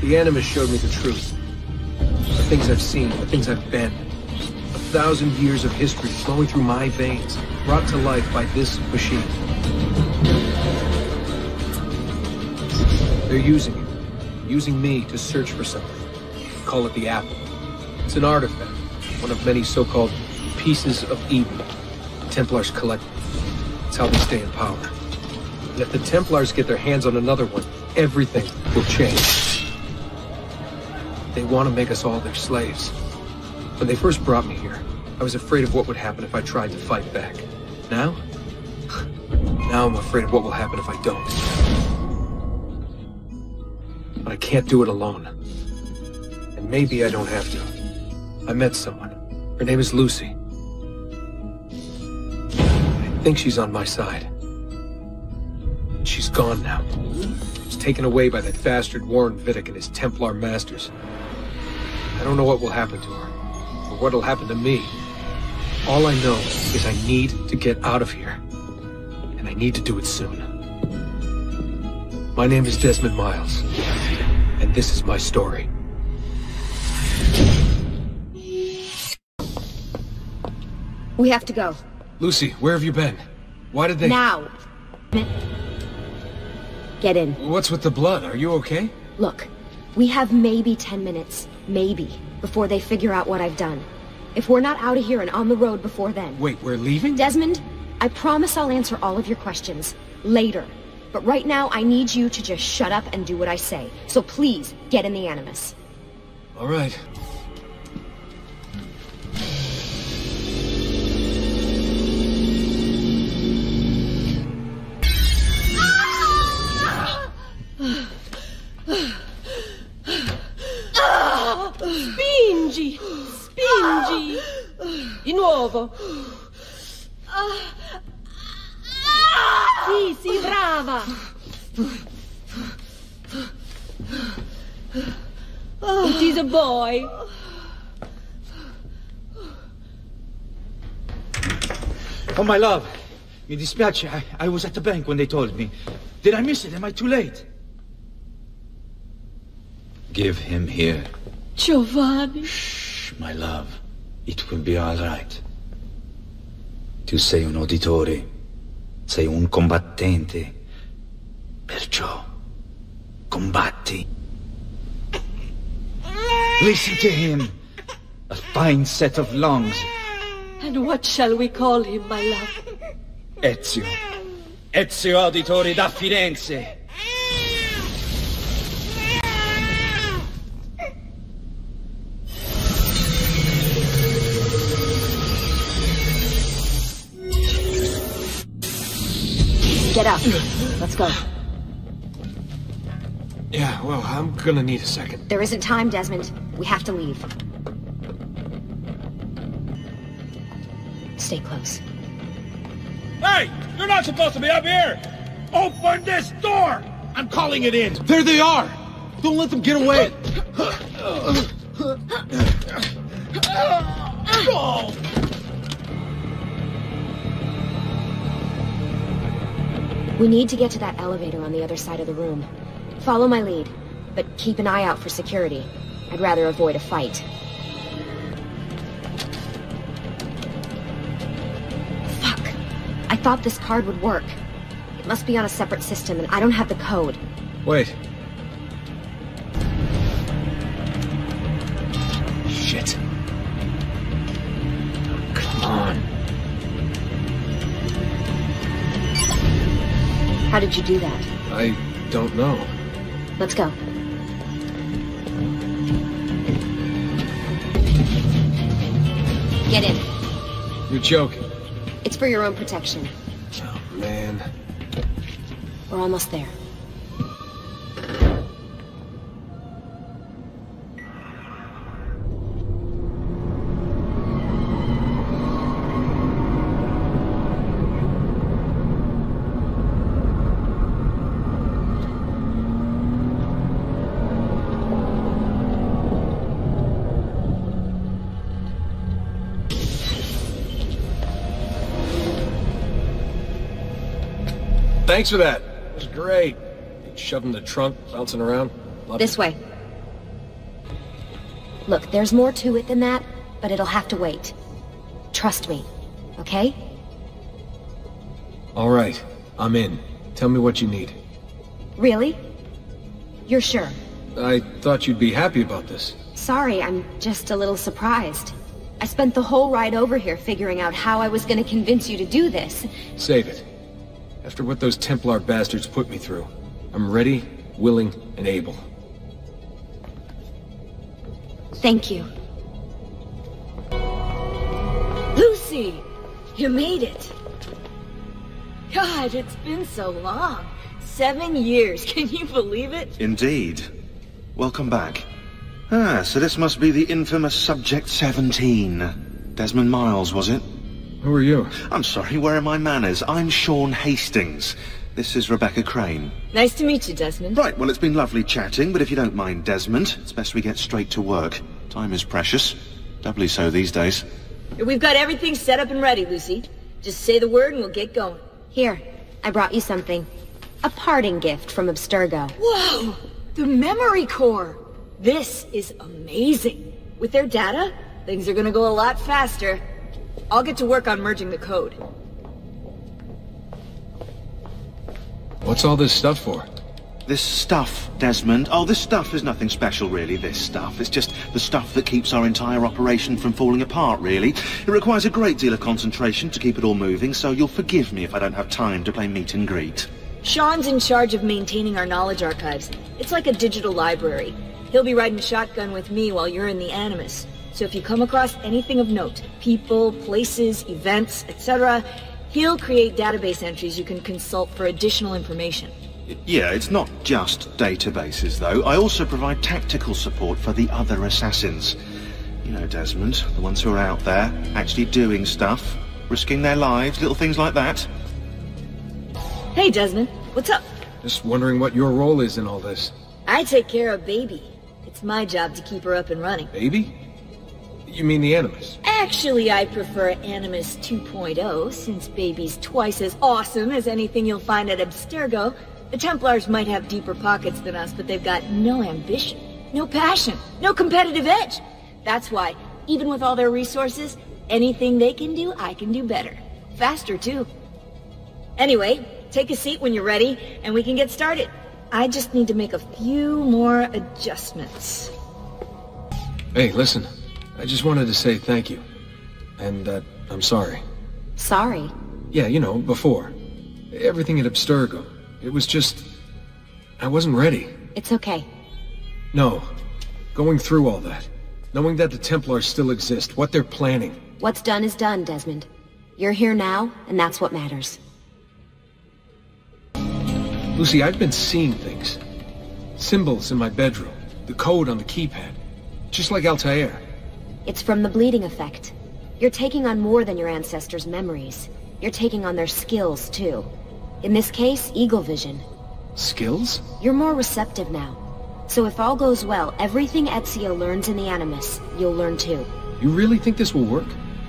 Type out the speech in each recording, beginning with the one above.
The Animus showed me the truth. The things I've seen, the things I've been. 1,000 years of history flowing through my veins, brought to life by this machine. They're using me to search for something. Call it the Apple. It's an artifact, one of many so-called pieces of Eden. The Templars collect them. It's how they stay in power. And if the Templars get their hands on another one, everything will change. They want to make us all their slaves. When they first brought me here, I was afraid of what would happen if I tried to fight back. Now? Now I'm afraid of what will happen if I don't. But I can't do it alone. And maybe I don't have to. I met someone. Her name is Lucy. I think she's on my side. She's gone now. She's taken away by that bastard Warren Vidic and his Templar masters. I don't know what will happen to her, or what'll happen to me. All I know is I need to get out of here. And I need to do it soon. My name is Desmond Miles, and this is my story. We have to go. Lucy, where have you been? Why did they— Now! Get in. What's with the blood? Are you okay? Look, we have maybe 10 minutes, maybe, before they figure out what I've done. If we're not out of here and on the road before then... Wait, we're leaving? Desmond, I promise I'll answer all of your questions later. But right now, I need you to just shut up and do what I say. So please, get in the Animus. All right. Spingi! Spingi! Di nuovo! Sì, sì, brava! It is a boy! Oh, my love. Mi dispiace, I was at the bank when they told me. Did I miss it? Am I too late? Give him here. Giovanni. Shh, my love. It will be all right. Tu sei un uditore. Sei un combattente. Perciò, combatti. Listen to him. A fine set of lungs. And what shall we call him, my love? Ezio. Ezio Auditori da Firenze. Get up. Let's go. Yeah, well, I'm gonna need a second. There isn't time, Desmond. We have to leave. Stay close. Hey! You're not supposed to be up here! Open this door! I'm calling it in! There they are! Don't let them get away! We need to get to that elevator on the other side of the room. Follow my lead, but keep an eye out for security. I'd rather avoid a fight. Fuck. I thought this card would work. It must be on a separate system, and I don't have the code. Wait. Shit. Come on. How did you do that? I don't know. Let's go. Get in. You're joking. It's for your own protection. Oh, man. We're almost there. Thanks for that. It was great. Shoving the trunk, bouncing around. Loved This it. way. Look, there's more to it than that, but it'll have to wait. Trust me, okay? All right, I'm in. Tell me what you need. Really? You're sure? I thought you'd be happy about this. Sorry, I'm just a little surprised. I spent the whole ride over here figuring out how I was gonna convince you to do this. Save it. After what those Templar bastards put me through, I'm ready, willing, and able. Thank you. Lucy! You made it! God, it's been so long. 7 years, can you believe it? Indeed. Welcome back. Ah, so this must be the infamous Subject 17. Desmond Miles, was it? Who are you? I'm sorry, where are my manners? I'm Sean Hastings. This is Rebecca Crane. Nice to meet you, Desmond. Right, well, it's been lovely chatting, but if you don't mind, Desmond, it's best we get straight to work. Time is precious. Doubly so these days. We've got everything set up and ready, Lucy. Just say the word and we'll get going. Here, I brought you something. A parting gift from Abstergo. Whoa! The memory core! This is amazing. With their data, things are gonna go a lot faster. I'll get to work on merging the code. What's all this stuff for? This stuff, Desmond. Oh, this stuff is nothing special, really, this stuff. It's just the stuff that keeps our entire operation from falling apart, really. It requires a great deal of concentration to keep it all moving, so you'll forgive me if I don't have time to play meet and greet. Sean's in charge of maintaining our knowledge archives. It's like a digital library. He'll be riding shotgun with me while you're in the Animus. So if you come across anything of note, people, places, events, etc., he'll create database entries you can consult for additional information. Yeah, it's not just databases, though. I also provide tactical support for the other assassins. You know, Desmond, the ones who are out there, actually doing stuff, risking their lives, little things like that. Hey, Desmond, what's up? Just wondering what your role is in all this. I take care of Baby. It's my job to keep her up and running. Baby? You mean the Animus? Actually, I prefer Animus 2.0, since Baby's twice as awesome as anything you'll find at Abstergo. The Templars might have deeper pockets than us, but they've got no ambition, no passion, no competitive edge. That's why, even with all their resources, anything they can do, I can do better. Faster, too. Anyway, take a seat when you're ready, and we can get started. I just need to make a few more adjustments. Hey, listen. I just wanted to say thank you. And that I'm sorry. Sorry? Yeah, you know, before. Everything at Abstergo. It was just... I wasn't ready. It's okay. No. Going through all that. Knowing that the Templars still exist, what they're planning. What's done is done, Desmond. You're here now, and that's what matters. Lucy, I've been seeing things. Symbols in my bedroom. The code on the keypad. Just like Altair. It's from the bleeding effect. You're taking on more than your ancestors' memories. You're taking on their skills, too. In this case, eagle vision. Skills? You're more receptive now. So if all goes well, everything Ezio learns in the Animus, you'll learn too. You really think this will work?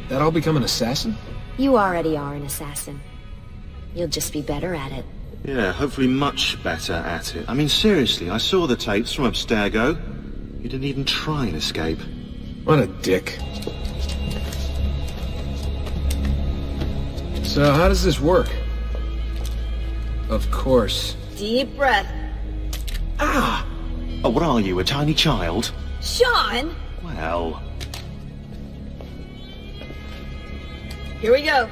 That I'll become an assassin? You already are an assassin. You'll just be better at it. Yeah, hopefully much better at it. I mean, seriously, I saw the tapes from Abstergo. You didn't even try and escape. What a dick. So how does this work? Of course. Deep breath. Ah! Oh, what are you, a tiny child? Sean! Well... Here we go.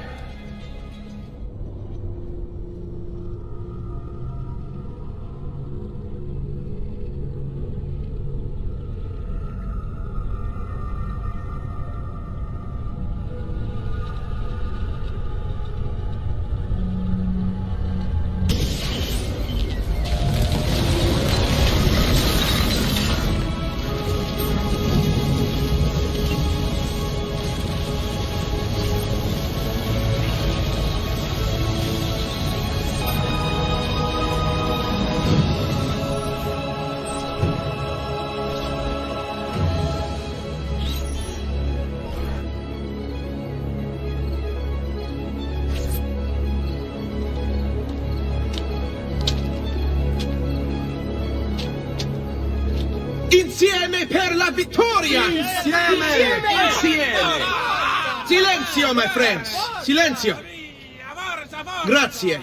Insieme per la vittoria! Insieme! Insieme! Silenzio, my friends! Silenzio! Grazie.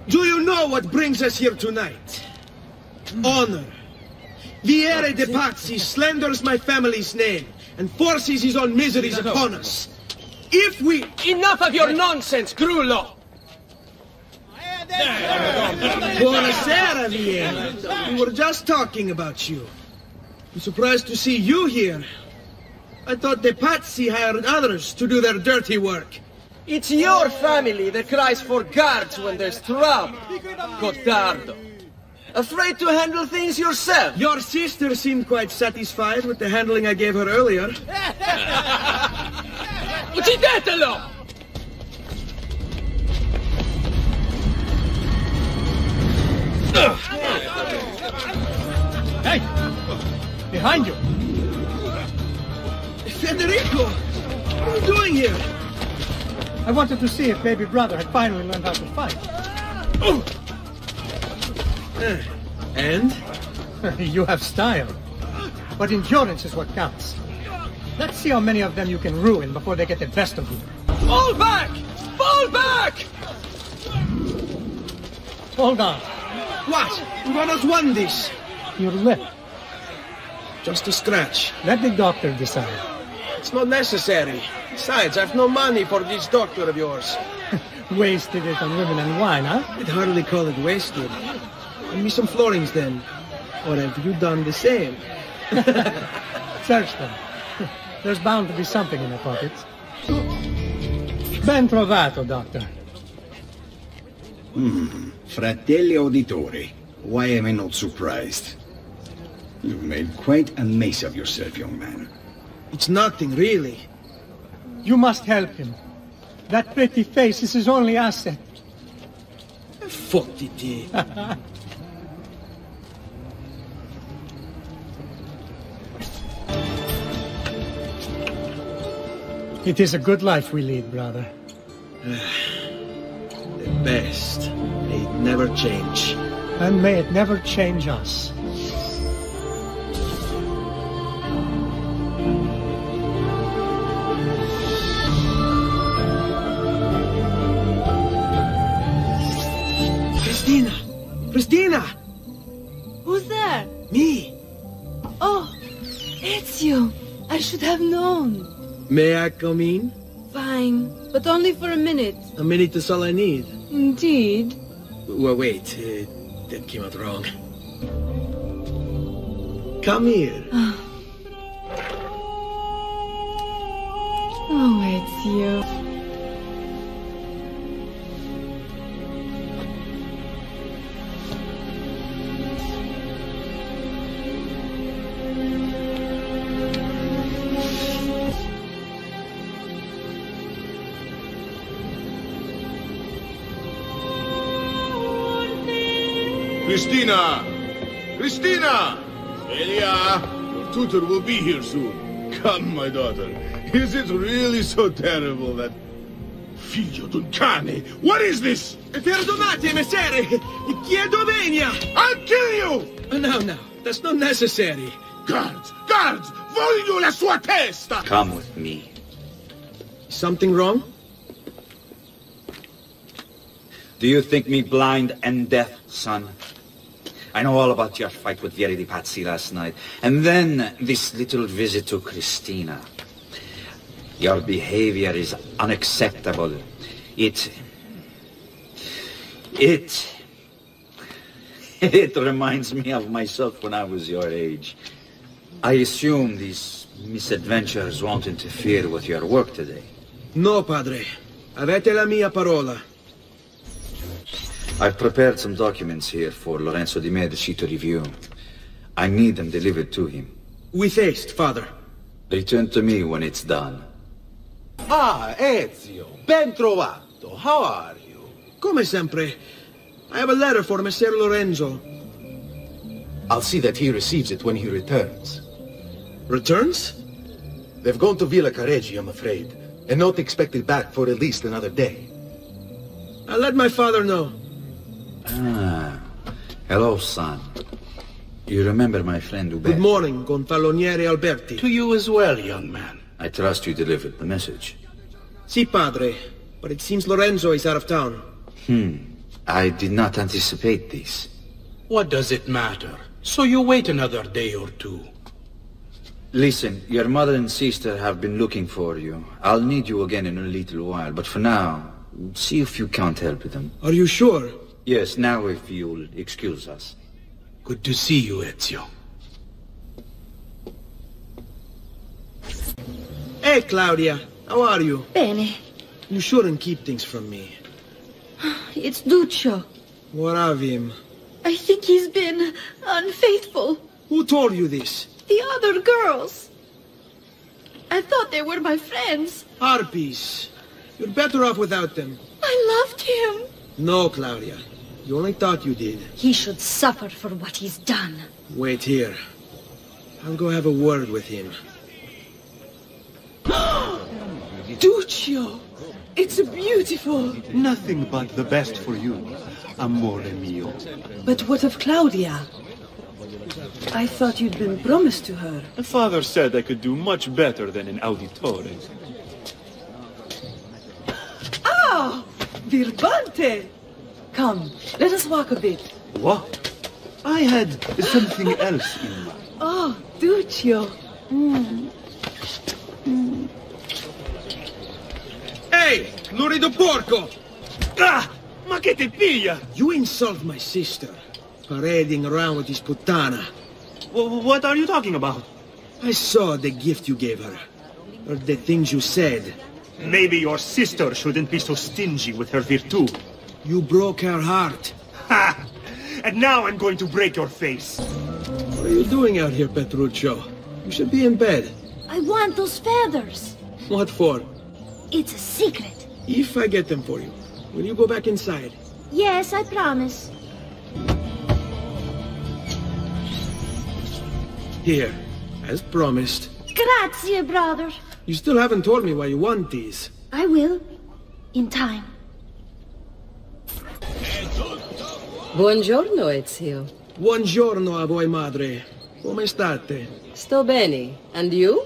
Do you know what brings us here tonight? Honor. Viere de Pazzi slanders my family's name and forces his own miseries upon us. If we... Enough of your nonsense, Grullo! Buonasera, Viera. We were just talking about you. I'm surprised to see you here. I thought the Pazzi hired others to do their dirty work. It's your family that cries for guards when there's trouble, Gottardo. Afraid to handle things yourself? Your sister seemed quite satisfied with the handling I gave her earlier. Uccidetelo! Hey! Behind you! Federico! What are you doing here? I wanted to see if baby brother had finally learned how to fight. And? You have style. But endurance is what counts. Let's see how many of them you can ruin before they get the best of you. Fall back! Fall back! Hold on. What? Who has won this? Your lip. Just a scratch. Let the doctor decide. It's not necessary. Besides, I've no money for this doctor of yours. Wasted it on women and wine, huh? I'd hardly call it wasted. Give me some florins then. Or have you done the same? Search them. There's bound to be something in their pockets. Ben trovato, doctor. Fratelli auditori, why am I not surprised? You've made quite a mess of yourself, young man. It's nothing, really. You must help him. That pretty face is his only asset. Fottiti. It is a good life we lead, brother. The best. May it never change. And may it never change us. Cristina! Cristina! Who's there? Me! Oh, it's you. I should have known. May I come in? Fine, but only for a minute. A minute is all I need. Indeed. Well, wait. That came out wrong. Come here. Oh, it's you. Cristina! Cristina! Svelia! Your tutor will be here soon. Come, my daughter. Is it really so terrible that... Figlio d'un cane! What is this? Perdonate, messere! Chiedo venia! I'll kill you! No, that's not necessary. Guards! Guards! Voglio la sua testa! Come with me. Something wrong? Do you think me blind and deaf, son? I know all about your fight with Vieri di Pazzi last night. And then this little visit to Cristina. Your behavior is unacceptable. It reminds me of myself when I was your age. I assume these misadventures won't interfere with your work today. No, padre. Avete la mia parola. I've prepared some documents here for Lorenzo di Medici to review. I need them delivered to him. With haste, father. Return to me when it's done. Ah, Ezio, ben trovato. How are you? Come sempre. I have a letter for Messer Lorenzo. I'll see that he receives it when he returns. Returns? They've gone to Villa Careggi, I'm afraid, and not expected back for at least another day. I'll let my father know. Ah, hello, son. You remember my friend Ube? Good morning, Gonfaloniere Alberti. To you as well, young man. I trust you delivered the message. Si, padre. But it seems Lorenzo is out of town. I did not anticipate this. What does it matter? So you wait another day or two. Listen, your mother and sister have been looking for you. I'll need you again in a little while, but for now, see if you can't help them. Are you sure? Yes, now if you'll excuse us. Good to see you, Ezio. Hey, Claudia. How are you? Bene. You shouldn't keep things from me. It's Duccio. What of him? I think he's been unfaithful. Who told you this? The other girls. I thought they were my friends. Harpies. You're better off without them. I loved him. No, Claudia. You only thought you did. He should suffer for what he's done. Wait here. I'll go have a word with him. Duccio! It's beautiful. Nothing but the best for you, amore mio. But what of Claudia? I thought you'd been promised to her. My father said I could do much better than an auditore. Ah! Birbante! Come, let us walk a bit. What? I had something else in mind. Oh, Duccio. Hey, lurido porco! Ah! Ma che ti piglia? You insult my sister, parading around with this puttana. What are you talking about? I saw the gift you gave her, or the things you said. Maybe your sister shouldn't be so stingy with her virtù. You broke her heart. Ha! And now I'm going to break your face. What are you doing out here, Petruccio? You should be in bed. I want those feathers. What for? It's a secret. If I get them for you, will you go back inside? Yes, I promise. Here, as promised. Grazie, brother. You still haven't told me why you want these. I will. In time. Buongiorno, Ezio. Buongiorno a voi, madre. Come state? Sto bene. And you?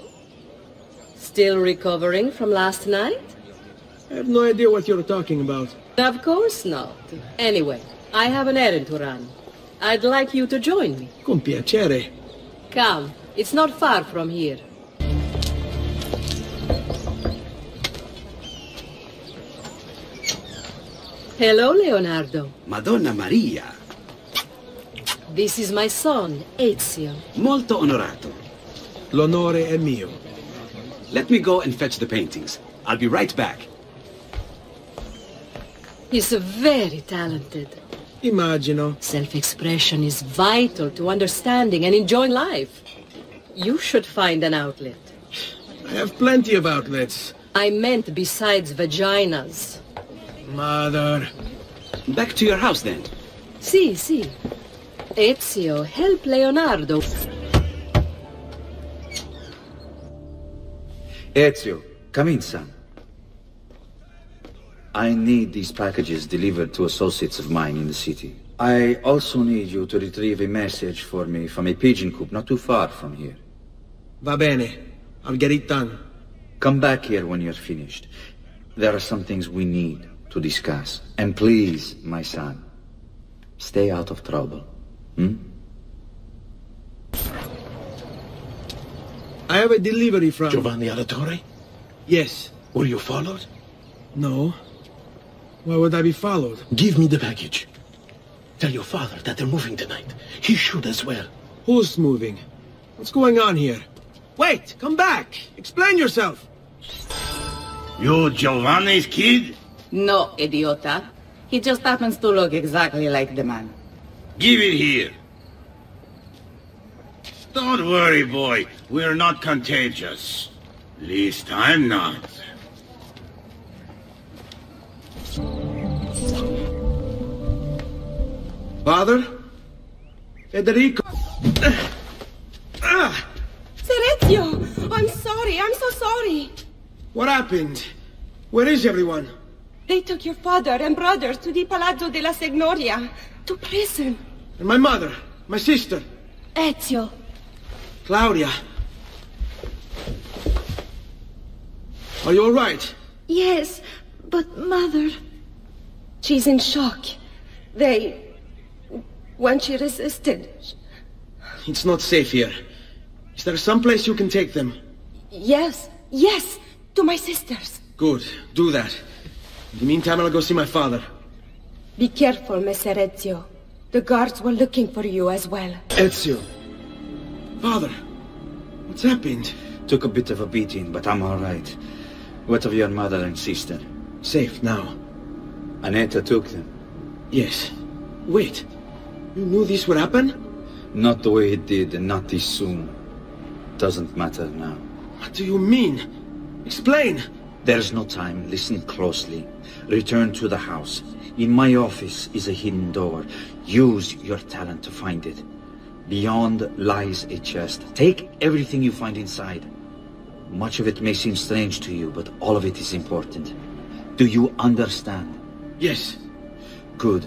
Still recovering from last night? I have no idea what you're talking about. Of course not. Anyway, I have an errand to run. I'd like you to join me. Con piacere. Come, it's not far from here. Hello, Leonardo. Madonna Maria. This is my son, Ezio. Molto onorato. L'onore è mio. Let me go and fetch the paintings. I'll be right back. He's very talented. Immagino. Self-expression is vital to understanding and enjoying life. You should find an outlet. I have plenty of outlets. I meant besides vaginas. Mother. Back to your house, then. Sì, sì. Ezio, help Leonardo. Ezio, come in, son. I need these packages delivered to associates of mine in the city. I also need you to retrieve a message for me from a pigeon coop not too far from here. Va bene. I'll get it done. Come back here when you're finished. There are some things we need to discuss. And please, my son, stay out of trouble. I have a delivery from... Giovanni Auditore? Yes. Were you followed? No. Why would I be followed? Give me the package. Tell your father that they're moving tonight. He should as well. Who's moving? What's going on here? Wait! Come back! Explain yourself! You Giovanni's kid? No, idiota. He just happens to look exactly like the man. Give it here. Don't worry, boy. We're not contagious. Least I'm not. Father? Federico? Serezio! I'm sorry, I'm so sorry. What happened? Where is everyone? They took your father and brothers to the Palazzo della Signoria, to prison. And my mother? My sister? Ezio. Claudia. Are you all right? Yes, but Mother... She's in shock. When she resisted... It's not safe here. Is there some place you can take them? Yes, to my sisters. Good, do that. In the meantime, I'll go see my father. Be careful, Messer Ezio. The guards were looking for you as well. Ezio. Father, what's happened? Took a bit of a beating, but I'm all right. What of your mother and sister? Safe now. Annetta took them. Yes. Wait. You knew this would happen? Not the way it did, and not this soon. Doesn't matter now. What do you mean? Explain! There's no time. Listen closely. Return to the house. In my office is a hidden door. Use your talent to find it. Beyond lies a chest. Take everything you find inside. Much of it may seem strange to you, but all of it is important. Do you understand? Yes. Good.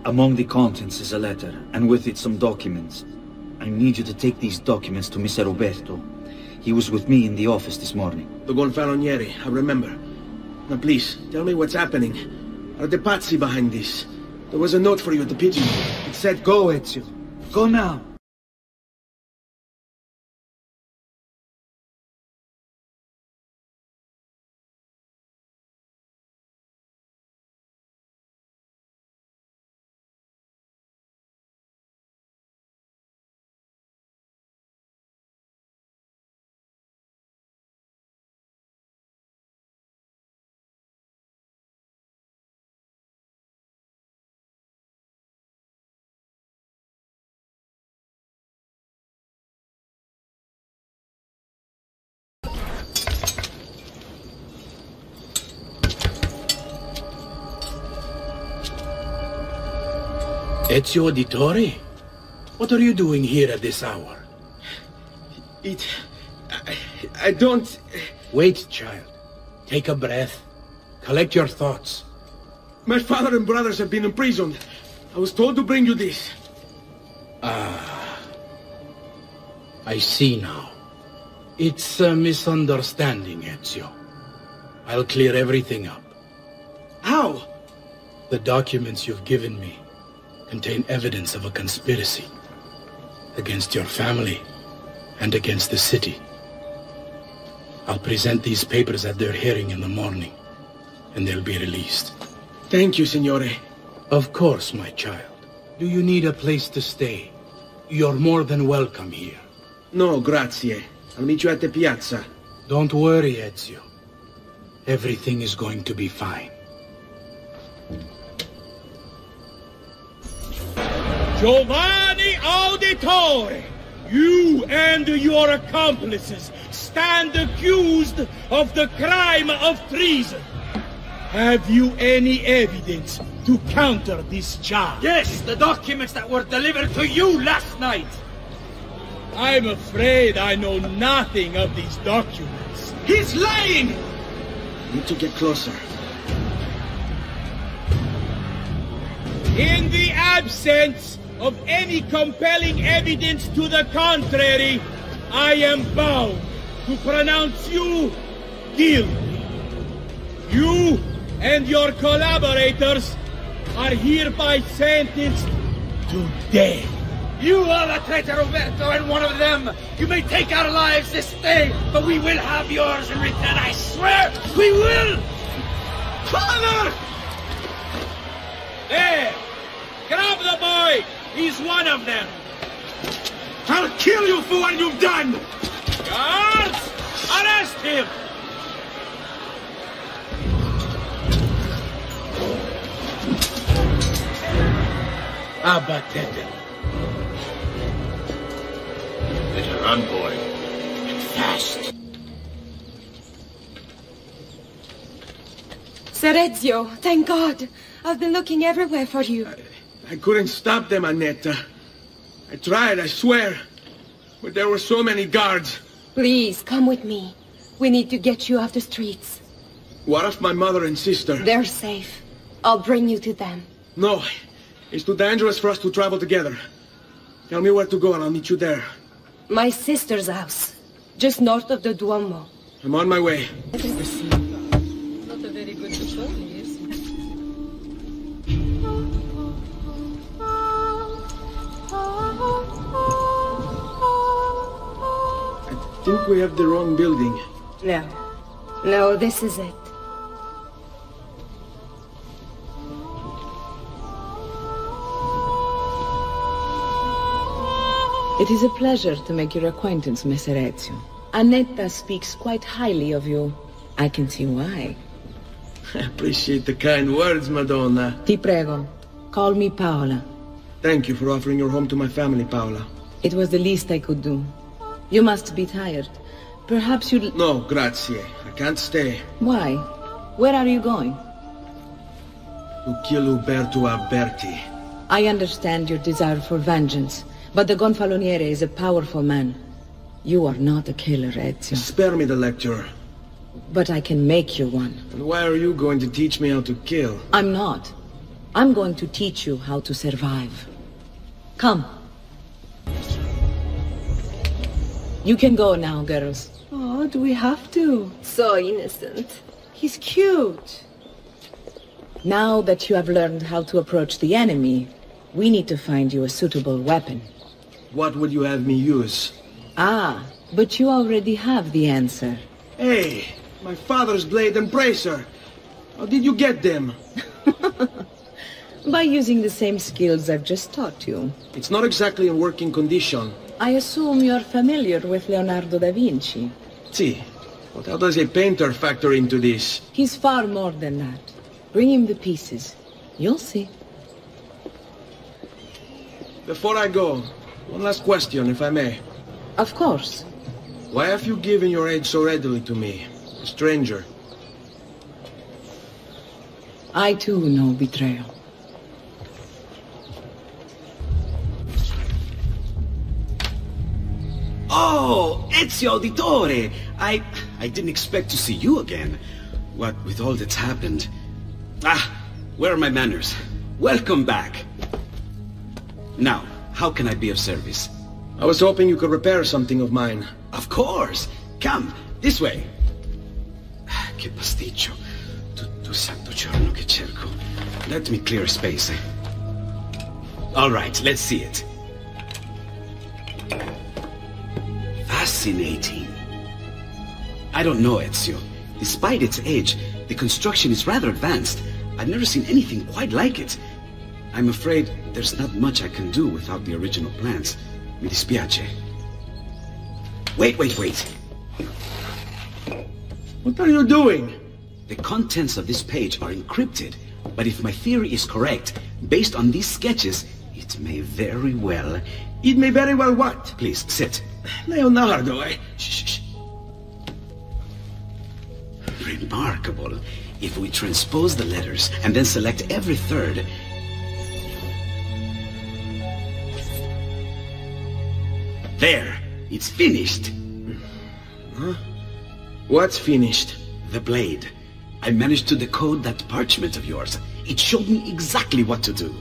Among the contents is a letter, and with it some documents. I need you to take these documents to Mr. Roberto. He was with me in the office this morning. The Gonfalonieri, I remember. Now please, tell me what's happening. Are the Pazzi behind this? There was a note for you at the pigeon. It said go, Ezio. Go now. Ezio Auditore? What are you doing here at this hour? I don't... Wait, child. Take a breath. Collect your thoughts. My father and brothers have been imprisoned. I was told to bring you this. Ah. I see now. It's a misunderstanding, Ezio. I'll clear everything up. How? The documents you've given me contain evidence of a conspiracy against your family and against the city. I'll present these papers at their hearing in the morning, and they'll be released. Thank you, Signore. Of course, my child. Do you need a place to stay? You're more than welcome here. No, grazie. I'll meet you at the piazza. Don't worry, Ezio. Everything is going to be fine. Giovanni Auditore, you and your accomplices stand accused of the crime of treason. Have you any evidence to counter this charge? Yes, the documents that were delivered to you last night. I'm afraid I know nothing of these documents. He's lying! Need to get closer. In the absence of any compelling evidence to the contrary, I am bound to pronounce you guilty. You and your collaborators are hereby sentenced to death. You are the traitor, Roberto, and one of them. You may take our lives this day, but we will have yours in return, I swear! We will! Father! There! Grab the boy! He's one of them! I'll kill you for what you've done! Guards! Arrest him! Abatete. Better run, boy. And fast. Ser Ezio, thank God. I've been looking everywhere for you. I couldn't stop them, Annetta. I tried, I swear. But there were so many guards. Please, come with me. We need to get you off the streets. What of my mother and sister? They're safe. I'll bring you to them. No. It's too dangerous for us to travel together. Tell me where to go and I'll meet you there. My sister's house, just north of the Duomo. I'm on my way. Not a very good patrol, yes. I think we have the wrong building. No. No, this is it. It is a pleasure to make your acquaintance, Messer Ezio. Annetta speaks quite highly of you. I can see why. I appreciate the kind words, Madonna. Ti prego. Call me Paola. Thank you for offering your home to my family, Paola. It was the least I could do. You must be tired. Perhaps you'd... No, grazie. I can't stay. Why? Where are you going? To kill Uberto Alberti. I understand your desire for vengeance, but the Gonfaloniere is a powerful man. You are not a killer, Ezio. Spare me the lecture. But I can make you one. And why are you going to teach me how to kill? I'm not. I'm going to teach you how to survive. Come. You can go now, girls. Oh, do we have to? So innocent. He's cute. Now that you have learned how to approach the enemy, we need to find you a suitable weapon. What would you have me use? Ah, but you already have the answer. Hey, my father's blade and bracer. How did you get them? By using the same skills I've just taught you. It's not exactly in working condition. I assume you're familiar with Leonardo da Vinci. See, but how does a painter factor into this? He's far more than that. Bring him the pieces. You'll see. Before I go, one last question, if I may. Of course. Why have you given your age so readily to me, a stranger? I too know betrayal. Oh, Ezio Auditore! I didn't expect to see you again. What with all that's happened. Ah, where are my manners? Welcome back. Now, how can I be of service? I was hoping you could repair something of mine. Of course! Come, this way! Che pasticcio. Tutto santo giorno che cerco. Let me clear a space. Alright, let's see it. Fascinating. I don't know, Ezio. Despite its age, the construction is rather advanced. I've never seen anything quite like it. I'm afraid there's not much I can do without the original plans. Mi dispiace. Wait. What are you doing? The contents of this page are encrypted, but if my theory is correct, based on these sketches, it may very well... It may very well what? Please, sit. Leonardo, Shh. Remarkable. If we transpose the letters and then select every third... There! It's finished! Huh? What's finished? The blade. I managed to decode that parchment of yours. It showed me exactly what to do.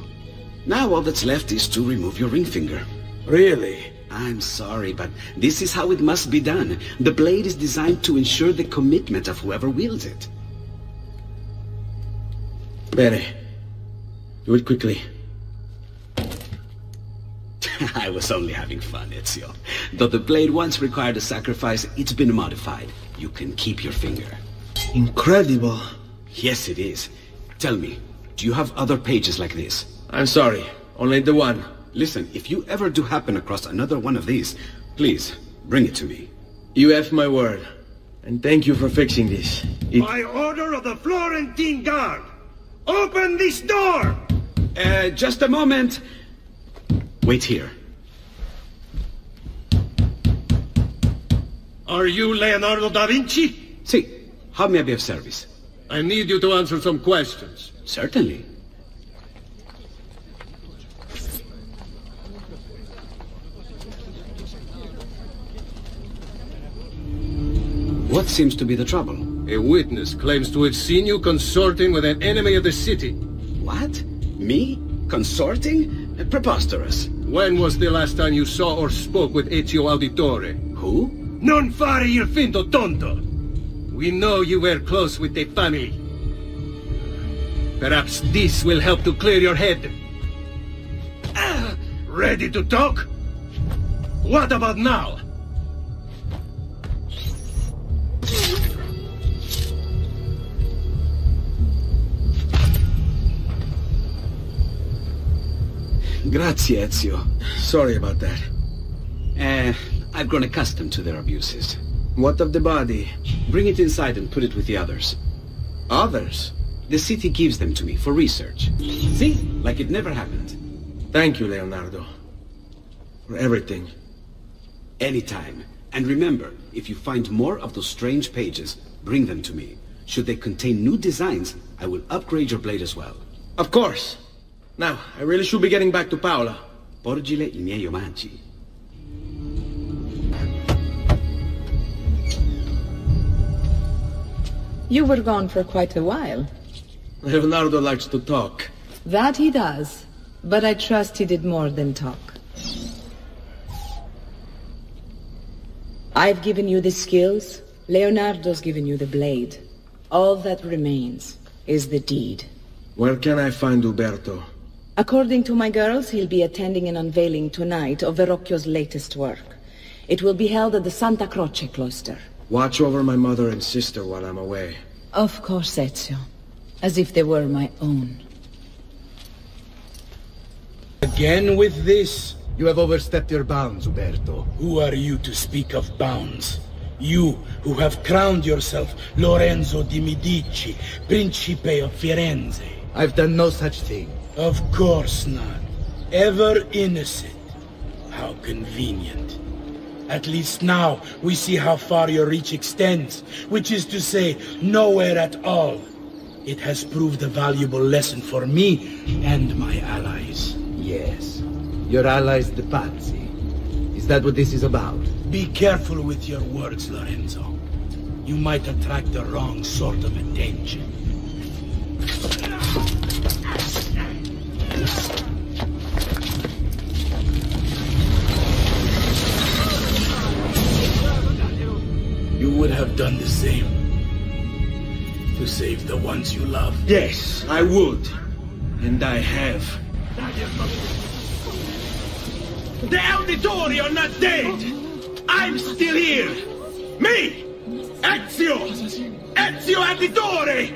Now all that's left is to remove your ring finger. Really? I'm sorry, but this is how it must be done. The blade is designed to ensure the commitment of whoever wields it. Bene. Do it quickly. I was only having fun, Ezio. Though the blade once required a sacrifice, it's been modified. You can keep your finger. Incredible. Yes, it is. Tell me, do you have other pages like this? I'm sorry, only the one. Listen, if you ever do happen across another one of these, please, bring it to me. You have my word. And thank you for fixing this. By order of the Florentine Guard, open this door! Just a moment. Wait here. Are you Leonardo da Vinci? Si. How may I be of service? I need you to answer some questions. Certainly. What seems to be the trouble? A witness claims to have seen you consorting with an enemy of the city. What? Me? Consorting? Preposterous. When was the last time you saw or spoke with Ezio Auditore? Who? Non fare il finto tonto! We know you were close with the family. Perhaps this will help to clear your head. Ready to talk? What about now? Grazie, Ezio. Sorry about that. I've grown accustomed to their abuses. What of the body? Bring it inside and put it with the others. Others? The city gives them to me for research. See? Like it never happened. Thank you, Leonardo. For everything. Anytime. And remember, if you find more of those strange pages, bring them to me. Should they contain new designs, I will upgrade your blade as well. Of course. Now, I really should be getting back to Paola. Porgile I miei omaggi. You were gone for quite a while. Leonardo likes to talk. That he does. But I trust he did more than talk. I've given you the skills. Leonardo's given you the blade. All that remains is the deed. Where can I find Uberto? According to my girls, he'll be attending an unveiling tonight of Verrocchio's latest work. It will be held at the Santa Croce cloister. Watch over my mother and sister while I'm away. Of course, Ezio. As if they were my own. Again with this? You have overstepped your bounds, Uberto. Who are you to speak of bounds? You, who have crowned yourself Lorenzo di Medici, Principe of Firenze. I've done no such thing. Of course not. Ever innocent. How convenient. At least now we see how far your reach extends, which is to say, nowhere at all. It has proved a valuable lesson for me and my allies. Yes. Your allies, the Pazzi. Is that what this is about? Be careful with your words, Lorenzo. You might attract the wrong sort of attention. You would have done the same. To save the ones you love. Yes, I would. And I have. The Auditori are not dead! I'm still here! Me! Ezio! Ezio Auditore!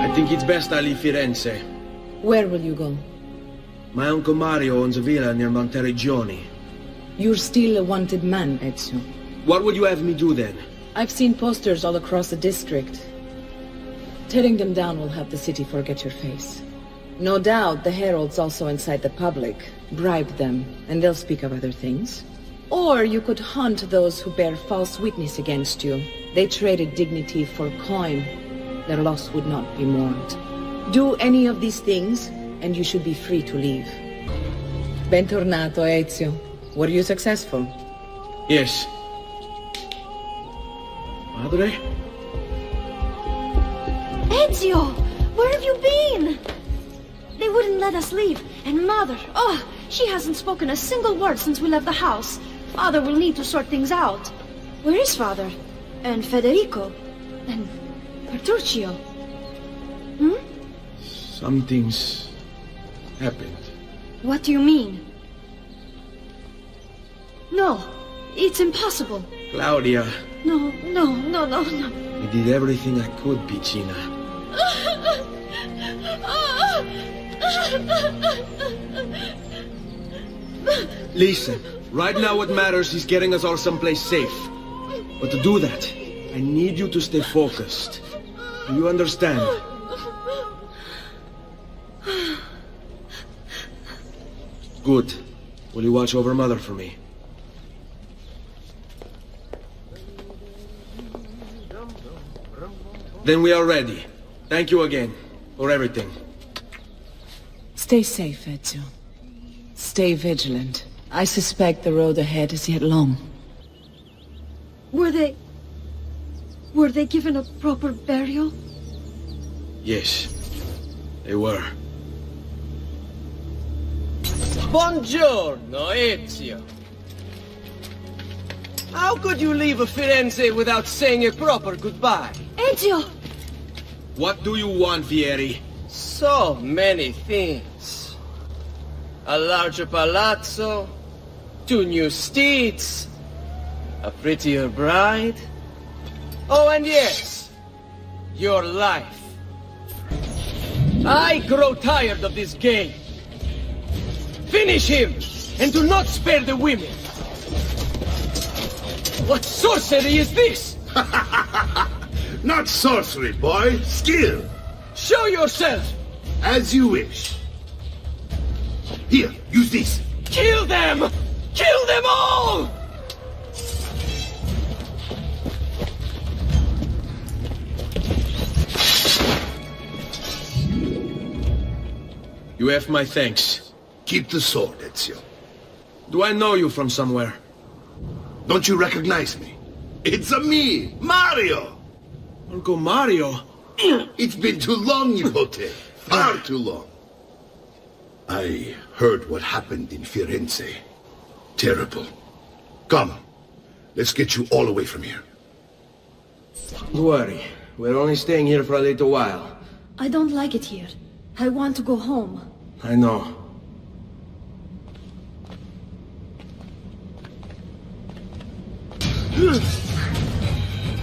I think it's best I leave Firenze. Where will you go? My Uncle Mario owns a villa near Monteriggioni. You're still a wanted man, Ezio. What would you have me do then? I've seen posters all across the district. Tearing them down will help the city forget your face. No doubt the heralds also incite the public. Bribe them, and they'll speak of other things. Or you could hunt those who bear false witness against you. They traded dignity for coin. Their loss would not be mourned. Do any of these things, and you should be free to leave. Bentornato, Ezio. Were you successful? Yes. Madre? Ezio! Where have you been? They wouldn't let us leave. And Mother, oh, she hasn't spoken a single word since we left the house. Father will need to sort things out. Where is Father? And Federico? And Petruccio? Hmm? Something's happened. What do you mean? No, it's impossible. Claudia. No. I did everything I could, Piccina. Listen, right now what matters is getting us all someplace safe. But to do that, I need you to stay focused. Do you understand? Good. Will you watch over Mother for me? Then we are ready. Thank you again for everything. Stay safe, Ezio. Stay vigilant. I suspect the road ahead is yet long. Were they given a proper burial? Yes, they were. Buongiorno, Ezio. How could you leave Firenze without saying a proper goodbye? Ezio! What do you want, Vieri? So many things. A larger palazzo, 2 new steeds, a prettier bride. Oh, and yes, your life. I grow tired of this game. Finish him, and do not spare the women. What sorcery is this? Not sorcery, boy. Skill. Show yourself. As you wish. Here, use this. Kill them! Kill them all! You have my thanks. Keep the sword, Ezio. Do I know you from somewhere? Don't you recognize me? It's me, Mario! Uncle Mario? It's been too long, Nipote. Far too long. I heard what happened in Firenze. Terrible. Come, let's get you all away from here. Don't worry. We're only staying here for a little while. I don't like it here. I want to go home. I know.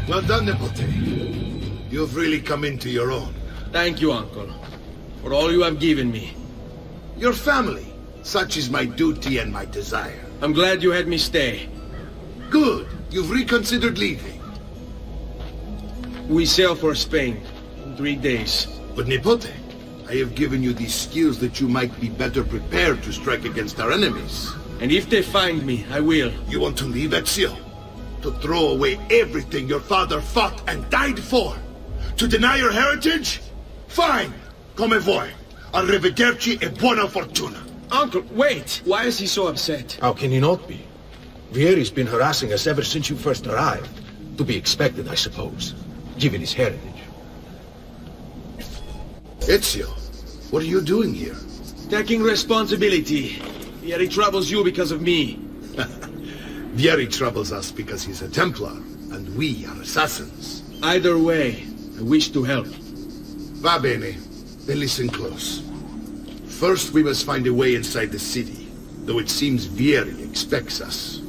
Well done, Nipote. You've really come into your own. Thank you, Uncle, for all you have given me. Your family. Such is my duty and my desire. I'm glad you had me stay. Good. You've reconsidered leaving. We sail for Spain in 3 days. But Nipote, I have given you these skills that you might be better prepared to strike against our enemies. And if they find me, I will. You want to leave, Ezio? To throw away everything your father fought and died for? To deny your heritage? Fine! Come vuoi. Arrivederci e buona fortuna. Uncle, wait! Why is he so upset? How can he not be? Vieri's been harassing us ever since you first arrived. To be expected, I suppose, given his heritage. Ezio, what are you doing here? Taking responsibility. Vieri troubles you because of me. Vieri troubles us because he's a Templar, and we are assassins. Either way, I wish to help. Va bene. Then listen close. First, we must find a way inside the city, though it seems Vieri expects us.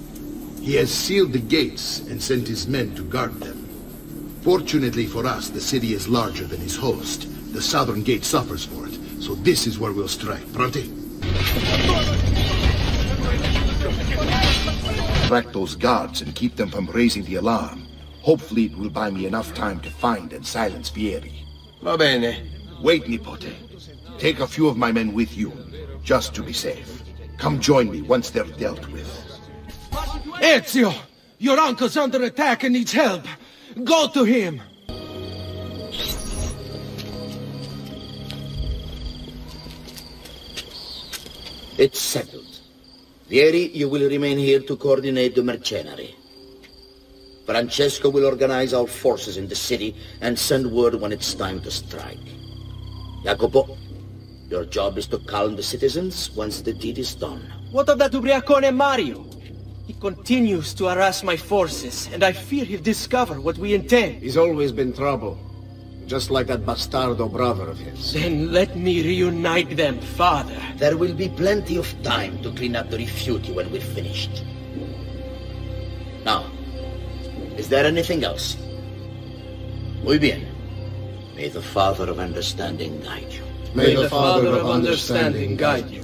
He has sealed the gates and sent his men to guard them. Fortunately for us, the city is larger than his host. The southern gate suffers for it, so this is where we'll strike. Pronti? Track those guards and keep them from raising the alarm. Hopefully it will buy me enough time to find and silence Vieri. Va bene. Wait, Nipote. Take a few of my men with you, just to be safe. Come join me once they're dealt with. Ezio! Your uncle's under attack and needs help. Go to him! It's settled. Vieri, you will remain here to coordinate the mercenary. Francesco will organize our forces in the city and send word when it's time to strike. Jacopo, your job is to calm the citizens once the deed is done. What of that ubriacone Mario? He continues to harass my forces, and I fear he'll discover what we intend. He's always been trouble. Just like that bastardo brother of his. Then let me reunite them, father. There will be plenty of time to clean up the rifiuti when we're finished. Now, is there anything else? Muy bien. May the Father of Understanding guide you. May the Father of Understanding guide you.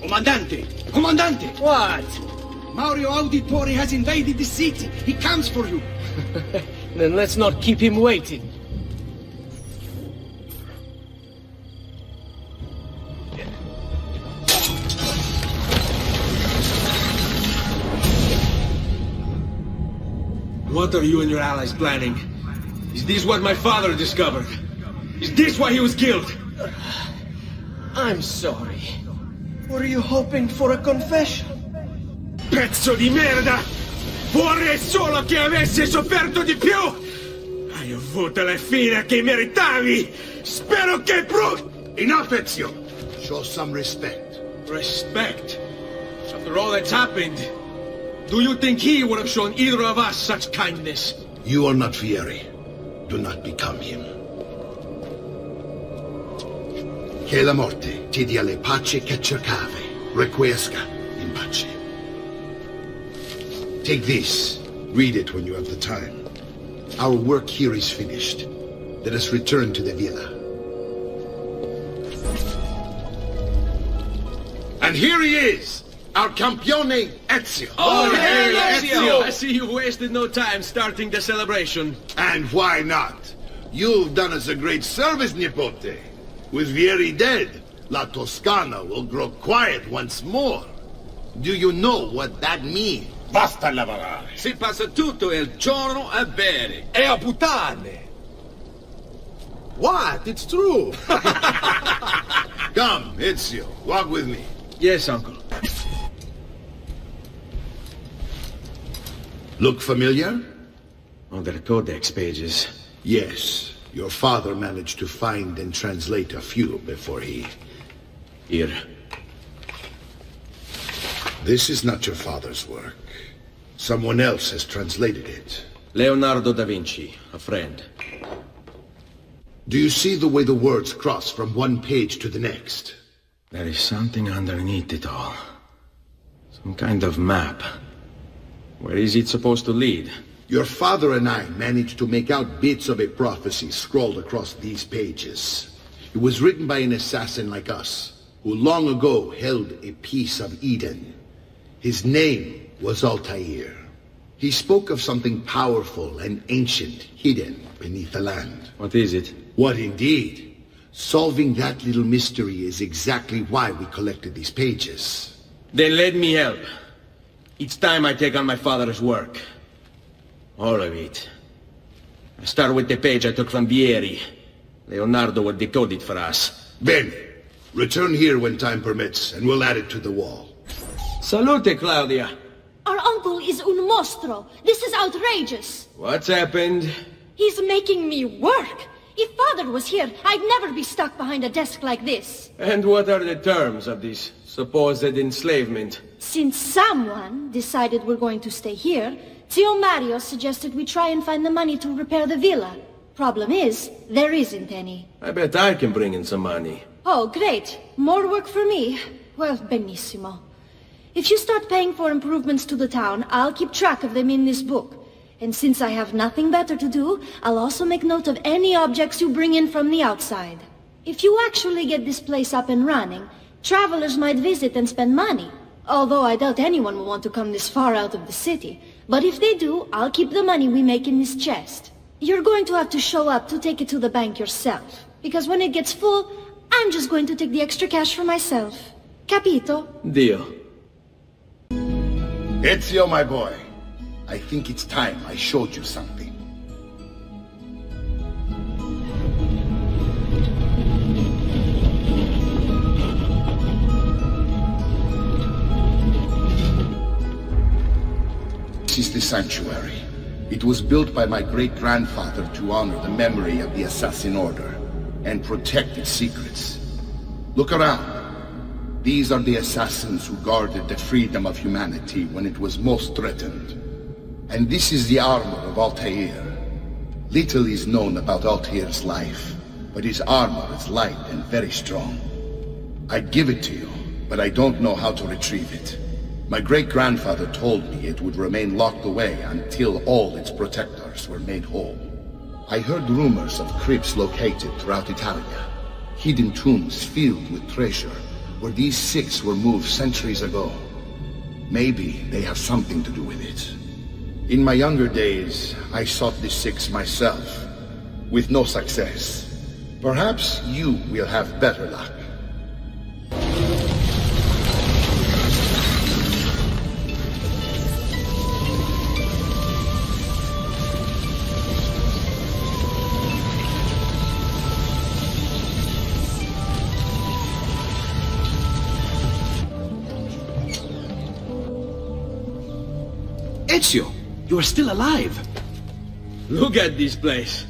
Comandante! Comandante! What? Mario Auditore has invaded the city. He comes for you. Then let's not keep him waiting. What are you and your allies planning? Is this what my father discovered? Is this why he was killed? I'm sorry. Were you hoping for a confession? Pezzo di merda! Vorrei solo che avessi sofferto di più! Hai avuto la fine che meritavi! Spero che Enough, Ezio! Show some respect. Respect? After all that's happened, do you think he would have shown either of us such kindness? You are not Vieri. Do not become him. Che la morte ti dia le pace che cercavi. Requiesca in pace. Take this. Read it when you have the time. Our work here is finished. Let us return to the villa. And here he is, our campione Ezio. Oh, hey, Ezio! I see you've wasted no time starting the celebration. And why not? You've done us a great service, Nipote. With Vieri dead, La Toscana will grow quiet once more. Do you know what that means? Basta lavorare. Si passa tutto il giorno a bere. E a puttane! What? It's true. Come, Ezio, walk with me. Yes, uncle. Look familiar? Oh, they're codex pages. Yes. Your father managed to find and translate a few before he... Here. This is not your father's work. Someone else has translated it. Leonardo da Vinci, a friend. Do you see the way the words cross from one page to the next? There is something underneath it all. Some kind of map. Where is it supposed to lead? Your father and I managed to make out bits of a prophecy scrawled across these pages. It was written by an assassin like us, who long ago held a piece of Eden. His name was Altair. He spoke of something powerful and ancient hidden beneath the land. What is it? What indeed? Solving that little mystery is exactly why we collected these pages. Then let me help. It's time I take on my father's work. All of it. I start with the page I took from Vieri. Leonardo will decode it for us. Bene. Return here when time permits, and we'll add it to the wall. Salute, Claudia. Our uncle is un mostro. This is outrageous. What's happened? He's making me work. If Father was here, I'd never be stuck behind a desk like this. And what are the terms of this supposed enslavement? Since someone decided we're going to stay here, Zio Mario suggested we try and find the money to repair the villa. Problem is, there isn't any. I bet I can bring in some money. Oh, great. More work for me. Well, benissimo. If you start paying for improvements to the town, I'll keep track of them in this book. And since I have nothing better to do, I'll also make note of any objects you bring in from the outside. If you actually get this place up and running, travelers might visit and spend money. Although I doubt anyone will want to come this far out of the city. But if they do, I'll keep the money we make in this chest. You're going to have to show up to take it to the bank yourself. Because when it gets full, I'm just going to take the extra cash for myself. Capito? Deal. Ezio, my boy. I think it's time I showed you something. This is the sanctuary. It was built by my great-grandfather to honor the memory of the Assassin Order and protect its secrets. Look around. These are the assassins who guarded the freedom of humanity when it was most threatened. And this is the armor of Altair. Little is known about Altair's life, but his armor is light and very strong. I'd give it to you, but I don't know how to retrieve it. My great-grandfather told me it would remain locked away until all its protectors were made whole. I heard rumors of crypts located throughout Italia, hidden tombs filled with treasure, where these six were moved centuries ago. Maybe they have something to do with it. In my younger days, I sought the six myself, with no success. Perhaps you will have better luck. Ezio! You are still alive! Look at this place.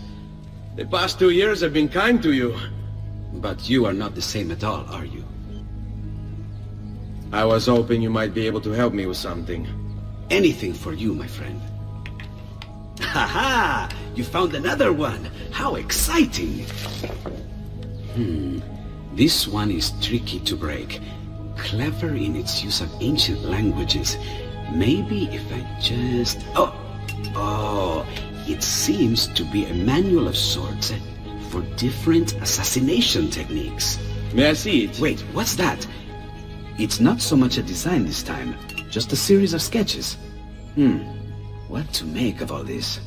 The past 2 years have been kind to you. But you are not the same at all, are you? I was hoping you might be able to help me with something. Anything for you, my friend. Ha-ha! You found another one! How exciting! This one is tricky to break. Clever in its use of ancient languages. Maybe if I just... Oh, it seems to be a manual of sorts for different assassination techniques. May I see it? Wait, what's that? It's not so much a design this time, just a series of sketches. What to make of all this?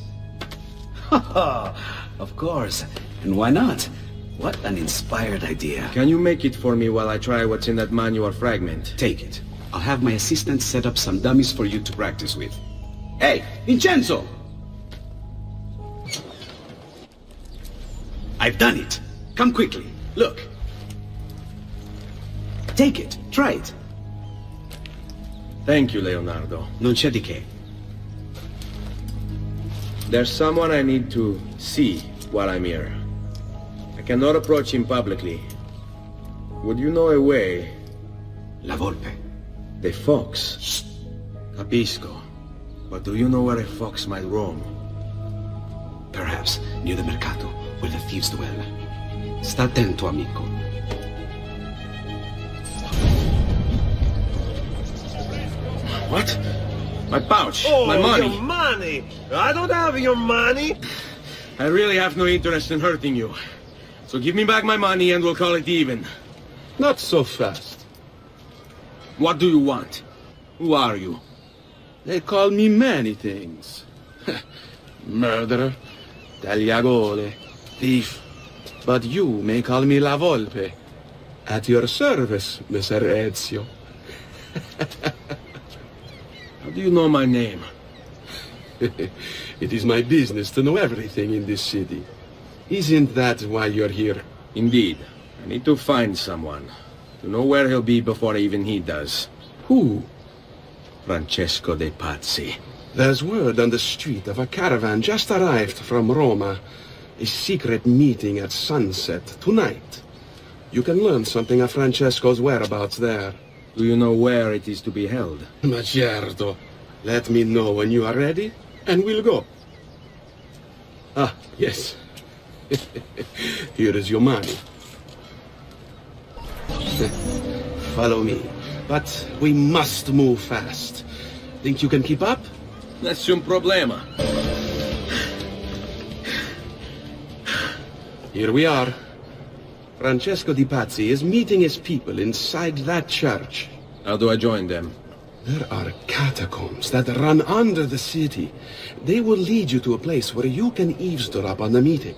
Of course, and why not? What an inspired idea. Can you make it for me while I try what's in that manual fragment? Take it. I'll have my assistant set up some dummies for you to practice with. Hey, Vincenzo! I've done it. Come quickly. Look. Take it. Try it. Thank you, Leonardo. Non c'è di che. There's someone I need to see while I'm here. I cannot approach him publicly. Would you know a way? La Volpe. The fox. Shh. Capisco. But do you know where a fox might roam? Perhaps near the mercato, where the thieves dwell. Sta attento, amico. What? My pouch. Oh, my money. Your money. I don't have your money. I really have no interest in hurting you. So give me back my money and we'll call it even. Not so fast. What do you want? Who are you? They call me many things. Murderer, tagliagole, thief. But you may call me La Volpe. At your service, Messer Ezio. How do you know my name? It is my business to know everything in this city. Isn't that why you're here? Indeed. I need to find someone. To know where he'll be before even he does. Who? Francesco de Pazzi. There's word on the street of a caravan just arrived from Roma. A secret meeting at sunset tonight. You can learn something of Francesco's whereabouts there. Do you know where it is to be held? Ma certo. Let me know when you are ready, and we'll go. Ah, yes. Here is your money. Follow me. But we must move fast. Think you can keep up? Nessun problema. Here we are. Francesco di Pazzi is meeting his people inside that church. How do I join them? There are catacombs that run under the city. They will lead you to a place where you can eavesdrop on the meeting.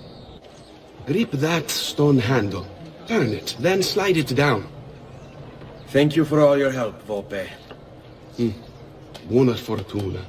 Grip that stone handle. Turn it, then slide it down. Thank you for all your help, Volpe. Buona fortuna.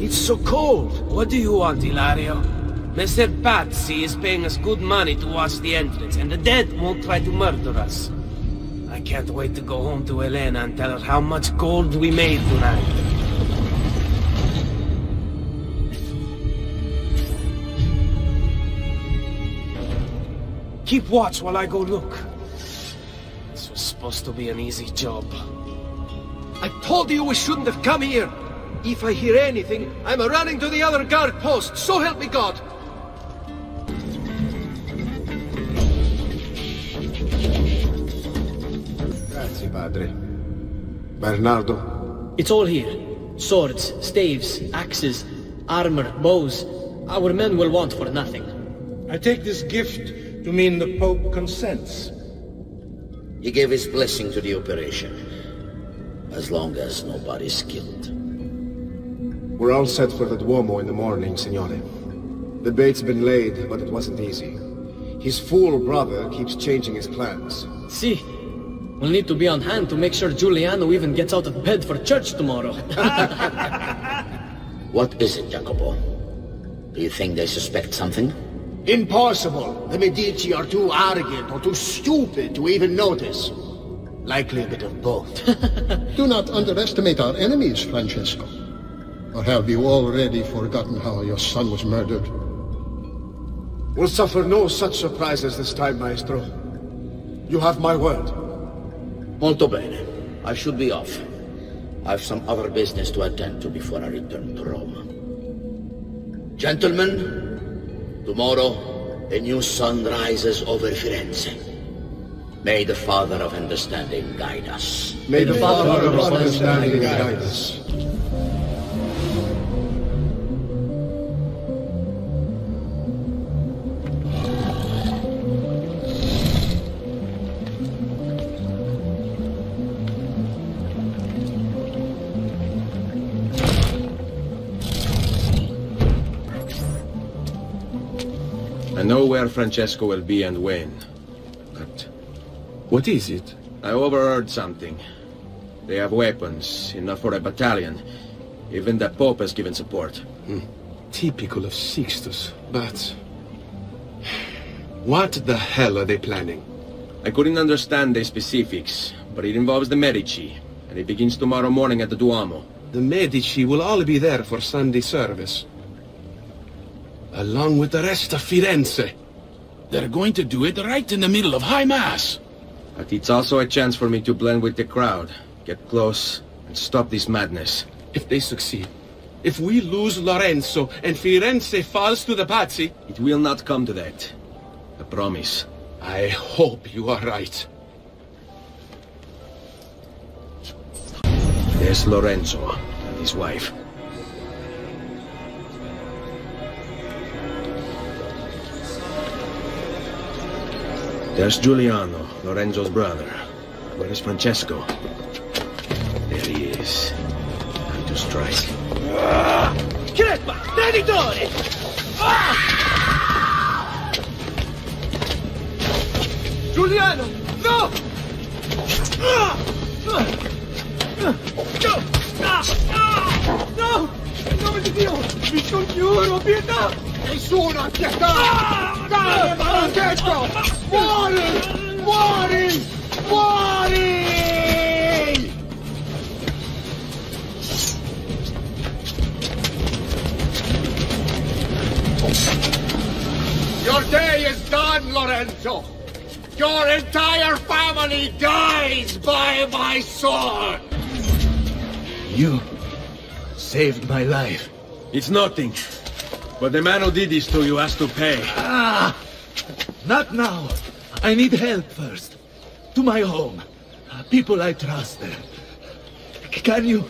It's so cold. What do you want, Ilario? Messer Pazzi is paying us good money to watch the entrance, and the dead won't try to murder us. I can't wait to go home to Elena and tell her how much gold we made tonight. Keep watch while I go look. This was supposed to be an easy job. I told you we shouldn't have come here. If I hear anything, I'm running to the other guard post, so help me God! Grazie, Padre. Bernardo? It's all here. Swords, staves, axes, armor, bows. Our men will want for nothing. I take this gift to mean the Pope consents. He gave his blessing to the operation, as long as nobody's killed. We're all set for the Duomo in the morning, Signore. The bait's been laid, but it wasn't easy. His fool brother keeps changing his plans. See, we'll need to be on hand to make sure Giuliano even gets out of bed for church tomorrow. What is it, Jacopo? Do you think they suspect something? Impossible! The Medici are too arrogant or too stupid to even notice. Likely a bit of both. Do not underestimate our enemies, Francesco. Or have you already forgotten how your son was murdered? We'll suffer no such surprises this time, Maestro. You have my word. Molto bene. I should be off. I've some other business to attend to before I return to Rome. Gentlemen, tomorrow a new sun rises over Firenze. May the Father of Understanding guide us. May the Father of Understanding guide us. I know where Francesco will be and when, but... What is it? I overheard something. They have weapons, enough for a battalion. Even the Pope has given support. Typical of Sixtus, but... What the hell are they planning? I couldn't understand the specifics, but it involves the Medici, and it begins tomorrow morning at the Duomo. The Medici will all be there for Sunday service. Along with the rest of Firenze. They're going to do it right in the middle of High Mass. But it's also a chance for me to blend with the crowd, get close, and stop this madness. If they succeed, if we lose Lorenzo and Firenze falls to the Pazzi... It will not come to that. I promise. I hope you are right. There's Lorenzo and his wife. There's Giuliano, Lorenzo's brother. Where is Francesco? There he is. Time to strike. Crepa! Traditore! Giuliano! No! No! In nome di Dio! Vi congiuro, pietà! Nessuno ha pietà! Dai, maledetto! Muori! Muori! Muori! Your day is done, Lorenzo! Your entire family dies by my sword! You saved my life. It's nothing. But the man who did this to you has to pay. Not now. I need help first. To my home. People I trust there. Can you...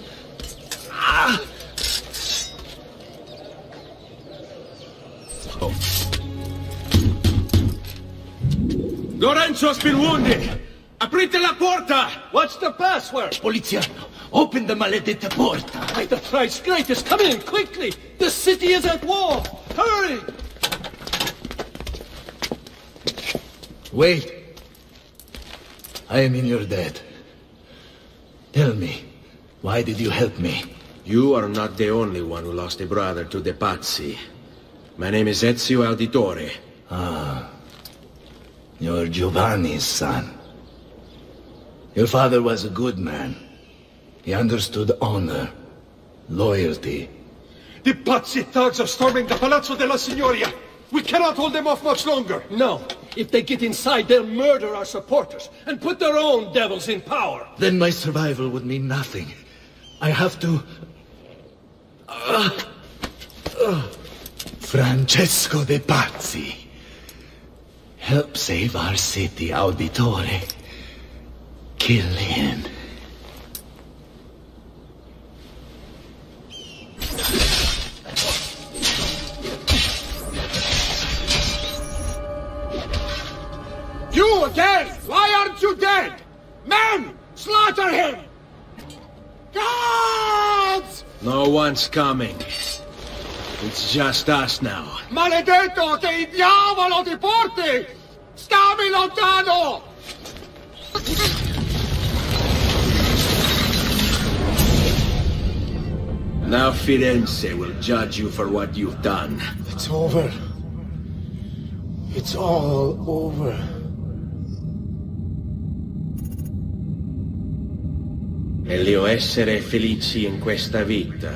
Lorenzo's been wounded! Aprite la porta! What's the password? Poliziano, open the maledetta porta. By the Christ greatest, come in, quickly! The city is at war! Hurry! Wait. I am in your debt. Tell me, why did you help me? You are not the only one who lost a brother to the Pazzi. My name is Ezio Auditore. You're Giovanni's son. Your father was a good man. He understood honor, loyalty. The Pazzi thugs are storming the Palazzo della Signoria! We cannot hold them off much longer! No! If they get inside, they'll murder our supporters and put their own devils in power! Then my survival would mean nothing. I have to... Francesco de Pazzi. Help save our city, Auditore. Kill him. You again! Why aren't you dead? Men! Slaughter him! Gods! No one's coming. It's just us now. Maledetto che il diavolo ti porti! Scavi lontano! Now Firenze will judge you for what you've done. It's over. It's all over. Meglio essere felici in questa vita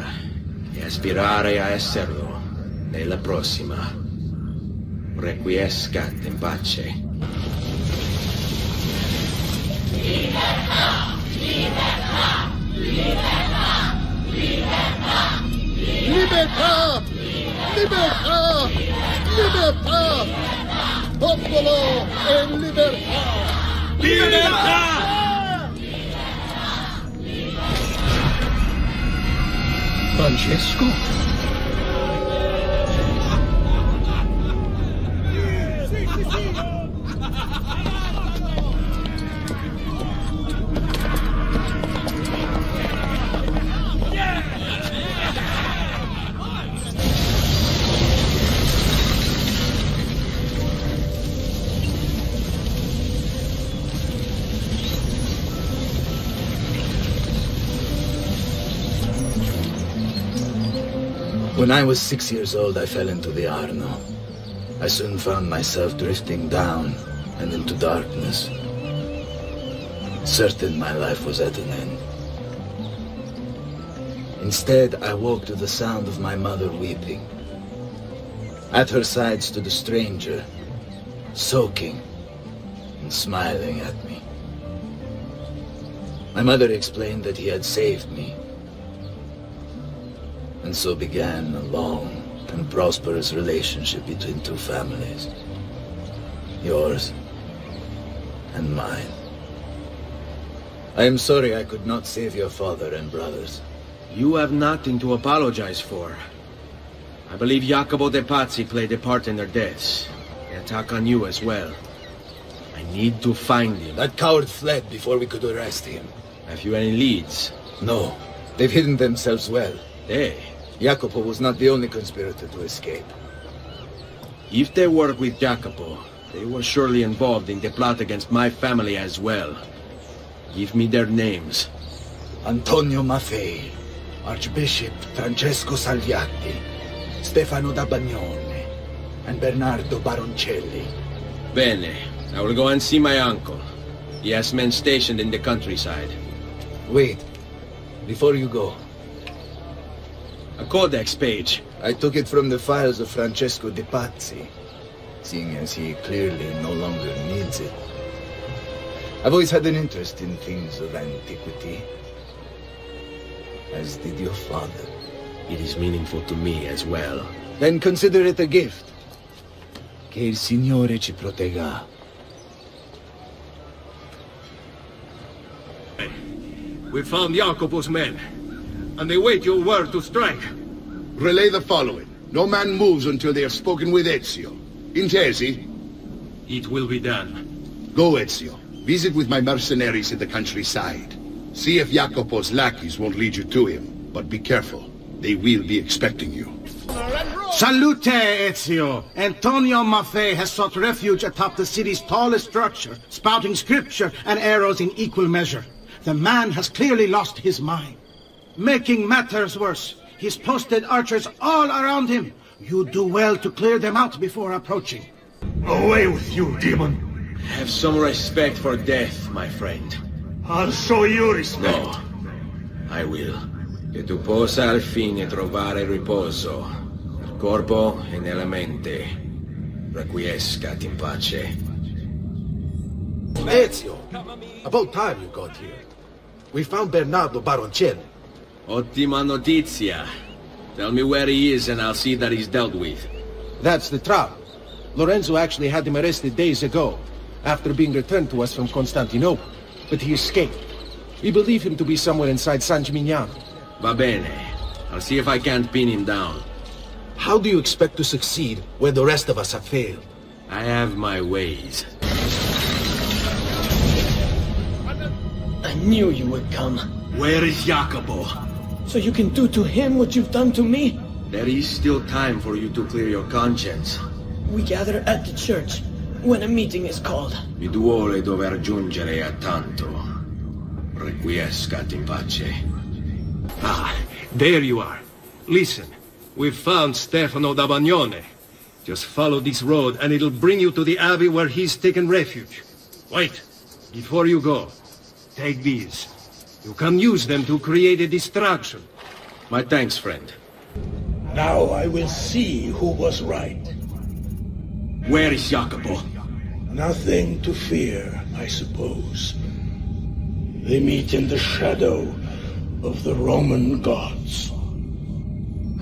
e aspirare a esserlo nella prossima. Requiescat in pace. Libertà! Libertà! Libertà! Libertà! Libertà! Libertà! Popolo e libertà! Libertà! Francesco? When I was 6 years old, I fell into the Arno. I soon found myself drifting down and into darkness. Certain my life was at an end. Instead, I woke to the sound of my mother weeping. At her side stood a stranger, soaking and smiling at me. My mother explained that he had saved me. And so began a long and prosperous relationship between two families. Yours and mine. I am sorry I could not save your father and brothers. You have nothing to apologize for. I believe Jacopo de Pazzi played a part in their deaths. The attack on you as well. I need to find him. That coward fled before we could arrest him. Have you any leads? No. They've hidden themselves well. They? Jacopo was not the only conspirator to escape. If they work with Jacopo, they were surely involved in the plot against my family as well. Give me their names. Antonio Maffei, Archbishop Francesco Salviati, Stefano da Bagnone, and Bernardo Baroncelli. Bene. I will go and see my uncle. He has men stationed in the countryside. Wait. Before you go. A codex page. I took it from the files of Francesco de Pazzi, seeing as he clearly no longer needs it. I've always had an interest in things of antiquity, as did your father. It is meaningful to me as well. Then consider it a gift. Che il Signore ci protegga. We found Jacopo's men, and they wait your word to strike. Relay the following. No man moves until they have spoken with Ezio. Intesi? It will be done. Go, Ezio. Visit with my mercenaries in the countryside. See if Jacopo's lackeys won't lead you to him. But be careful. They will be expecting you. Salute, Ezio! Antonio Maffei has sought refuge atop the city's tallest structure, spouting scripture and arrows in equal measure. The man has clearly lost his mind. Making matters worse, he's posted archers all around him. You do well to clear them out before approaching. Away with you, demon! Have some respect for death, my friend. I'll show you respect. No, I will. Che tu possa al fine trovare riposo, nel corpo e nella mente. Requiescat in pace. Ezio, about time you got here. We found Bernardo Baroncelli. Ottima notizia. Tell me where he is and I'll see that he's dealt with. That's the trouble. Lorenzo actually had him arrested days ago, after being returned to us from Constantinople. But he escaped. We believe him to be somewhere inside San Gimignano. Va bene. I'll see if I can't pin him down. How do you expect to succeed where the rest of us have failed? I have my ways. I knew you would come. Where is Jacopo? So you can do to him what you've done to me? There is still time for you to clear your conscience. We gather at the church. when a meeting is called. Mi duole dover giungere a tanto. Requiescat in pace. Ah, there you are. Listen, we've found Stefano da Bagnone. Just follow this road and it'll bring you to the abbey where he's taken refuge. Wait, before you go, take these. You can use them to create a distraction. My thanks, friend. Now I will see who was right. Where is Jacopo? Nothing to fear, I suppose. They meet in the shadow of the Roman gods.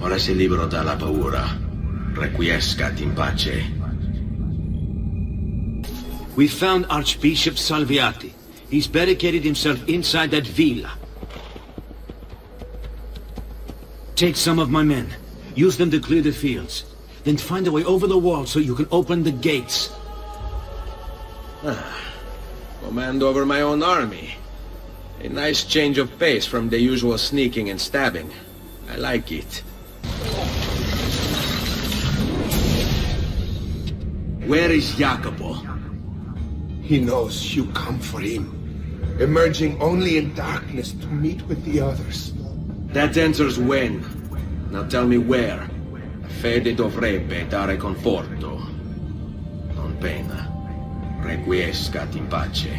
Ora sei libero dalla paura. Requiescat in pace. We found Archbishop Salviati. He's barricaded himself inside that villa. Take some of my men. Use them to clear the fields. Then find a way over the wall so you can open the gates. Command over my own army. A nice change of pace from the usual sneaking and stabbing. I like it. Where is Jacopo? He knows you come for him, emerging only in darkness to meet with the others. That answers when. Now tell me where. Fede dovrebbe dare conforto, non pena. Requiescat in pace.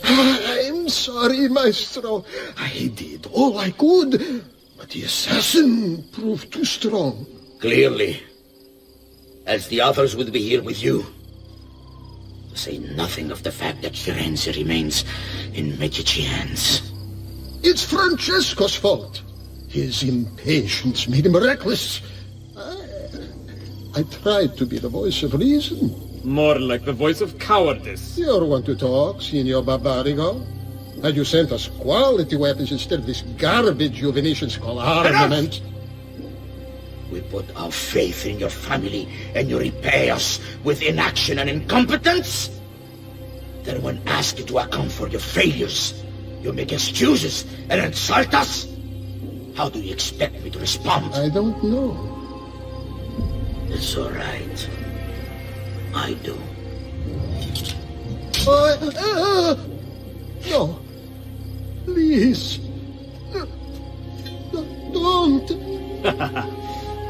I'm sorry, Maestro. I did all I could, but the assassin proved too strong. Clearly. As the others would be here with you. To say nothing of the fact that Firenze remains in Medici hands. It's Francesco's fault. His impatience made him reckless. I tried to be the voice of reason. More like the voice of cowardice. You're one to talk, Signor Barbarigo. Had you sent us quality weapons instead of this garbage you Venetians call armament? We put our faith in your family, and you repay us with inaction and incompetence? Then when asked to account for your failures, you make excuses and insult us? How do you expect me to respond? I don't know. It's all right. I do. No. Please. Don't.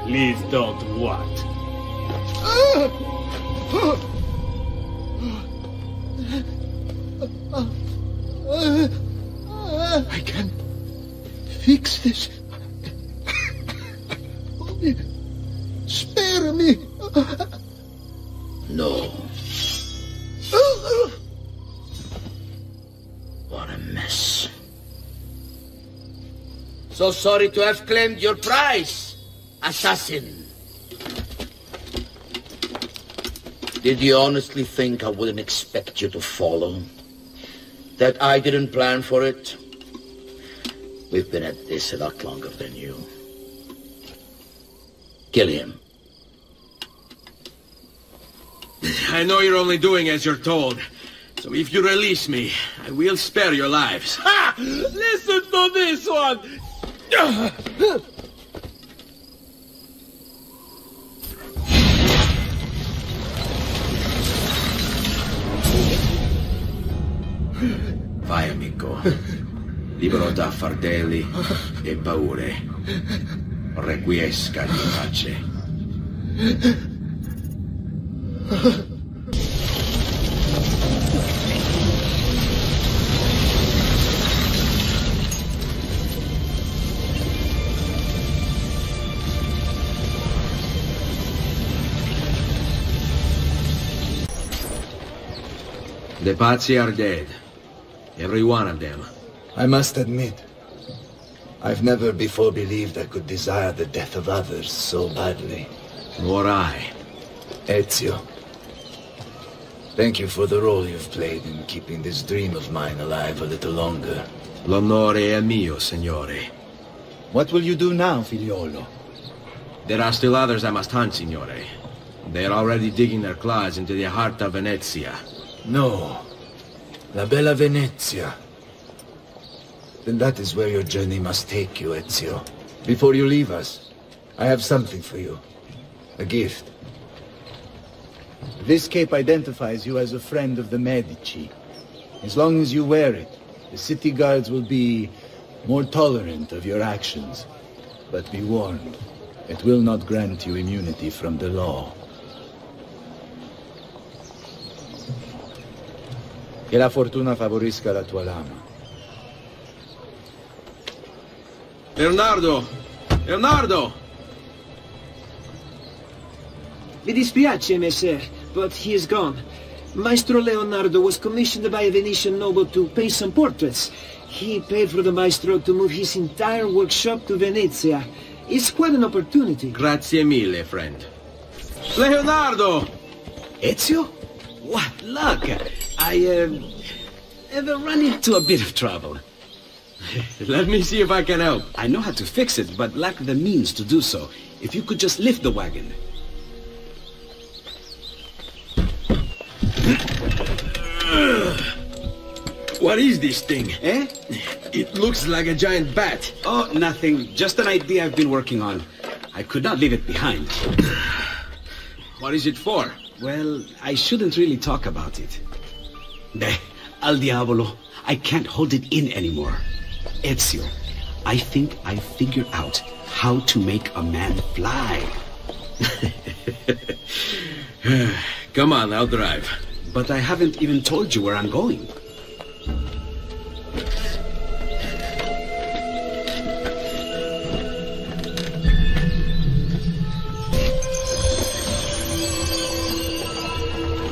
Please don't what? I can fix this. Only spare me. No. What a mess. So sorry to have claimed your prize, assassin. Did you honestly think I wouldn't expect you to follow? That I didn't plan for it? We've been at this a lot longer than you. Kill him. I know you're only doing as you're told. So if you release me, I will spare your lives. Ha! Listen to this one! Vai, amico. Libero da fardelli e paure. Requiescat in pace. The Pazzi are dead. Every one of them. I must admit, I've never before believed I could desire the death of others so badly. Nor I. Ezio, thank you for the role you've played in keeping this dream of mine alive a little longer. L'onore è mio, signore. What will you do now, figliolo? There are still others I must hunt, signore. They are already digging their claws into the heart of Venezia. No. La bella Venezia. Then that is where your journey must take you, Ezio. Before you leave us, I have something for you. A gift. This cape identifies you as a friend of the Medici. As long as you wear it, the city guards will be more tolerant of your actions. But be warned, it will not grant you immunity from the law. Che la fortuna favorisca la tua lama. Leonardo! Leonardo! Mi dispiace, messer, but he is gone. Maestro Leonardo was commissioned by a Venetian noble to paint some portraits. He paid for the maestro to move his entire workshop to Venezia. It's quite an opportunity. Grazie mille, friend. Leonardo! Ezio? What luck! I have run into a bit of trouble. Let me see if I can help. I know how to fix it, but lack the means to do so. If you could just lift the wagon. What is this thing? Eh? It looks like a giant bat. Oh, nothing. Just an idea I've been working on. I could not leave it behind. What is it for? Well, I shouldn't really talk about it. Al diavolo. I can't hold it in anymore. Ezio, I think I figured out how to make a man fly. Come on, I'll drive. But I haven't even told you where I'm going.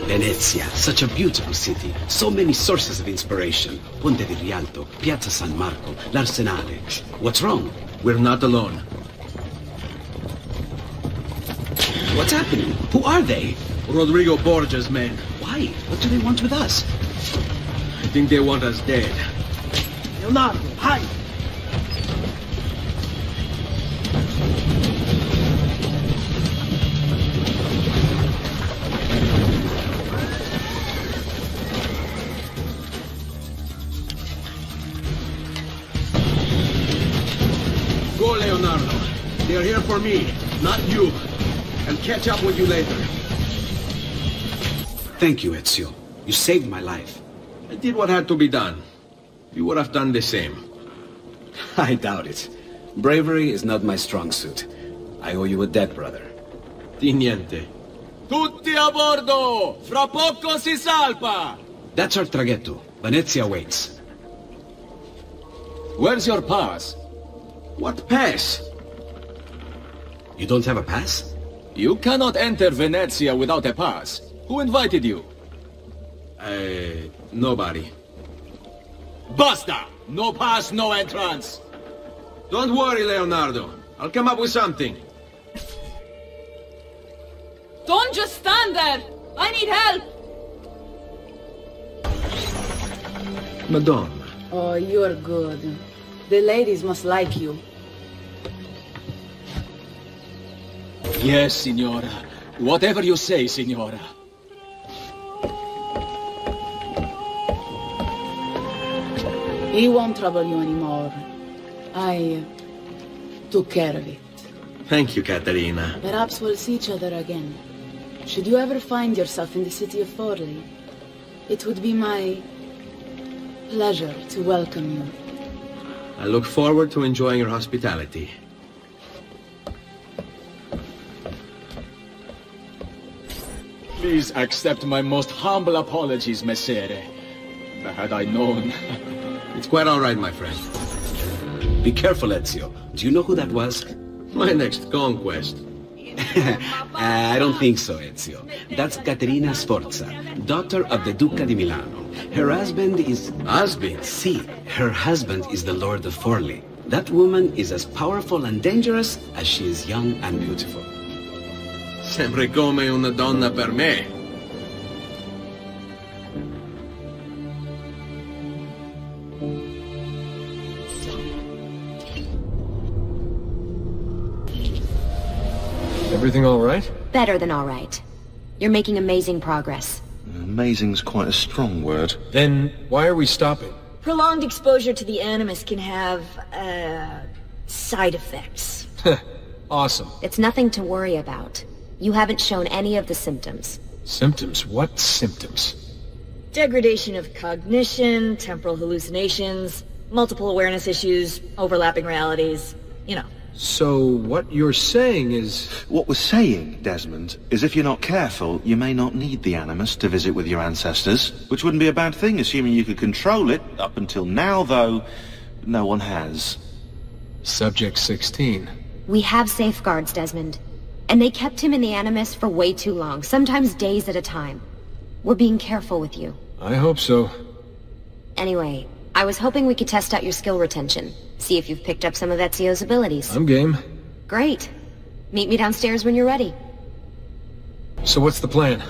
Venezia, such a beautiful city. So many sources of inspiration. Ponte di Rialto, Piazza San Marco, l'Arsenale. What's wrong? We're not alone. What's happening? Who are they? Rodrigo Borgia's men. Why? What do they want with us? I think they want us dead. Leonardo, hide! Go, Leonardo. They're here for me, not you. I'll catch up with you later. Thank you, Ezio. You saved my life. I did what had to be done. You would have done the same. I doubt it. Bravery is not my strong suit. I owe you a debt, brother. Di niente. Tutti a bordo! Fra poco si salpa! That's our traghetto. Venezia waits. Where's your pass? What pass? You don't have a pass? You cannot enter Venezia without a pass. Who invited you? Nobody. Basta! No pass, no entrance! Don't worry, Leonardo. I'll come up with something. Don't just stand there! I need help! Madonna. Oh, you're good. The ladies must like you. Yes, Signora. Whatever you say, Signora. He won't trouble you anymore. I took care of it. Thank you, Caterina. Perhaps we'll see each other again. Should you ever find yourself in the city of Forli, it would be my pleasure to welcome you. I look forward to enjoying your hospitality. Please accept my most humble apologies, Messere. Had I known... It's quite all right, my friend. Be careful, Ezio. Do you know who that was? My next conquest. I don't think so, Ezio. That's Caterina Sforza, daughter of the Duca di Milano. Her husband is... Husband? Si, her husband is the Lord of Forli. That woman is as powerful and dangerous as she is young and beautiful. Sempre come una donna per me. Everything all right? Better than all right. You're making amazing progress. Amazing's quite a strong word. Then why are we stopping? Prolonged exposure to the Animus can have, side effects. Awesome. It's nothing to worry about. You haven't shown any of the symptoms. Symptoms? What symptoms? Degradation of cognition, temporal hallucinations, multiple awareness issues, overlapping realities, you know. So, what you're saying is... What we're saying, Desmond, is if you're not careful, you may not need the Animus to visit with your ancestors, which wouldn't be a bad thing, assuming you could control it. Up until now, though, no one has. Subject 16. We have safeguards, Desmond. And they kept him in the Animus for way too long, sometimes days at a time. We're being careful with you. I hope so. Anyway, I was hoping we could test out your skill retention. See if you've picked up some of Ezio's abilities. I'm game. Great. Meet me downstairs when you're ready. So what's the plan?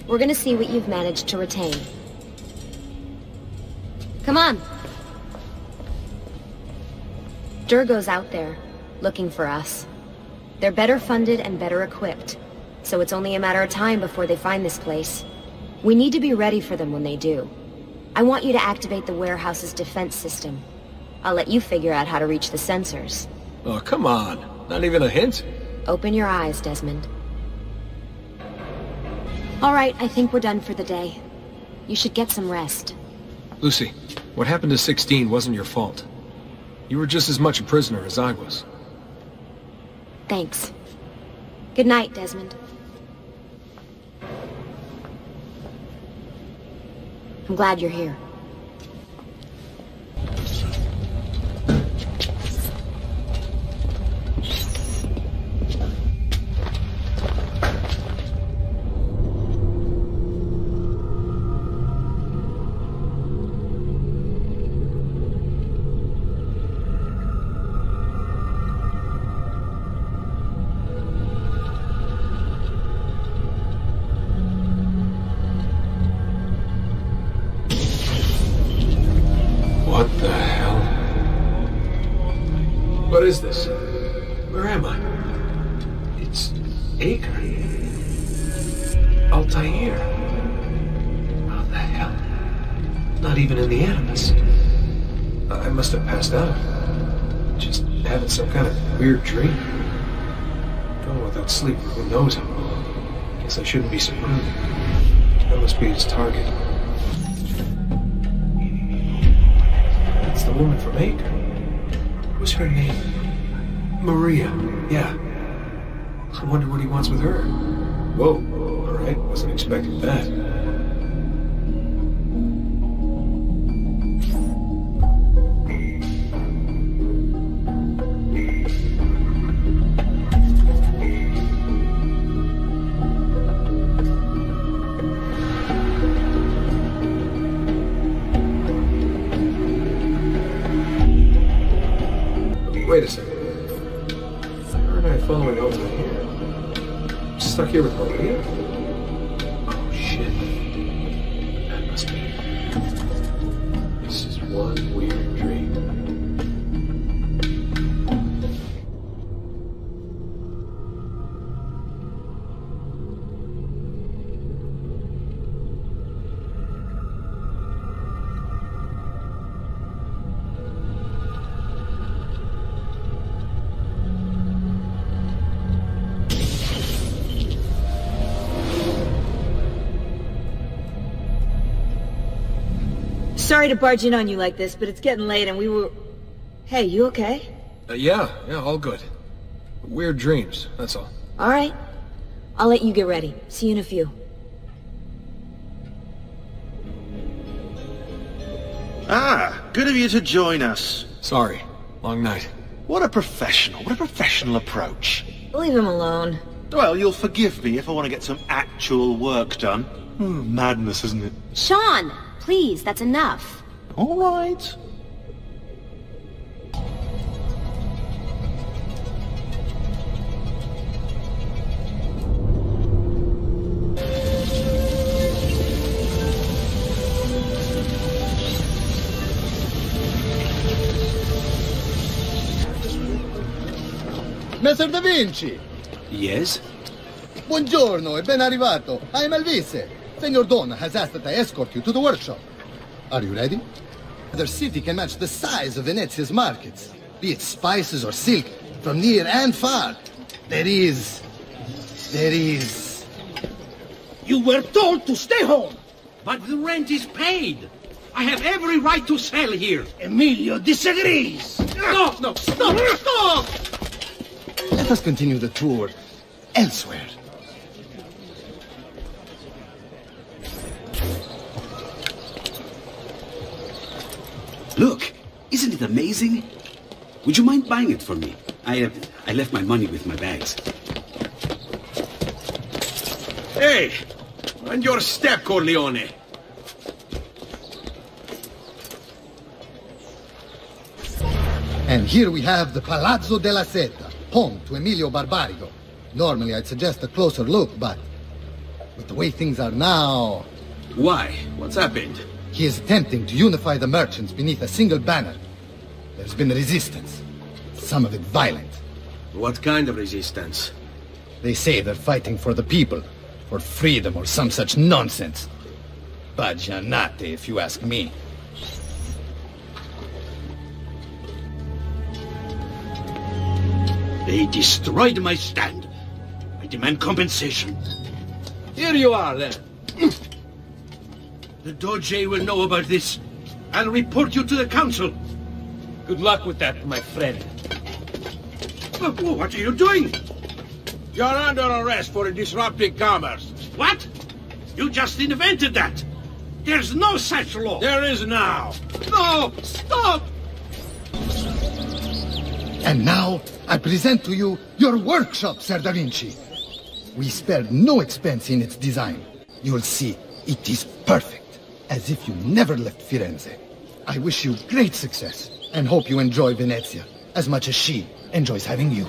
We're gonna see what you've managed to retain. Come on. Durgo's out there, looking for us. They're better funded and better equipped, so it's only a matter of time before they find this place. We need to be ready for them when they do. I want you to activate the warehouse's defense system. I'll let you figure out how to reach the sensors. Oh, come on. Not even a hint? Open your eyes, Desmond. All right, I think we're done for the day. You should get some rest. Lucy, what happened to 16 wasn't your fault. You were just as much a prisoner as I was. Thanks. Good night, Desmond. I'm glad you're here. What the hell? What is this? Where am I? It's Acre. Altair. How the hell? Not even in the Animus. I must have passed out. Just having some kind of weird dream. Going without sleep, who knows him? Guess I shouldn't be so rude. That must be his target. It's the woman from Acre. What's her name? Maria. Yeah. I wonder what he wants with her. Whoa. Alright, wasn't expecting that. Wait a second. Why aren't I following over here? I'm stuck here with Maria? Oh, shit. That must be it. This is one weird dream. Sorry to barge in on you like this, but it's getting late and we were... Hey, you okay? Yeah, all good. Weird dreams, that's all. Alright. I'll let you get ready. See you in a few. Ah, good of you to join us. Sorry, long night. What a professional approach. Leave him alone. Well, you'll forgive me if I want to get some actual work done. Madness, isn't it? Sean! Please, that's enough. All right. Messer Da Vinci! Yes? Buongiorno e ben arrivato. I am Elvise. Senor Don has asked that I escort you to the workshop. Are you ready? Their city can match the size of Venezia's markets, be it spices or silk, from near and far. There is. There is. You were told to stay home. But the rent is paid. I have every right to sell here. Emilio disagrees. No, no, stop, stop! Let us continue the tour elsewhere. Look, isn't it amazing? Would you mind buying it for me? I left my money with my bags. Hey! Mind your step, Corleone! And here we have the Palazzo della Seta, home to Emilio Barbarigo. Normally I'd suggest a closer look, but with the way things are now... Why? What's happened? He is attempting to unify the merchants beneath a single banner. There's been resistance, some of it violent. What kind of resistance? They say they're fighting for the people, for freedom or some such nonsense. Baggianate, if you ask me. They destroyed my stand. I demand compensation. Here you are, then. The Doge will know about this. I'll report you to the council. Good luck with that, my friend. What are you doing? You're under arrest for disrupting commerce. What? You just invented that. There's no such law. There is now. No! Stop! And now, I present to you your workshop, Ser da Vinci. We spared no expense in its design. You'll see, it is perfect, as if you never left Firenze. I wish you great success, and hope you enjoy Venezia, as much as she enjoys having you.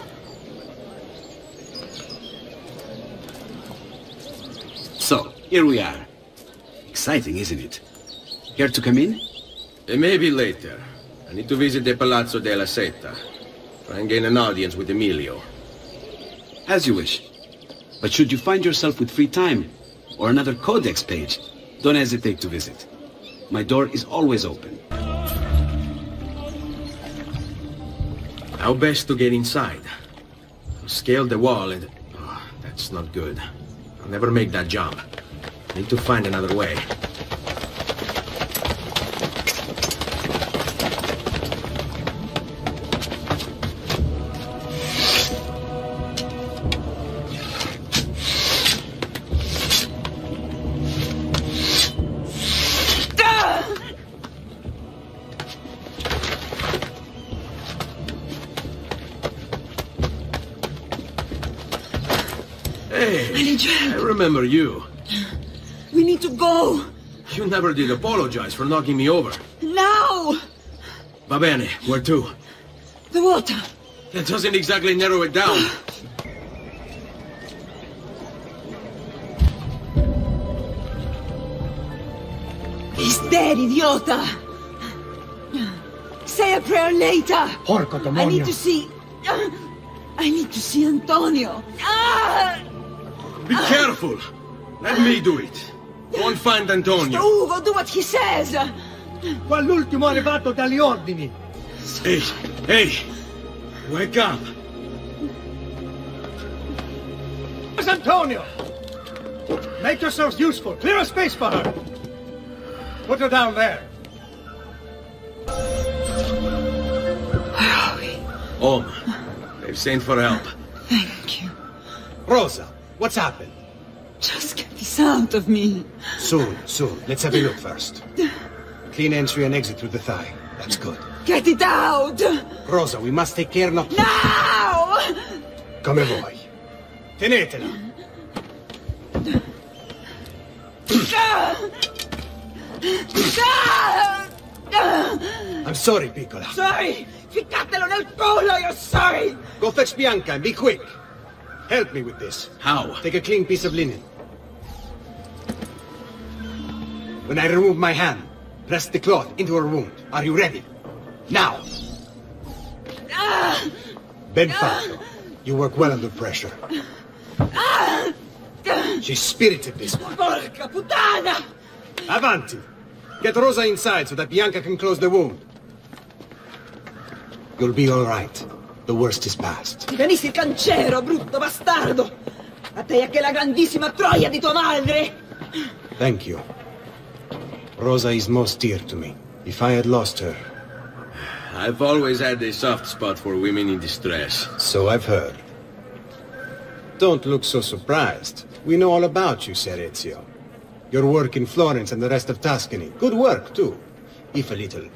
So, here we are. Exciting, isn't it? Care to come in? Maybe later. I need to visit the Palazzo della Seta. Try and gain an audience with Emilio. As you wish. But should you find yourself with free time, or another codex page, don't hesitate to visit. My door is always open. How best to get inside? Scale the wall and... Oh, that's not good. I'll never make that jump. Need to find another way. I remember you. We need to go. You never did apologize for knocking me over. Now! Va bene, where to? The water. That doesn't exactly narrow it down. He's dead, idiota! Say a prayer later! Porco demonio! I need to see Antonio! Be careful! Let me do it. Go and find Antonio. Ugo, do what he says! Quell'ultimo arrivato dagli ordini! Hey, hey! Wake up! Where's Antonio? Make yourselves useful. Clear a space for her. Put her down there. Where are we? Home. They've sent for help. Thank you. Rosa, what's happened? Just get this out of me. Soon. Let's have a look first. Clean entry and exit through the thigh. That's good. Get it out! Rosa, we must take care not to... Now! Come vuoi. Tenetela. I'm sorry, piccola. Sorry! Ficcatelo nel culo, you're sorry! Go fetch Bianca and be quick. Help me with this. How? Take a clean piece of linen. When I remove my hand, press the cloth into her wound. Are you ready? Now! Ben fatto. You work well under pressure. She's spirited, this one. Porca puttana! Avanti! Get Rosa inside so that Bianca can close the wound. You'll be all right. The worst is past. Ti venissi il cancero, brutto bastardo! A te e a che la grandissima troia di tua madre! Thank you. Rosa is most dear to me. If I had lost her... I've always had a soft spot for women in distress. So I've heard. Don't look so surprised. We know all about you, Ser Ezio. Your work in Florence and the rest of Tuscany. Good work, too. If a little...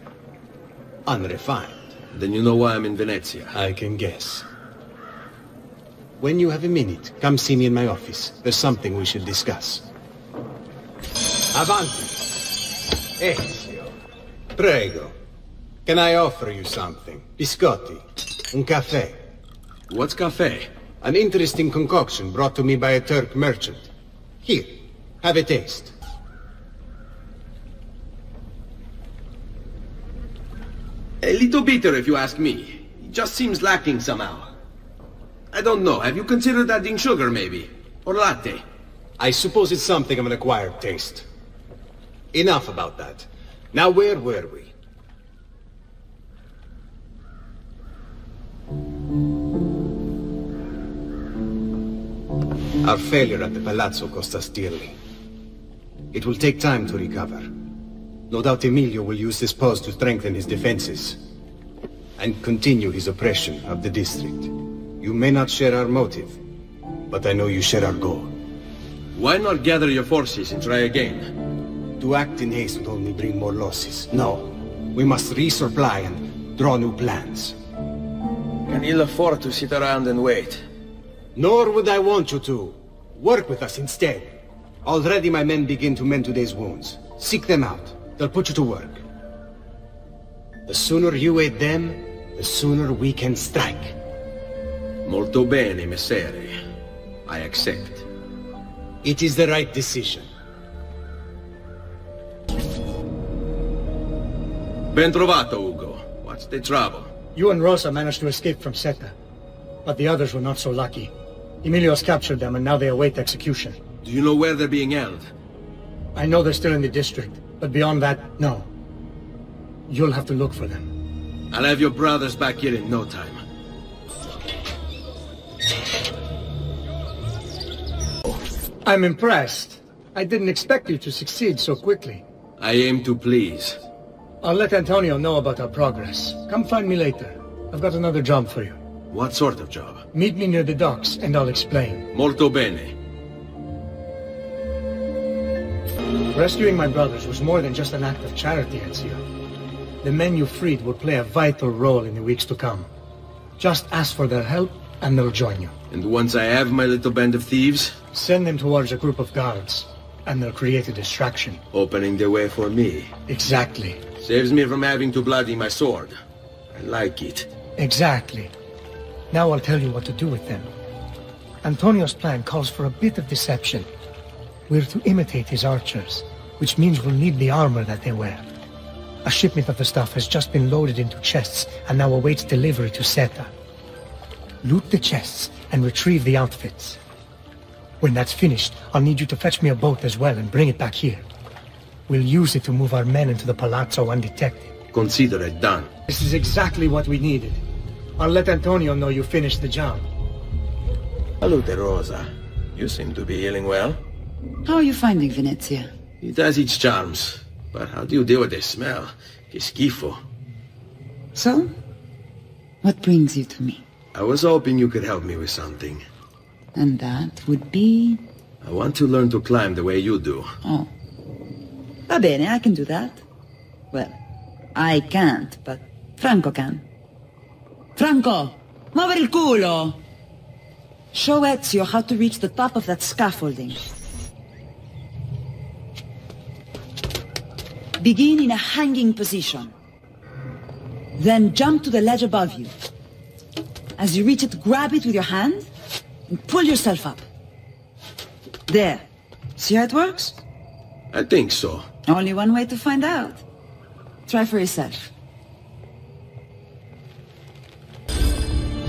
unrefined. Then you know why I'm in Venezia. I can guess. When you have a minute, come see me in my office. There's something we should discuss. Avanti. Ezio. Prego. Can I offer you something? Biscotti. Un caffè. What's caffè? An interesting concoction brought to me by a Turk merchant. Here, have a taste. A little bitter if you ask me. It just seems lacking somehow. I don't know, have you considered adding sugar maybe? Or latte? I suppose it's something of an acquired taste. Enough about that. Now where were we? Our failure at the Palazzo cost us dearly. It will take time to recover. No doubt Emilio will use this pause to strengthen his defenses and continue his oppression of the district. You may not share our motive, but I know you share our goal. Why not gather your forces and try again? To act in haste would only bring more losses. No, we must resupply and draw new plans. Can ill afford to sit around and wait. Nor would I want you to. Work with us instead. Already my men begin to mend today's wounds. Seek them out. They'll put you to work. The sooner you aid them, the sooner we can strike. Molto bene, Messere. I accept. It is the right decision. Ben trovato, Ugo. What's the trouble? You and Rosa managed to escape from Seta, but the others were not so lucky. Emilio's captured them and now they await execution. Do you know where they're being held? I know they're still in the district, but beyond that, no. You'll have to look for them. I'll have your brothers back here in no time. I'm impressed. I didn't expect you to succeed so quickly. I aim to please. I'll let Antonio know about our progress. Come find me later. I've got another job for you. What sort of job? Meet me near the docks, and I'll explain. Molto bene. Rescuing my brothers was more than just an act of charity, Ezio. The men you freed will play a vital role in the weeks to come. Just ask for their help, and they'll join you. And once I have my little band of thieves? Send them towards a group of guards, and they'll create a distraction. Opening the way for me. Exactly. Saves me from having to bloody my sword. I like it. Exactly. Now I'll tell you what to do with them. Antonio's plan calls for a bit of deception. We're to imitate his archers, which means we'll need the armor that they wear. A shipment of the stuff has just been loaded into chests and now awaits delivery to Seta. Loot the chests and retrieve the outfits. When that's finished, I'll need you to fetch me a boat as well and bring it back here. We'll use it to move our men into the Palazzo undetected. Consider it done. This is exactly what we needed. I'll let Antonio know you finished the job. Salute, Rosa. You seem to be healing well. How are you finding Venezia? It has its charms. But how do you deal with the smell? Che schifo. So? What brings you to me? I was hoping you could help me with something. And that would be? I want to learn to climb the way you do. Oh. Va bene, I can do that. Well, I can't, but Franco can. Franco! Muovere il culo! Show Ezio how to reach the top of that scaffolding. Begin in a hanging position. Then jump to the ledge above you. As you reach it, grab it with your hand and pull yourself up. There. See how it works? I think so. Only one way to find out. Try for yourself.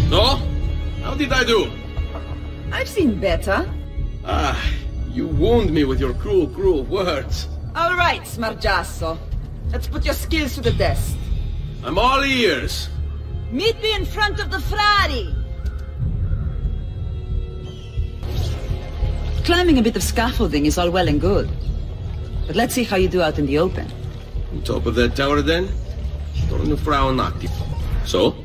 No? How did I do? I've seen better. Ah, you wound me with your cruel, cruel words. All right, Smargiasso. Let's put your skills to the test. I'm all ears. Meet me in front of the Frari! Climbing a bit of scaffolding is all well and good. But let's see how you do out in the open. On top of that tower, then? Torno fra un attimo. So?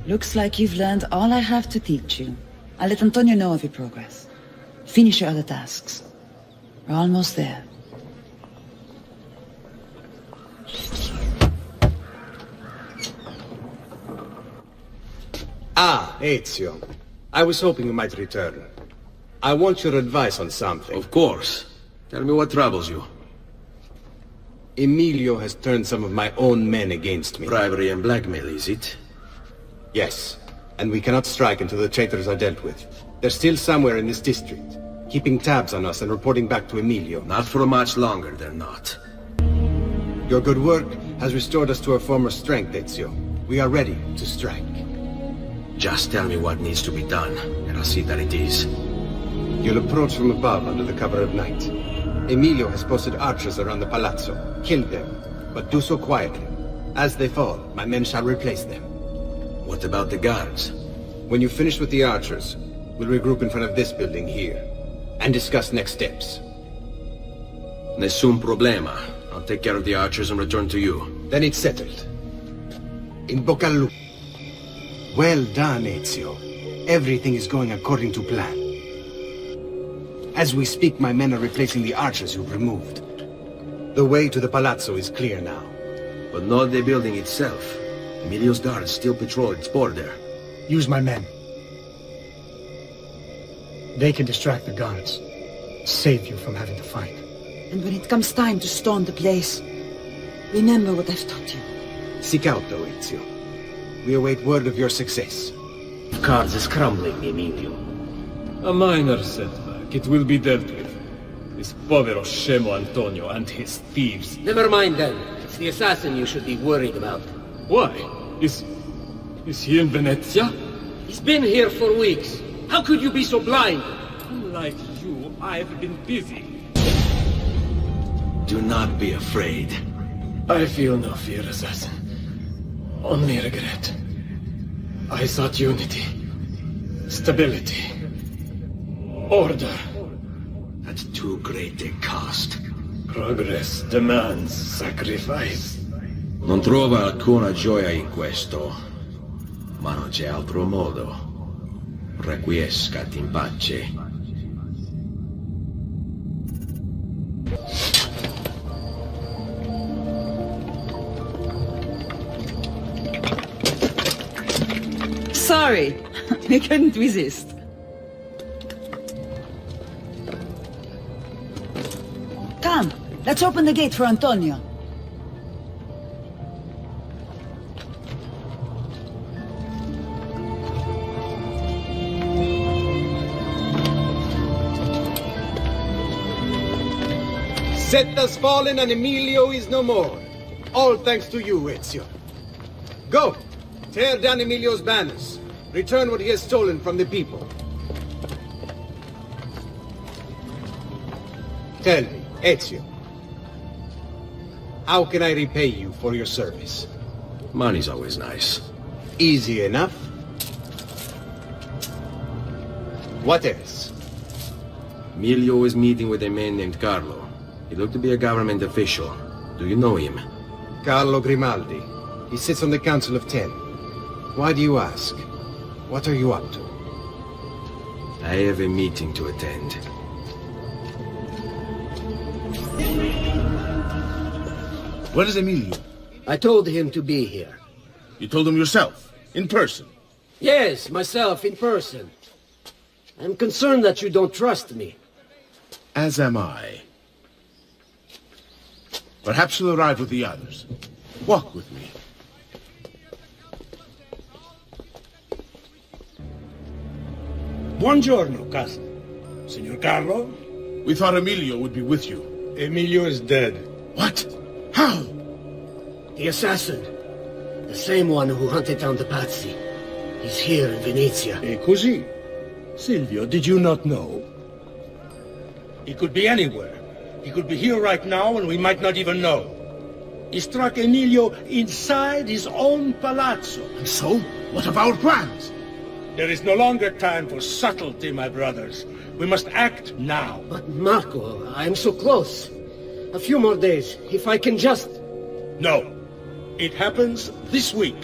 Looks like you've learned all I have to teach you. I'll let Antonio know of your progress. Finish your other tasks. We're almost there. Ah, Ezio. I was hoping you might return. I want your advice on something. Of course. Tell me what troubles you. Emilio has turned some of my own men against me. Bribery and blackmail, is it? Yes. And we cannot strike until the traitors are dealt with. They're still somewhere in this district, keeping tabs on us and reporting back to Emilio. Not for much longer, they're not. Your good work has restored us to our former strength, Ezio. We are ready to strike. Just tell me what needs to be done, and I'll see that it is. You'll approach from above under the cover of night. Emilio has posted archers around the palazzo. Kill them, but do so quietly. As they fall, my men shall replace them. What about the guards? When you finish with the archers, we'll regroup in front of this building here, and discuss next steps. Nessun problema. I'll take care of the archers and return to you. Then it's settled. In bocca al lupo. Well done, Ezio. Everything is going according to plan. As we speak, my men are replacing the archers you've removed. The way to the palazzo is clear now. But not the building itself. Emilio's guards still patrol its border. Use my men. They can distract the guards. Save you from having to fight. And when it comes time to storm the place, remember what I've taught you. Seek out, though, Ezio. We await word of your success. Cards is crumbling, Emilio. A minor setback. It will be dealt with. This povero scemo Antonio and his thieves. Never mind then. It's the assassin you should be worried about. Why? Is he in Venezia? He's been here for weeks. How could you be so blind? Like you, I've been busy. Do not be afraid. I feel no fear, assassin. Only regret. I sought unity, stability, order. At too great a cost. Progress demands sacrifice. Non trova alcuna gioia in questo, ma non c'è altro modo. Requiescat in pace. Sorry, we couldn't resist. Come, let's open the gate for Antonio. Set has fallen and Emilio is no more. All thanks to you, Ezio. Go! Tear down Emilio's banners. Return what he has stolen from the people. Tell me, Ezio, how can I repay you for your service? Money's always nice. Easy enough. What else? Emilio is meeting with a man named Carlo. He looked to be a government official. Do you know him? Carlo Grimaldi. He sits on the Council of 10. Why do you ask? What are you up to? I have a meeting to attend. Where is Emilio? I told him to be here. You told him yourself, in person? Yes, myself, in person. I'm concerned that you don't trust me. As am I. Perhaps you'll arrive with the others. Walk with me. Buongiorno, cousin. Signor Carlo? We thought Emilio would be with you. Emilio is dead. What? How? The assassin. The same one who hunted down the Pazzi. He's here in Venezia. E così? Silvio, did you not know? He could be anywhere. He could be here right now and we might not even know. He struck Emilio inside his own palazzo. And so? What of our plans? There is no longer time for subtlety, my brothers. We must act now. But Marco, I'm so close. A few more days, if I can just... No. It happens this week.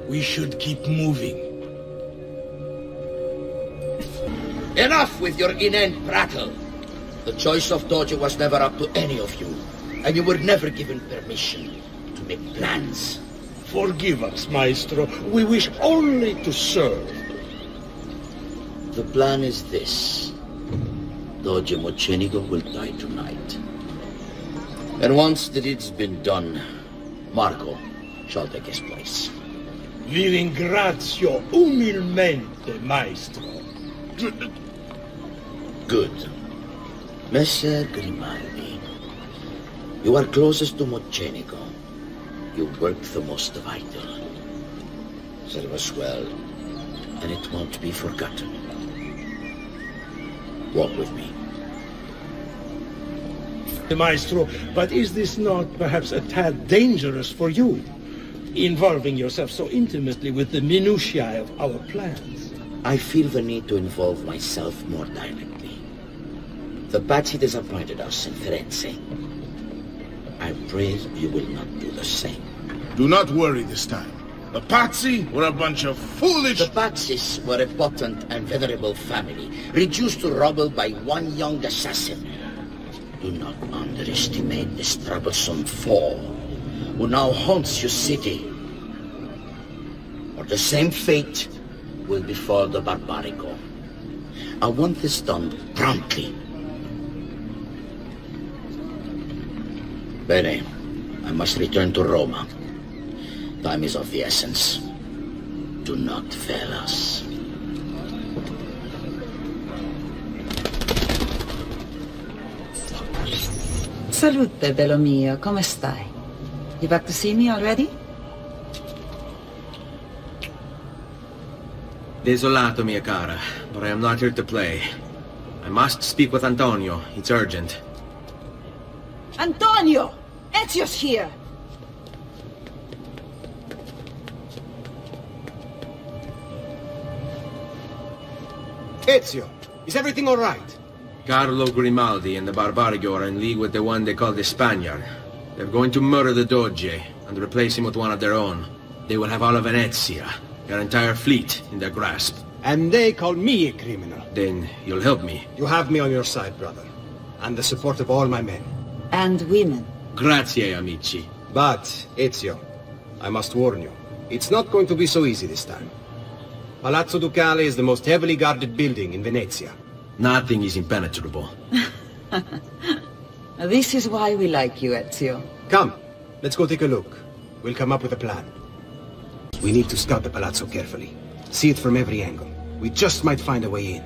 We should keep moving. Enough with your inane prattle. The choice of Doge was never up to any of you, and you were never given permission to make plans. Forgive us, Maestro. We wish only to serve. The plan is this. Doge Mocenigo will die tonight. And once the deed's been done, Marco shall take his place. Vi ringrazio umilmente, Maestro. Good. Messer Grimaldi, you are closest to Mocenigo. You work the most vital. Serve us well, and it won't be forgotten. Walk with me. Maestro, but is this not perhaps a tad dangerous for you? Involving yourself so intimately with the minutiae of our plans. I feel the need to involve myself more directly. The Pazzi disappointed us in Firenze. I pray you will not do the same. Do not worry this time. The Pazzi were a bunch of foolish... The Pazzis were a potent and venerable family, reduced to rubble by one young assassin. Do not underestimate this troublesome foe, who now haunts your city. Or the same fate will befall the Barbarico. I want this done promptly. Bene, I must return to Roma. Time is of the essence. Do not fail us. Salute, bello mio. Come stai? You back to see me already? Desolato, mia cara, but I am not here to play. I must speak with Antonio. It's urgent. Antonio! Ezio's here! Ezio, is everything all right? Carlo Grimaldi and the Barbarigo are in league with the one they call the Spaniard. They're going to murder the Doge and replace him with one of their own. They will have all of Venezia, their entire fleet, in their grasp. And they call me a criminal. Then you'll help me. You have me on your side, brother. And the support of all my men. And women. Grazie, amici. But, Ezio, I must warn you. It's not going to be so easy this time. Palazzo Ducale is the most heavily guarded building in Venezia. Nothing is impenetrable. This is why we like you, Ezio. Come, let's go take a look. We'll come up with a plan. We need to scout the palazzo carefully. See it from every angle. We just might find a way in.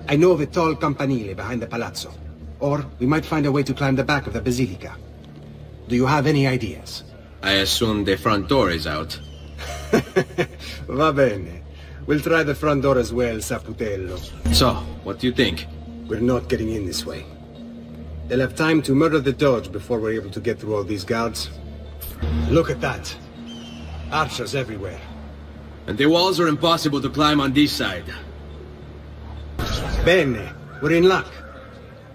I know of a tall campanile behind the palazzo. Or we might find a way to climb the back of the basilica. Do you have any ideas? I assume the front door is out. Va bene. We'll try the front door as well, Saputello. So, what do you think? We're not getting in this way. They'll have time to murder the Doge before we're able to get through all these guards. Look at that. Archers everywhere. And the walls are impossible to climb on this side. Bene. We're in luck.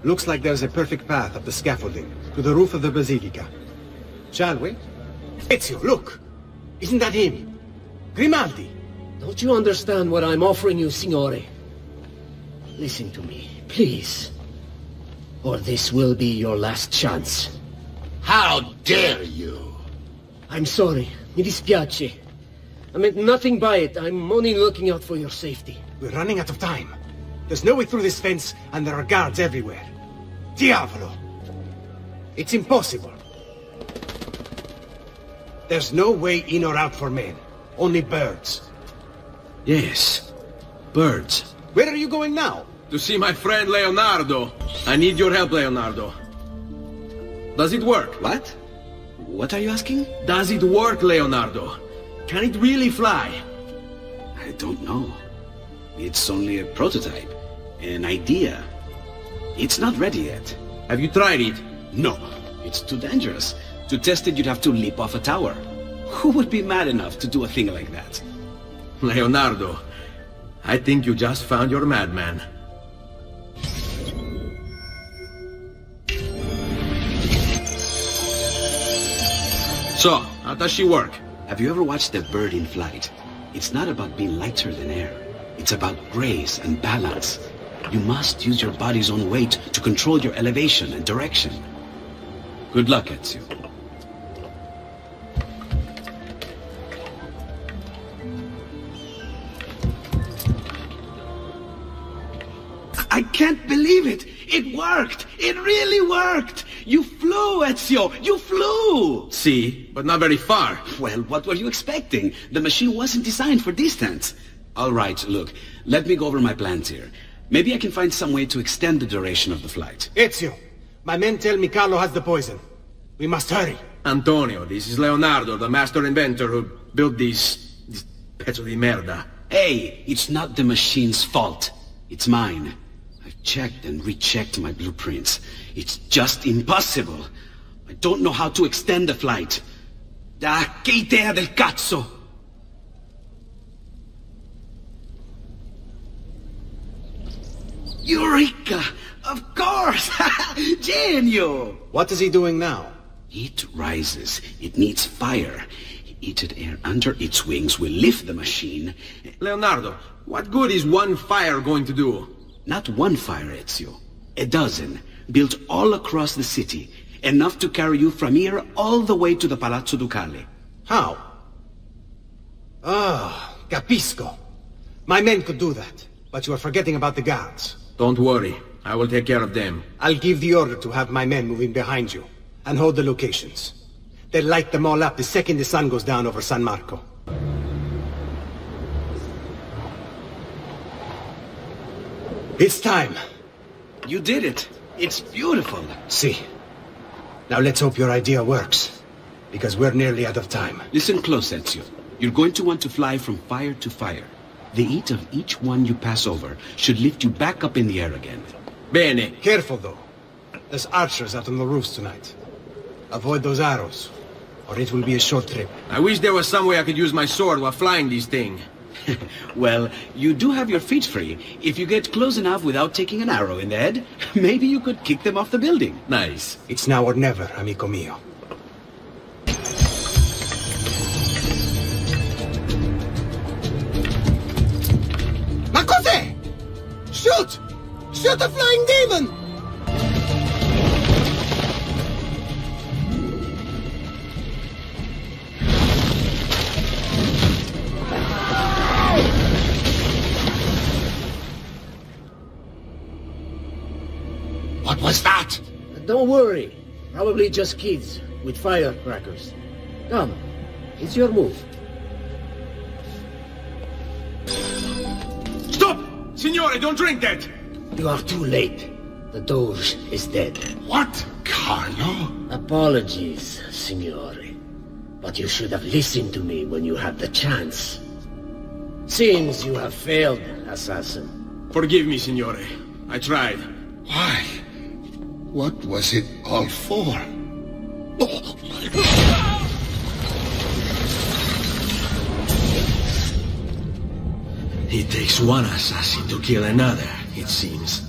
Looks like there's a perfect path up the scaffolding to the roof of the basilica. Shall we? Ezio, look! Isn't that him? Grimaldi! Don't you understand what I'm offering you, Signore? Listen to me, please. Or this will be your last chance. How dare you! I'm sorry. Mi dispiace. I meant nothing by it. I'm only looking out for your safety. We're running out of time. There's no way through this fence, and there are guards everywhere. Diavolo! It's impossible. There's no way in or out for men. Only birds. Yes. Birds. Where are you going now? To see my friend Leonardo. I need your help, Leonardo. Does it work? What? What are you asking? Does it work, Leonardo? Can it really fly? I don't know. It's only a prototype. An idea. It's not ready yet. Have you tried it? No. It's too dangerous. To test it, you'd have to leap off a tower. Who would be mad enough to do a thing like that? Leonardo, I think you just found your madman. So, how does she work? Have you ever watched a bird in flight? It's not about being lighter than air. It's about grace and balance. You must use your body's own weight to control your elevation and direction. Good luck, Ezio. I can't believe it! It worked! It really worked! You flew, Ezio! You flew! See, but not very far. Well, what were you expecting? The machine wasn't designed for distance. All right, look, let me go over my plans here. Maybe I can find some way to extend the duration of the flight. Ezio, my men tell me Carlo has the poison. We must hurry. Antonio, this is Leonardo, the master inventor who built this pezzo di merda. Hey, it's not the machine's fault. It's mine. I've checked and rechecked my blueprints. It's just impossible. I don't know how to extend the flight. Ah, che idea del cazzo! Eureka! Of course! Genio! What is he doing now? It rises. It needs fire. Heated air under its wings will lift the machine. Leonardo, what good is one fire going to do? Not one fire, Ezio. A dozen, built all across the city. Enough to carry you from here all the way to the Palazzo Ducale. How? Ah, capisco. My men could do that, but you are forgetting about the guards. Don't worry, I will take care of them. I'll give the order to have my men moving behind you, and hold the locations. They'll light them all up the second the sun goes down over San Marco. It's time. You did it. It's beautiful. See. Now let's hope your idea works, because we're nearly out of time. Listen close, Ezio. You're going to want to fly from fire to fire. The heat of each one you pass over should lift you back up in the air again. Bene. Careful, though. There's archers out on the roofs tonight. Avoid those arrows, or it will be a short trip. I wish there was some way I could use my sword while flying this thing. Well, you do have your feet free. If you get close enough without taking an arrow in the head, maybe you could kick them off the building. Nice. It's now or never, amico mio. Ma cos'è? Shoot! Shoot a flying demon! What was that? Don't worry. Probably just kids with firecrackers. Come, it's your move. Stop! Signore, don't drink that! You are too late. The Doge is dead. What? Carlo? Apologies, Signore. But you should have listened to me when you had the chance. Seems you have failed, assassin. Forgive me, Signore. I tried. Why? What was it all for? It takes one assassin to kill another, it seems.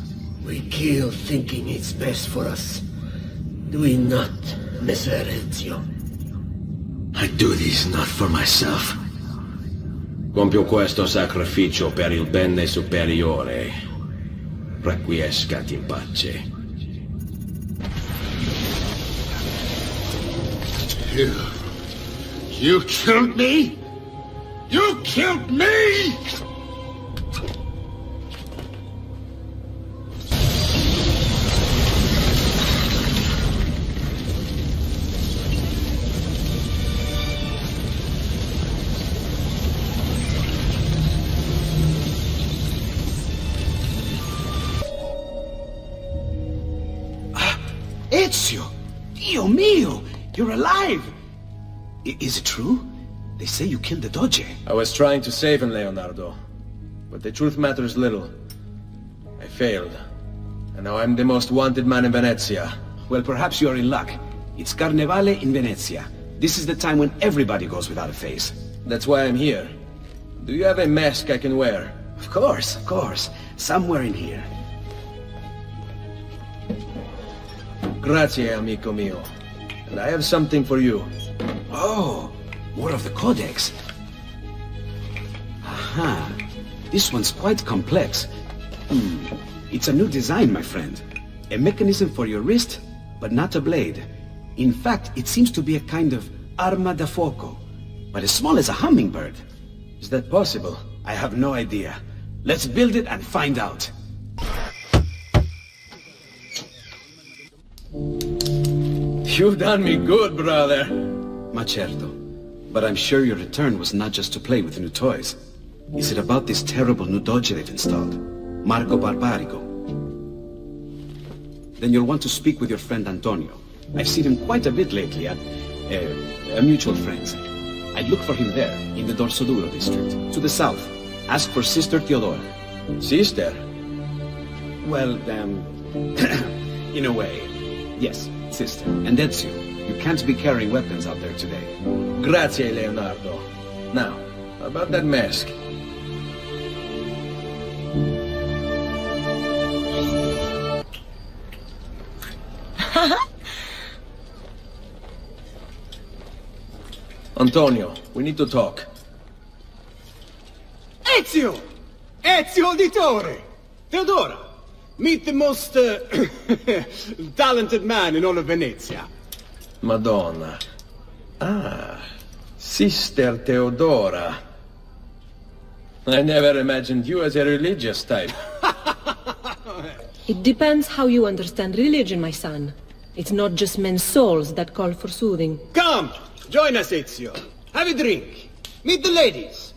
We kill thinking it's best for us. Do we not, Messer Ezio? I do this not for myself. Compio questo sacrificio per il bene superiore. Requiescat in pace. You killed me? You killed me? Ezio! Dio mio! You're alive! Is it true? They say you killed the Doge. I was trying to save him, Leonardo. But the truth matters little. I failed. And now I'm the most wanted man in Venezia. Well, perhaps you're in luck. It's Carnevale in Venezia. This is the time when everybody goes without a face. That's why I'm here. Do you have a mask I can wear? Of course, of course. Somewhere in here. Grazie, amico mio. And I have something for you. Oh, more of the codex. Aha. This one's quite complex. It's a new design, my friend. A mechanism for your wrist, but not a blade. In fact, it seems to be a kind of arma da fuoco, but as small as a hummingbird. Is that possible? I have no idea. Let's build it and find out. You've done me good, brother. Ma certo. But I'm sure your return was not just to play with new toys. Is it about this terrible new doge they've installed? Marco Barbarigo? Then you'll want to speak with your friend Antonio. I've seen him quite a bit lately at a mutual friend's. I'd look for him there, in the Dorsoduro district, to the south. Ask for Sister Theodora. Sister? Well, in a way. Yes, sister. And Ezio, you can't be carrying weapons out there today. Grazie, Leonardo. Now, about that mask. Antonio, we need to talk. Ezio! Ezio Auditore! Theodora! Meet the most talented man in all of Venezia. Madonna. Ah, Sister Theodora. I never imagined you as a religious type. It depends how you understand religion, my son. It's not just men's souls that call for soothing. Come! Join us, Ezio. Have a drink. Meet the ladies.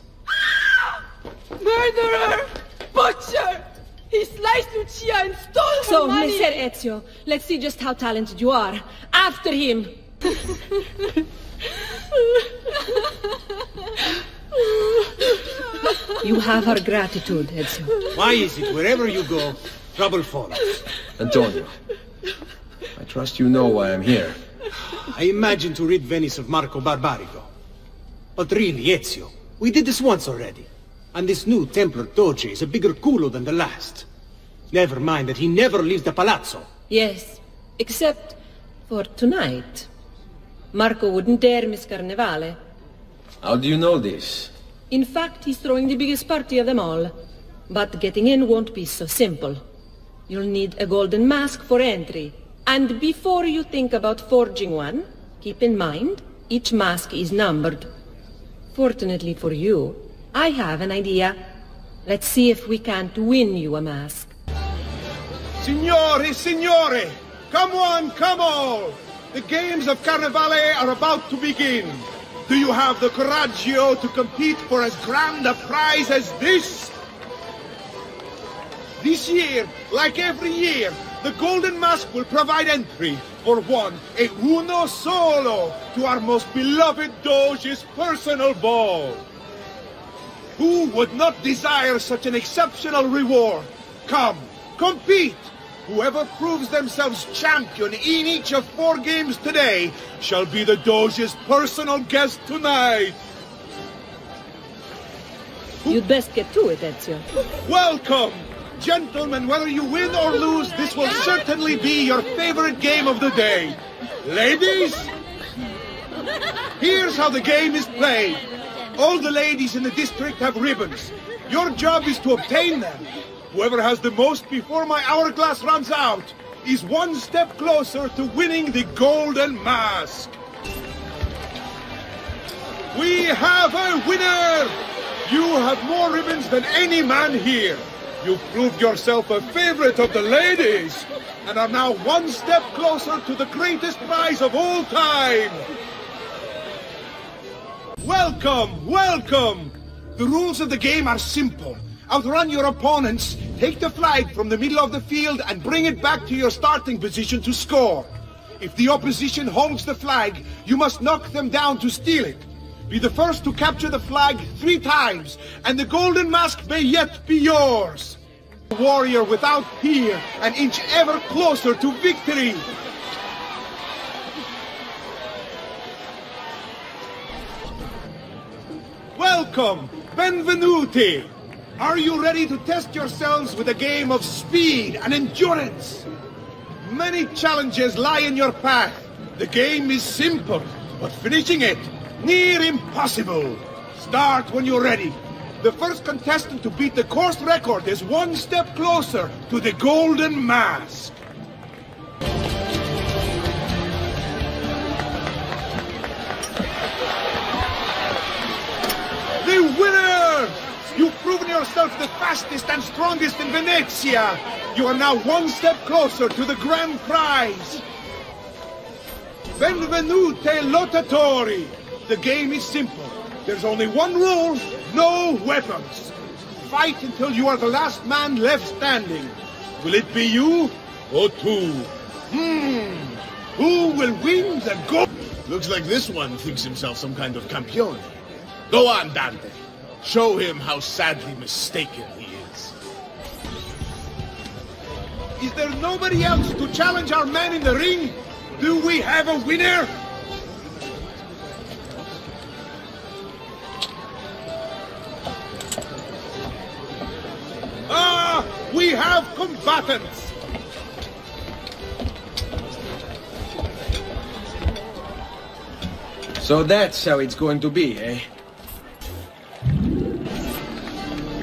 Murderer! Butcher! He sliced Lucia and stole her money! So, Messer Ezio, let's see just how talented you are. After him! You have our gratitude, Ezio. Why is it wherever you go, trouble follows? Antonio, I trust you know why I'm here. I imagine to rid Venice of Marco Barbarigo. But really, Ezio, we did this once already. And this new Templar Doge is a bigger culo than the last. Never mind that he never leaves the palazzo. Yes, except for tonight. Marco wouldn't dare miss Carnevale. How do you know this? In fact, he's throwing the biggest party of them all. But getting in won't be so simple. You'll need a golden mask for entry. And before you think about forging one, keep in mind, each mask is numbered. Fortunately for you, I have an idea. Let's see if we can't win you a mask. Signori, signore! Come on, come on! The games of Carnevale are about to begin. Do you have the coraggio to compete for as grand a prize as this? This year, like every year, the Golden Mask will provide entry for one, e uno solo, to our most beloved Doge's personal ball. Who would not desire such an exceptional reward? Come, compete! Whoever proves themselves champion in each of 4 games today shall be the Doge's personal guest tonight. You'd best get to it, Ezio. Welcome! Gentlemen, whether you win or lose, this will certainly be your favorite game of the day. Ladies, here's how the game is played. All the ladies in the district have ribbons. Your job is to obtain them. Whoever has the most before my hourglass runs out is one step closer to winning the Golden Mask. We have a winner! You have more ribbons than any man here. You've proved yourself a favorite of the ladies, and are now one step closer to the greatest prize of all time. Welcome, welcome! The rules of the game are simple. Outrun your opponents, take the flag from the middle of the field and bring it back to your starting position to score. If the opposition holds the flag, you must knock them down to steal it. Be the first to capture the flag 3 times, and the Golden Mask may yet be yours. Warrior without fear, an inch ever closer to victory. welcome! Benvenuti! Are you ready to test yourselves with a game of speed and endurance? Many challenges lie in your path. The game is simple, but finishing it, near impossible. Start when you're ready. The first contestant to beat the course record is one step closer to the Golden Mask. The winner! You've proven yourself the fastest and strongest in Venezia. You are now one step closer to the grand prize. Benvenute lottatori. The game is simple. There's only one rule, no weapons. Fight until you are the last man left standing. Will it be you or two? Who will win the gold? Looks like this one thinks himself some kind of campione. Go on, Dante. Show him how sadly mistaken he is. Is there nobody else to challenge our man in the ring? Do we have a winner? Ah, we have combatants. So that's how it's going to be, eh?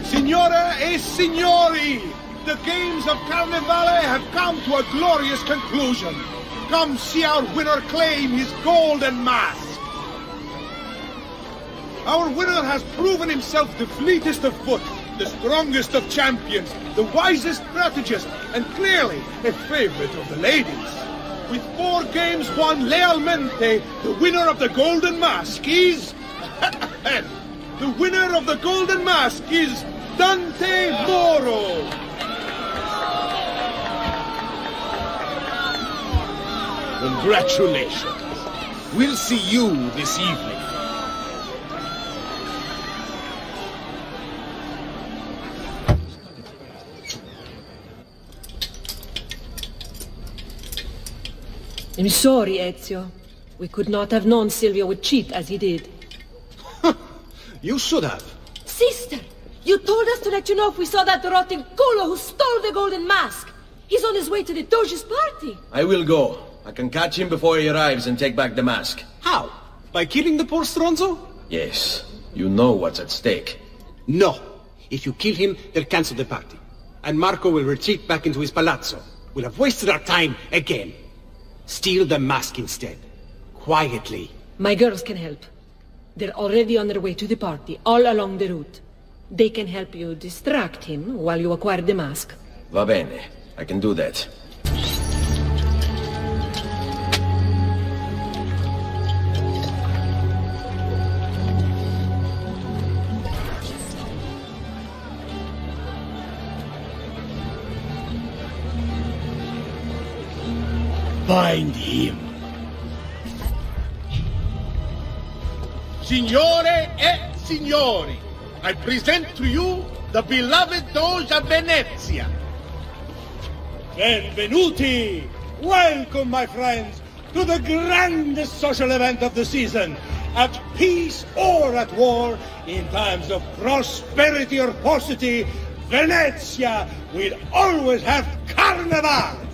Signore e signori, the games of Carnevale have come to a glorious conclusion. Come see our winner claim his golden mask. Our winner has proven himself the fleetest of foot, the strongest of champions, the wisest strategist, and clearly a favorite of the ladies. With 4 games won lealmente, the winner of the Golden Mask is... the winner of the Golden Mask is Dante Moro. Congratulations. We'll see you this evening. I'm sorry, Ezio. We could not have known Silvio would cheat as he did. You should have. Sister, you told us to let you know if we saw that rotten culo who stole the golden mask. He's on his way to the Doge's party. I will go. I can catch him before he arrives and take back the mask. How? By killing the poor Stronzo? Yes. You know what's at stake. No. If you kill him, they'll cancel the party. And Marco will retreat back into his palazzo. We'll have wasted our time again. Steal the mask instead. Quietly. My girls can help. They're already on their way to the party, all along the route. They can help you distract him while you acquire the mask. Va bene. I can do that. Find him. Signore e signori, I present to you the beloved Doge of Venezia. Benvenuti! Welcome, my friends, to the grandest social event of the season. At peace or at war, in times of prosperity or paucity, Venezia will always have Carnival!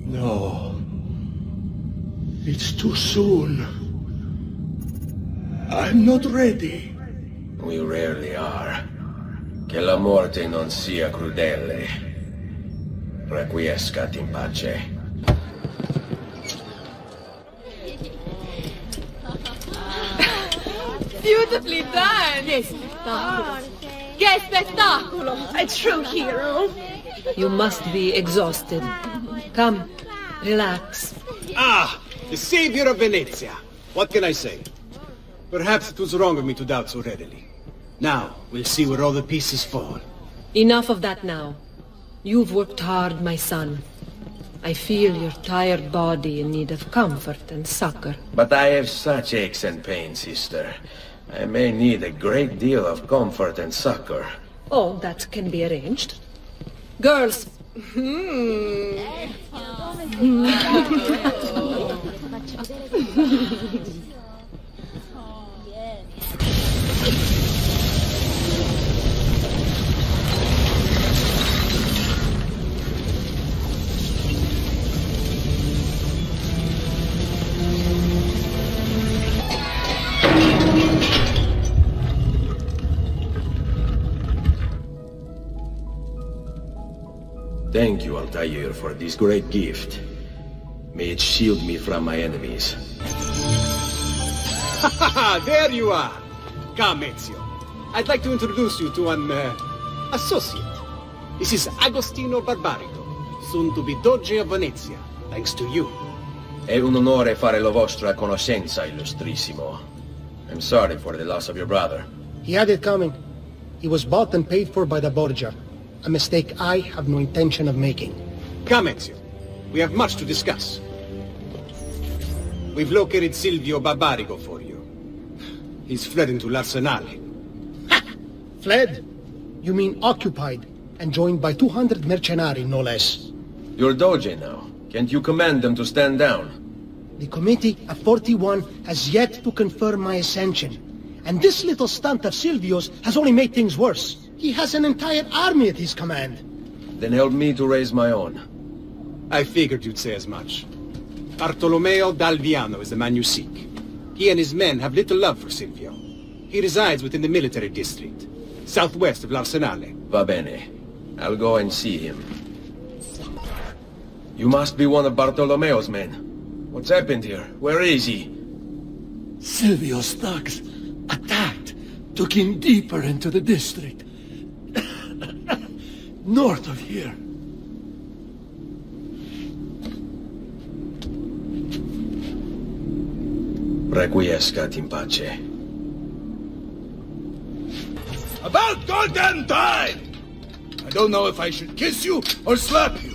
No. It's too soon. I'm not ready. We rarely are. Che la morte non sia crudele. Requiescat in pace. Beautifully done! Che spettacolo! A true hero! You must be exhausted. Come, relax. Ah, the savior of Venezia. What can I say? Perhaps it was wrong of me to doubt so readily. Now, we'll see where all the pieces fall. Enough of that now. You've worked hard, my son. I feel your tired body in need of comfort and succor. But I have such aches and pains, sister. I may need a great deal of comfort and succor. Oh, that can be arranged. Girls, Thank you, Altair, for this great gift. May it shield me from my enemies. There you are! Come, Ezio. I'd like to introduce you to an, associate. This is Agostino Barbarigo, soon to be Doge of Venezia, thanks to you. È un onore fare la vostra conoscenza, illustrissimo. I'm sorry for the loss of your brother. He had it coming. He was bought and paid for by the Borgia. A mistake I have no intention of making. Come, Ezio. We have much to discuss. We've located Silvio Barbarigo for you. He's fled into l'Arsenale. Fled? You mean occupied, and joined by 200 mercenari, no less. You're Doge now. Can't you command them to stand down? The committee of 41 has yet to confirm my ascension. And this little stunt of Silvio's has only made things worse. He has an entire army at his command. Then help me to raise my own. I figured you'd say as much. Bartolomeo d'Alviano is the man you seek. He and his men have little love for Silvio. He resides within the military district, southwest of l'Arsenale. Va bene. I'll go and see him. You must be one of Bartolomeo's men. What's happened here? Where is he? Silvio's thugs attacked, took him deeper into the district. North of here. Requiescat in pace. About goddamn time! I don't know if I should kiss you or slap you.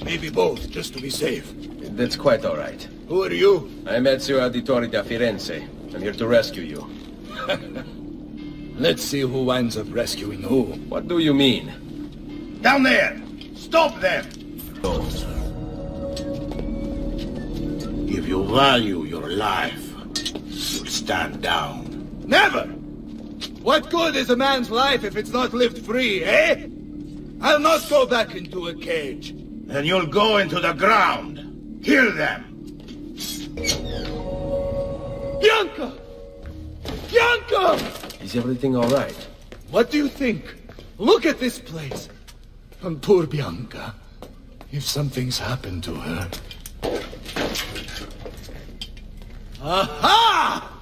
Maybe both, just to be safe. That's quite all right. Who are you? I'm Ezio Auditore da Firenze. I'm here to rescue you. Let's see who winds up rescuing who. What do you mean? Down there! Stop them! If you value your life, you'll stand down. Never! What good is a man's life if it's not lived free, eh? I'll not go back into a cage. Then you'll go into the ground. Kill them! Bianca! Bianca! Is everything all right? What do you think? Look at this place. And poor Bianca. If something's happened to her... Aha!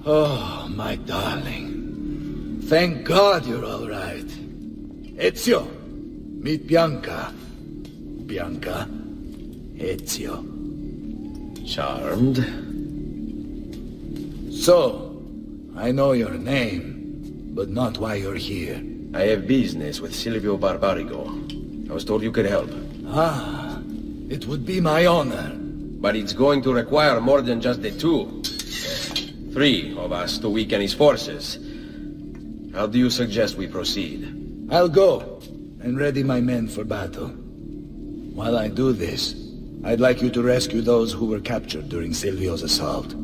Oh, my darling. Thank God you're all right. Ezio, meet Bianca. Bianca, Ezio. Charmed. So, I know your name, but not why you're here. I have business with Silvio Barbarigo. I was told you could help. Ah, it would be my honor. But it's going to require more than just the two. 3 of us to weaken his forces. How do you suggest we proceed? I'll go and ready my men for battle. While I do this, I'd like you to rescue those who were captured during Silvio's assault.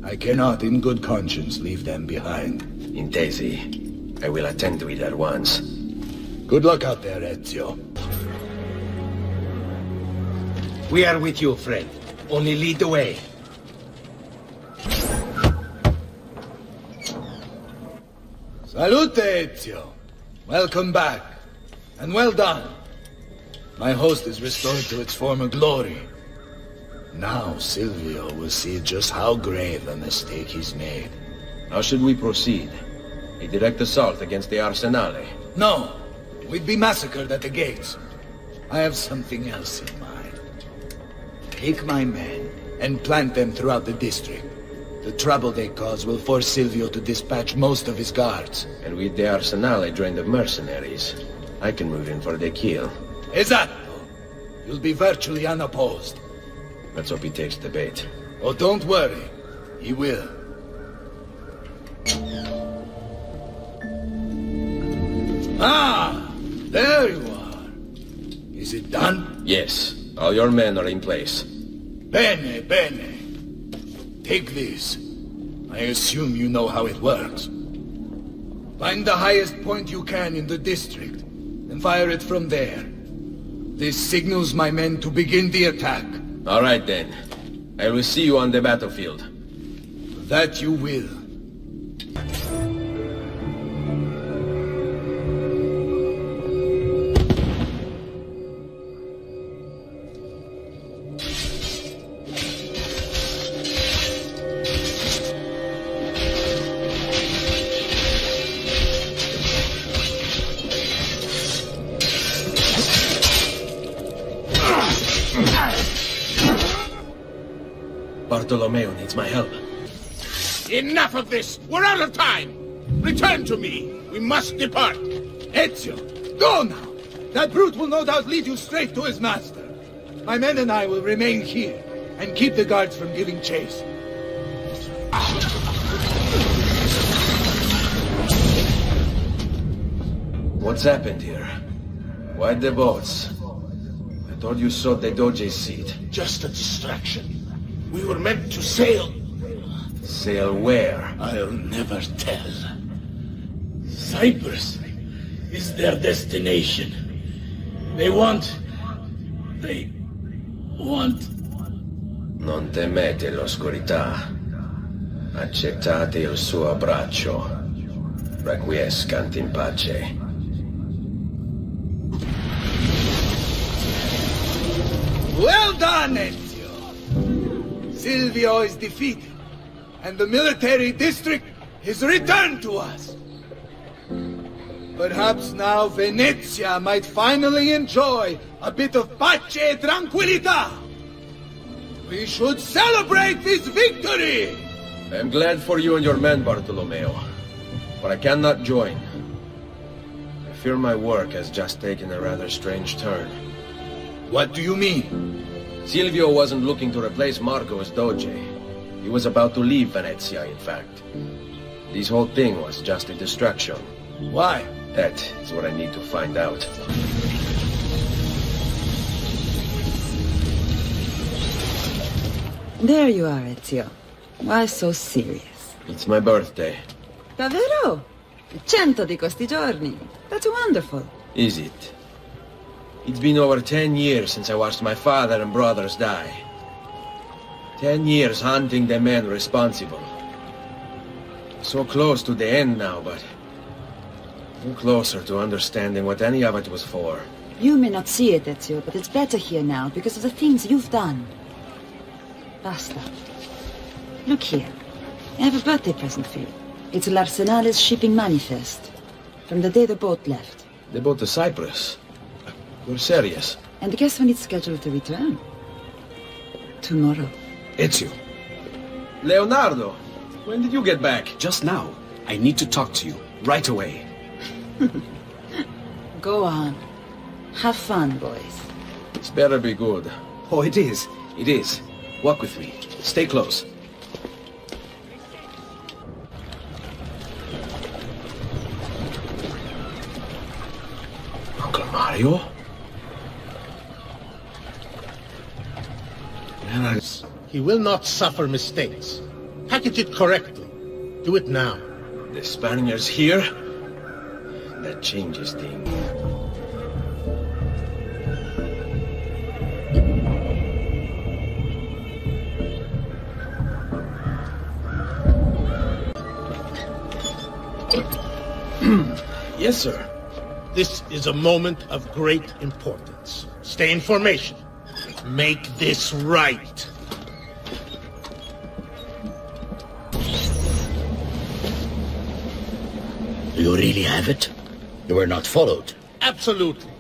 I cannot in good conscience leave them behind. Intesi. I will attend to it at once. Good luck out there, Ezio. We are with you, friend. Only lead the way. Salute, Ezio. Welcome back. And well done. My host is restored to its former glory. Now Silvio will see just how grave a mistake he's made. How should we proceed? A direct assault against the Arsenale? No. We'd be massacred at the gates. I have something else in mind. Take my men and plant them throughout the district. The trouble they cause will force Silvio to dispatch most of his guards. And with the Arsenale drained of mercenaries, I can move in for the kill. Esatto. You'll be virtually unopposed. Let's hope he takes the bait. Oh, don't worry. He will. Ah! There you are. Is it done? Yes. All your men are in place. Bene, bene. Take this. I assume you know how it works. Find the highest point you can in the district, and fire it from there. This signals my men to begin the attack. All right, then. I will see you on the battlefield. That you will. Bartolomeo needs my help. Enough of this! We're out of time! Return to me! We must depart! Ezio, go now! That brute will no doubt lead you straight to his master. My men and I will remain here, and keep the guards from giving chase. What's happened here? Why the boats? I thought you sought the Doge's seat. Just a distraction. We were meant to sail. Sail where? I'll never tell. Cyprus is their destination. They want... Non temete l'oscurità. Accettate il suo abbraccio. Requiescant in pace. Well done, Ezio! Silvio is defeated, and the military district is returned to us. Perhaps now Venezia might finally enjoy a bit of pace e tranquillità. We should celebrate this victory! I'm glad for you and your men, Bartolomeo, but I cannot join. I fear my work has just taken a rather strange turn. What do you mean? Silvio wasn't looking to replace Marco as Doge. He was about to leave Venezia, in fact. This whole thing was just a distraction. Why? That is what I need to find out. There you are, Ezio. Why so serious? It's my birthday. Davvero? 100 di questi giorni. That's wonderful. Is it? It's been over 10 years since I watched my father and brothers die. 10 years hunting the men responsible. So close to the end now, but... no closer to understanding what any of it was for. You may not see it, Ezio, but it's better here now because of the things you've done. Basta. Look here. I have a birthday present for you. It's l'Arsenale's shipping manifest. From the day the boat left. The boat to Cyprus? You're serious? And guess when it's scheduled to return? Tomorrow. Ezio. Leonardo! When did you get back? Just now. I need to talk to you. Right away. Go on. Have fun, boys. It's better be good. Oh, it is. It is. Walk with me. Stay close. Uncle Mario? He will not suffer mistakes. Package it correctly. Do it now. The Spaniards here? That changes things. Yes, sir. This is a moment of great importance. Stay in formation. Make this right. Do you really have it? You were not followed. Absolutely.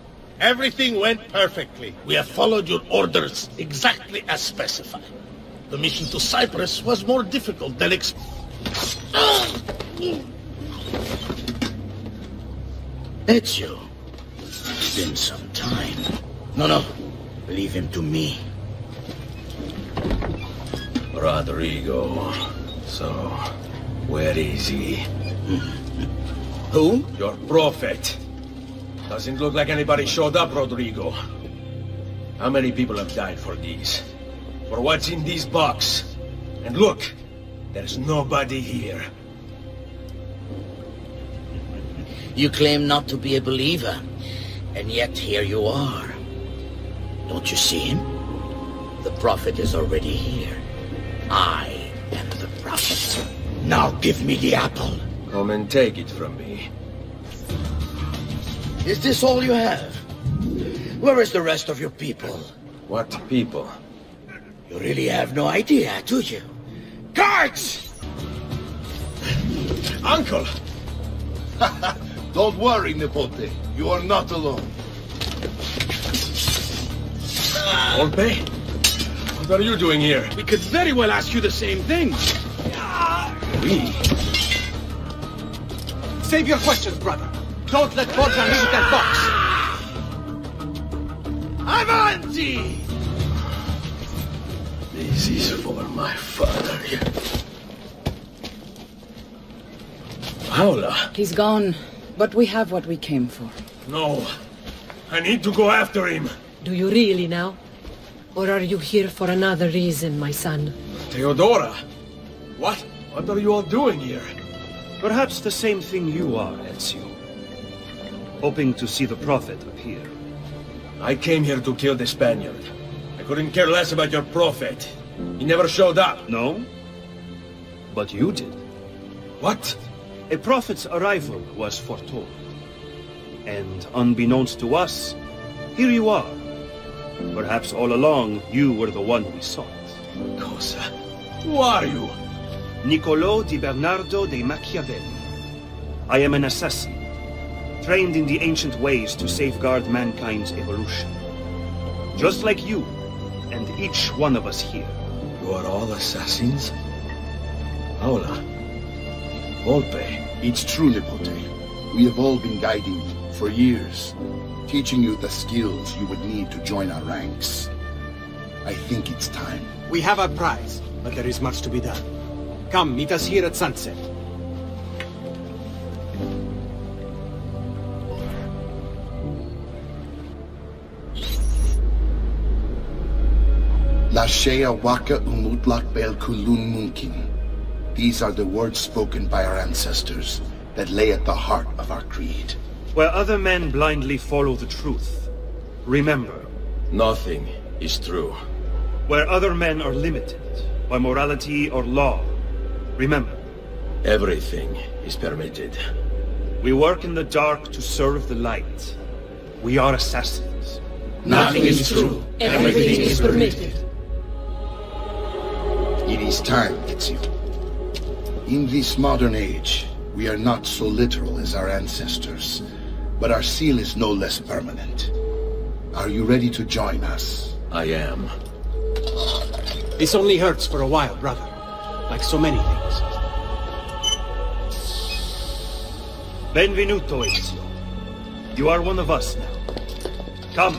Everything went perfectly. We have followed your orders exactly as specified. The mission to Cyprus was more difficult than Ezio. It's been some time. No. Leave him to me. Rodrigo. So, where is he? Who? Your prophet. Doesn't look like anybody showed up, Rodrigo. How many people have died for these? For what's in this box? And look, there's nobody here. You claim not to be a believer, and yet here you are. Don't you see him? The prophet is already here. I am the prophet. Now give me the apple. Come and take it from me. Is this all you have? Where is the rest of your people? What people? You really have no idea, do you? Guards! Uncle! Don't worry, Nipote. You are not alone. Volpe? What are you doing here? We could very well ask you the same thing. We? Save your questions, brother. Don't let Borgia leave that box. Avanti! This is for my father here. Paola? He's gone, but we have what we came for. No. I need to go after him. Do you really now? Or are you here for another reason, my son? Theodora! What are you all doing here? Perhaps the same thing you are, Ezio. Hoping to see the prophet appear. I came here to kill the Spaniard. I couldn't care less about your prophet. He never showed up. No? But you did. What? A prophet's arrival was foretold. And unbeknownst to us, here you are. Perhaps all along, you were the one we sought. Cosa? Who are you? Niccolò di Bernardo de Machiavelli. I am an assassin, trained in the ancient ways to safeguard mankind's evolution. Just like you, and each one of us here. You are all assassins? Paola. Volpe. It's true, Nipote. We have all been guiding you for years, teaching you the skills you would need to join our ranks. I think it's time. We have our prize, but there is much to be done. Come, meet us here at sunset. Lashea waka umutlak bel kulun munkin. These are the words spoken by our ancestors that lay at the heart of our creed. Where other men blindly follow the truth, remember, nothing is true. Where other men are limited by morality or law, remember, everything is permitted. We work in the dark to serve the light. We are assassins. Nothing is true. Everything is permitted. It is time, Ezio. In this modern age, we are not so literal as our ancestors, but our seal is no less permanent. Are you ready to join us? I am. This only hurts for a while, brother. Like so many things. Benvenuto, Ezio. You are one of us now. Come,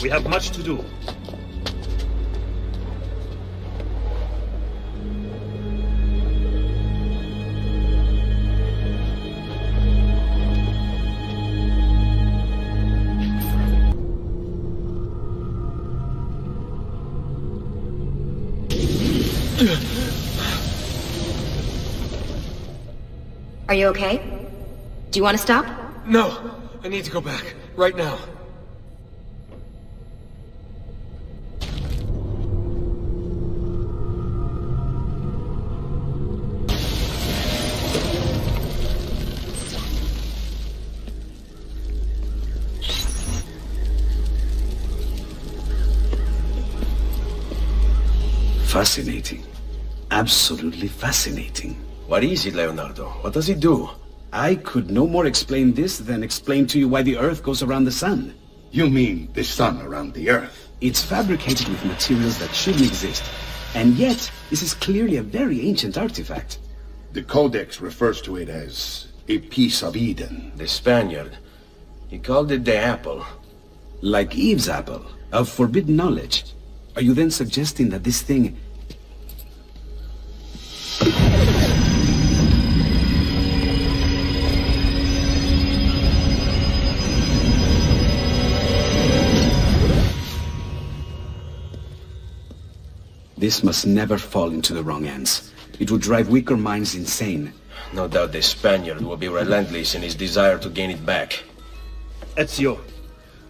we have much to do. Are you okay? Do you want to stop? No, I need to go back. Right now. Fascinating. Absolutely fascinating. What is it, Leonardo? What does it do? I could no more explain this than explain to you why the Earth goes around the Sun. You mean the Sun around the Earth? It's fabricated with materials that shouldn't exist. And yet, this is clearly a very ancient artifact. The Codex refers to it as a piece of Eden. The Spaniard. He called it the apple. Like Eve's apple, of forbidden knowledge. Are you then suggesting that this thing... This must never fall into the wrong hands. It would drive weaker minds insane. No doubt the Spaniard will be relentless in his desire to gain it back. Ezio,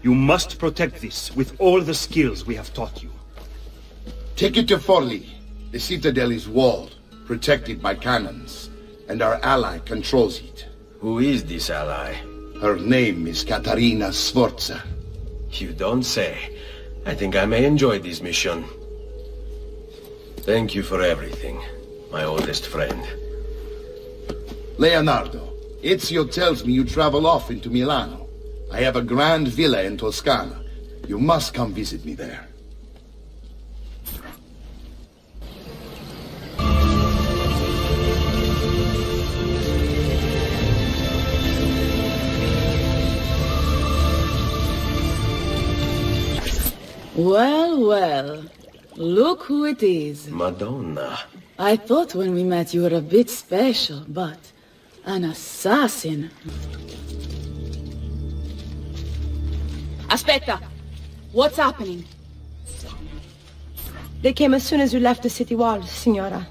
you must protect this with all the skills we have taught you. Take it to Forli. The citadel is walled, protected by cannons, and our ally controls it. Who is this ally? Her name is Caterina Sforza. You don't say. I think I may enjoy this mission. Thank you for everything, my oldest friend. Leonardo, Ezio tells me you travel off into Milano. I have a grand villa in Toscana. You must come visit me there. Well, well. Look who it is. Madonna. I thought when we met you were a bit special, but an assassin. Aspetta! What's happening? They came as soon as you left the city walls, Signora.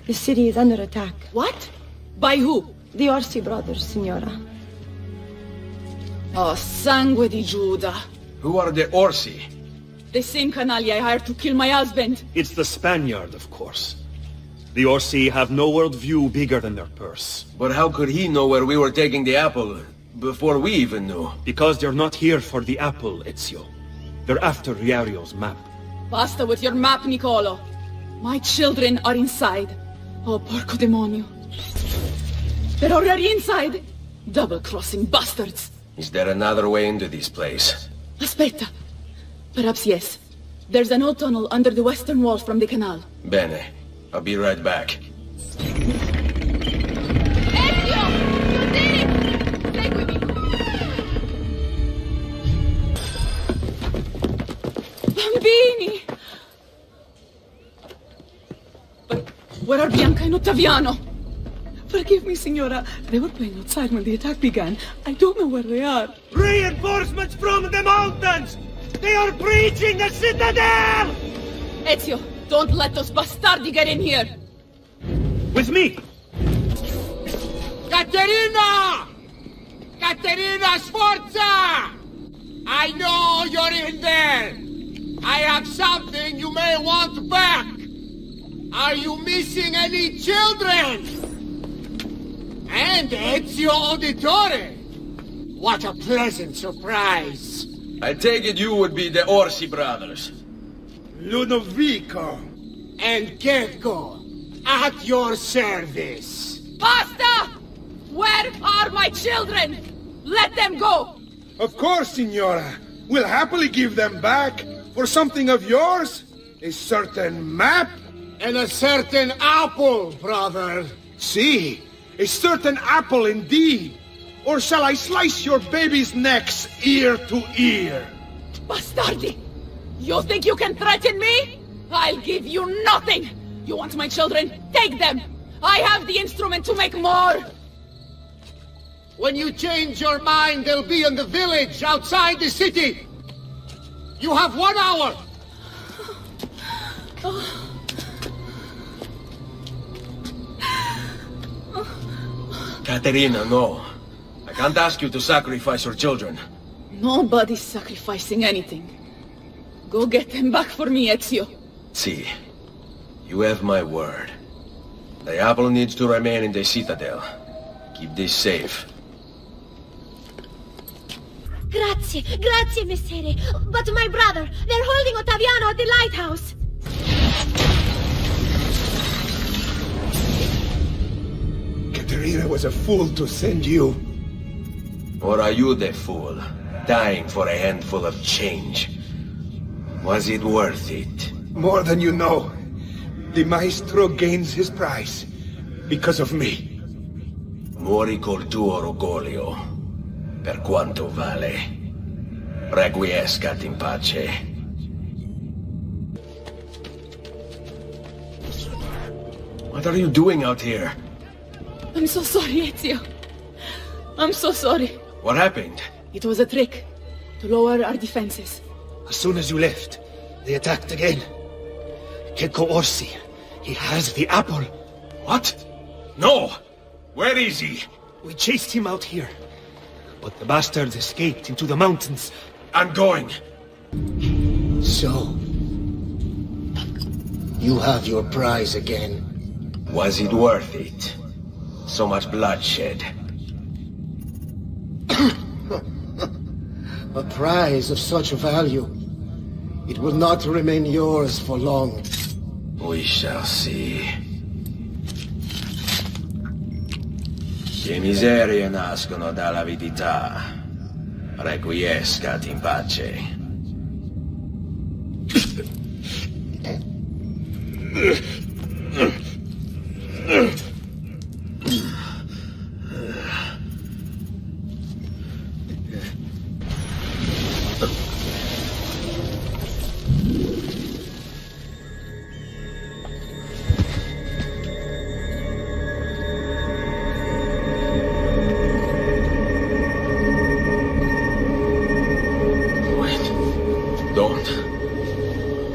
The city is under attack. What? By who? The Orsi brothers, Signora. Oh, sangue di Giuda. Who are the Orsi? The same canaglia I hired to kill my husband. It's the Spaniard, of course. The Orsi have no worldview bigger than their purse. But how could he know where we were taking the apple before we even knew? Because they're not here for the apple, Ezio. They're after Riario's map. Basta with your map, Niccolo. My children are inside. Oh, porco demonio. They're already inside. Double-crossing bastards. Is there another way into this place? Aspetta. Perhaps yes. There's an old tunnel under the western wall from the canal. Bene. I'll be right back. Ezio! You did it! Seguimi! Bambini! But where are Bianca and Ottaviano? Forgive me, Signora. They were playing outside when the attack began. I don't know where they are. Reinforcements from the mountains! They are breaching the citadel! Ezio, don't let those bastardi get in here! With me! Caterina! Caterina Sforza! I know you're in there! I have something you may want back! Are you missing any children? And Ezio Auditore! What a pleasant surprise! I take it you would be the Orsi brothers. Ludovico and Gergo, at your service. Basta! Where are my children? Let them go! Of course, Signora. We'll happily give them back for something of yours. A certain map. And a certain apple, brother. See, a certain apple indeed. Or shall I slice your baby's necks ear to ear? Bastardi! You think you can threaten me? I'll give you nothing! You want my children? Take them! I have the instrument to make more! When you change your mind, they'll be in the village outside the city! You have 1 hour! Caterina, no. I can't ask you to sacrifice your children. Nobody's sacrificing anything. Go get them back for me, Ezio. See, you have my word. The apple needs to remain in the citadel. Keep this safe. Grazie, grazie, messere. But my brother, they're holding Ottaviano at the lighthouse. Caterina was a fool to send you. Or are you the fool, dying for a handful of change? Was it worth it? More than you know. The maestro gains his price because of me. Muori col tuo orgoglio, per quanto vale. Requiescat in pace. What are you doing out here? I'm so sorry, Ezio. I'm so sorry. What happened? It was a trick, to lower our defenses. As soon as you left, they attacked again. Checco Orsi. He has the apple. What? No! Where is he? We chased him out here. But the bastards escaped into the mountains. I'm going. So, you have your prize again. Was it worth it? So much bloodshed. A prize of such value. It will not remain yours for long. We shall see. Che miserie nascono dall'avidità. Requiescat in pace.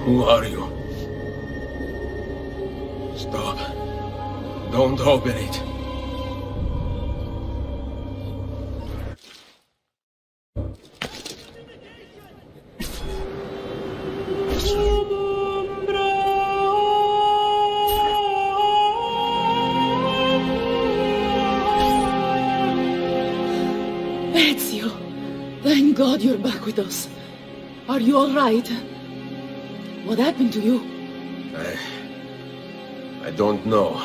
Who are you? Stop. Don't open it. Ezio, thank God you're back with us. Are you all right? What happened to you? I don't know.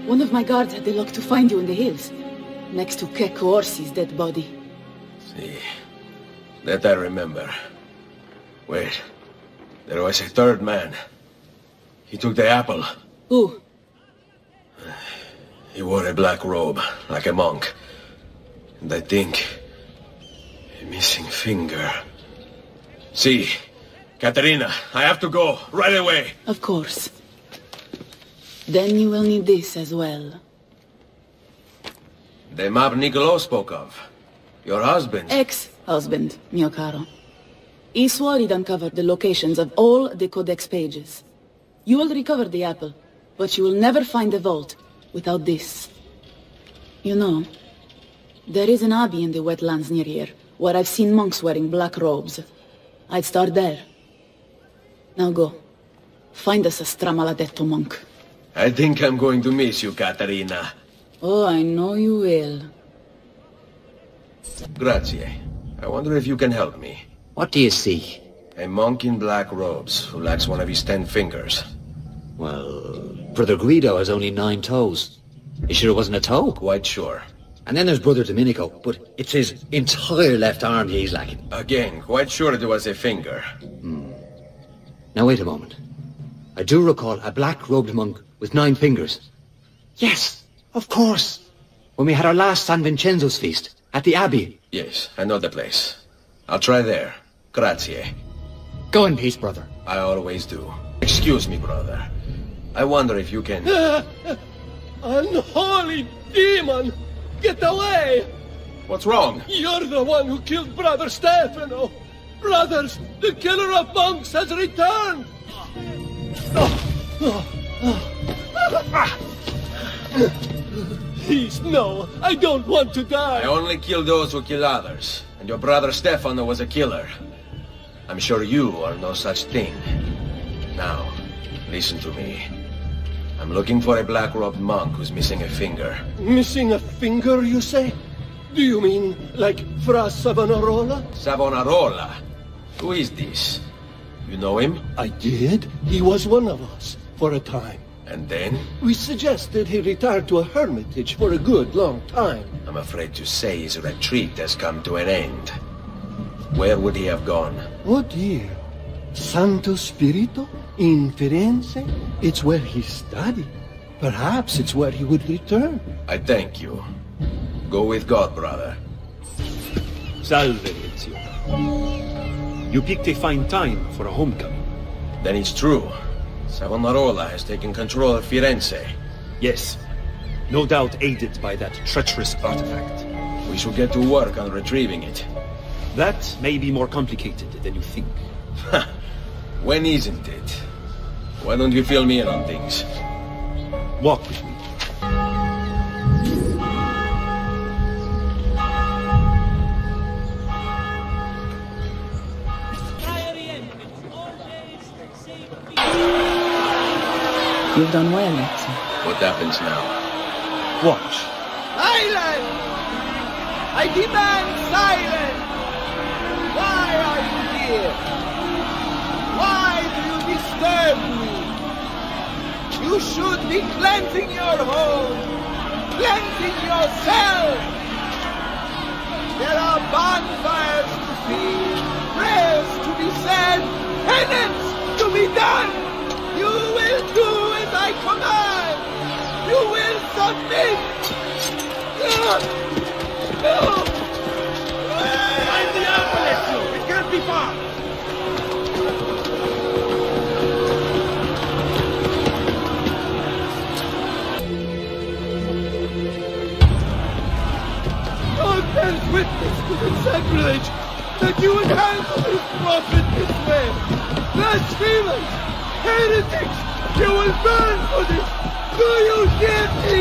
One of my guards had the luck to find you in the hills, next to Checco Orsi's dead body. See, that I remember. Wait, there was a third man. He took the apple. Who? He wore a black robe, like a monk. And I think... a missing finger. See, Caterina, I have to go, right away. Of course. Then you will need this as well. The map Niccolo spoke of. Your husband. Ex-husband, mio caro. He swore he'd uncovered the locations of all the Codex pages. You will recover the apple, but you will never find the vault without this. You know, there is an abbey in the wetlands near here, where I've seen monks wearing black robes. I'd start there. Now go. Find us a stramaladetto monk. I think I'm going to miss you, Caterina. Oh, I know you will. Grazie. I wonder if you can help me. What do you seek? A monk in black robes who lacks one of his 10 fingers. Well, Brother Guido has only 9 toes. You sure it wasn't a toe? Quite sure. And then there's Brother Domenico, but it's his entire left arm he's lacking. Again, quite sure it was a finger. Now wait a moment. I do recall a black-robed monk with 9 fingers. Yes, of course. When we had our last San Vincenzo's feast, at the Abbey. Yes, I know the place. I'll try there. Grazie. Go in peace, brother. I always do. Excuse me, brother. I wonder if you can... Unholy demon! Get away! What's wrong? You're the one who killed Brother Stefano! Brothers, the killer of monks has returned! Please, no, I don't want to die! I only kill those who kill others. And your brother Stefano was a killer. I'm sure you are no such thing. Now, listen to me. I'm looking for a black-robed monk who's missing a finger. Missing a finger, you say? Do you mean like Fra Savonarola? Savonarola? Who is this? You know him? I did. He was one of us, for a time. And then? We suggested he retire to a hermitage for a good long time. I'm afraid to say his retreat has come to an end. Where would he have gone? Oh dear. Santo Spirito? In Firenze? It's where he studied. Perhaps it's where he would return. I thank you. Go with God, brother. Salve, Ezio. You picked a fine time for a homecoming. Then it's true. Savonarola has taken control of Firenze. Yes. No doubt aided by that treacherous artifact. We should get to work on retrieving it. That may be more complicated than you think. When isn't it? Why don't you fill me in on things? Walk with me. You've done well, Ezio. What happens now? Watch. Silence! I demand silence! Why are you here? Why do you disturb me? You should be cleansing your home, cleansing yourself. There are bonfires to see, prayers to be said, penance to be done. You will do as I command. You will submit. No! Find the apple, Ezio! It can't be far! God bears witness to the sacrilege that you would handle this prophet this way. Blasphemers! Heretics! You will burn for this! Do you hear me?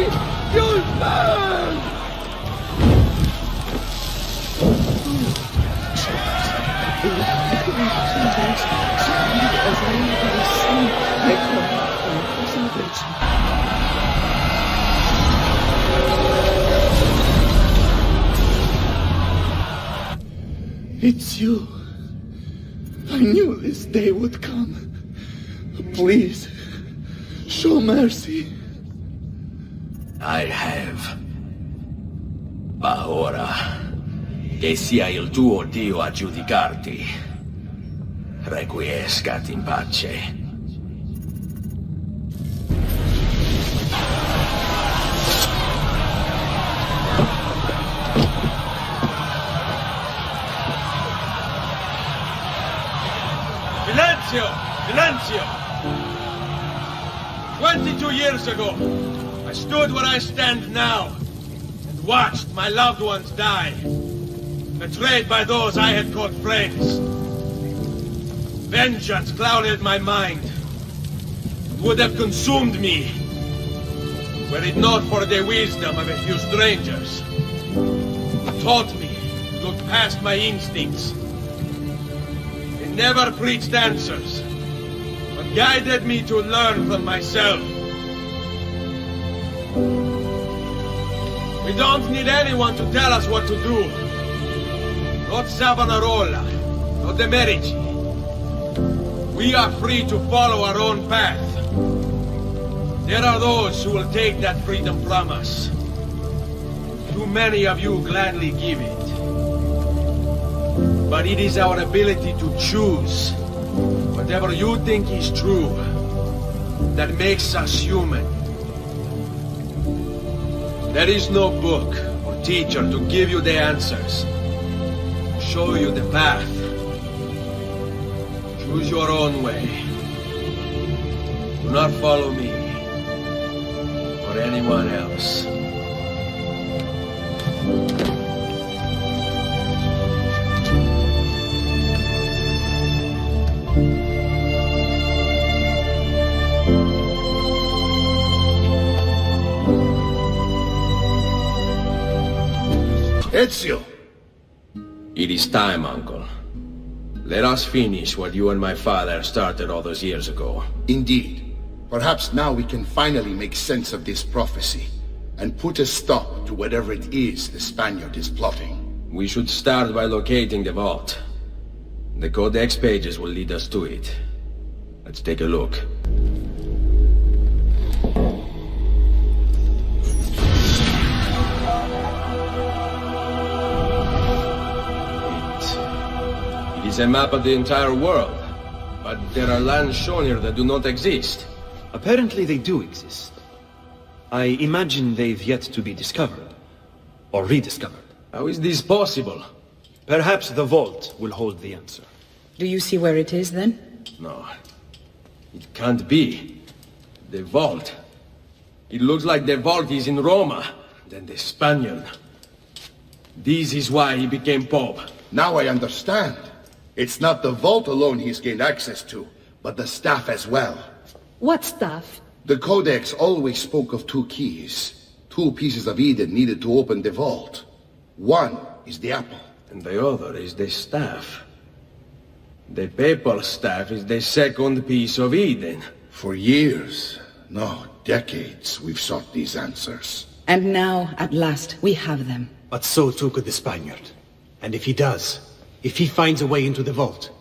You'll burn! It's you. I knew this day would come. Please, show mercy. I have. Ma ora, che sia il tuo Dio a giudicarti. Requiescat in pace. Silenzio! Silenzio! 22 years ago, I stood where I stand now, and watched my loved ones die, betrayed by those I had called friends. Vengeance clouded my mind. It would have consumed me, were it not for the wisdom of a few strangers. It taught me to look past my instincts. They never preached answers, but guided me to learn from myself. We don't need anyone to tell us what to do. Not Savonarola, not the Medici. We are free to follow our own path. There are those who will take that freedom from us. Too many of you gladly give it. But it is our ability to choose whatever you think is true that makes us human. There is no book or teacher to give you the answers, show you the path. Choose your own way. Do not follow me or anyone else. Ezio! It is time, Uncle. Let us finish what you and my father started all those years ago. Indeed. Perhaps now we can finally make sense of this prophecy, and put a stop to whatever it is the Spaniard is plotting. We should start by locating the vault. The Codex pages will lead us to it. Let's take a look. It is a map of the entire world, but there are lands shown here that do not exist. Apparently they do exist. I imagine they've yet to be discovered. Or rediscovered. How is this possible? Perhaps the vault will hold the answer. Do you see where it is, then? No. It can't be. The vault. It looks like the vault is in Roma. Then the Spaniard. This is why he became Pope. Now I understand. It's not the vault alone he's gained access to, but the staff as well. What staff? The Codex always spoke of 2 keys. 2 pieces of Eden needed to open the vault. One is the apple. And the other is the staff. The papal staff is the second piece of Eden. For years, no, decades, we've sought these answers. And now, at last, we have them. But so too could the Spaniard. And if he does, if he finds a way into the vault,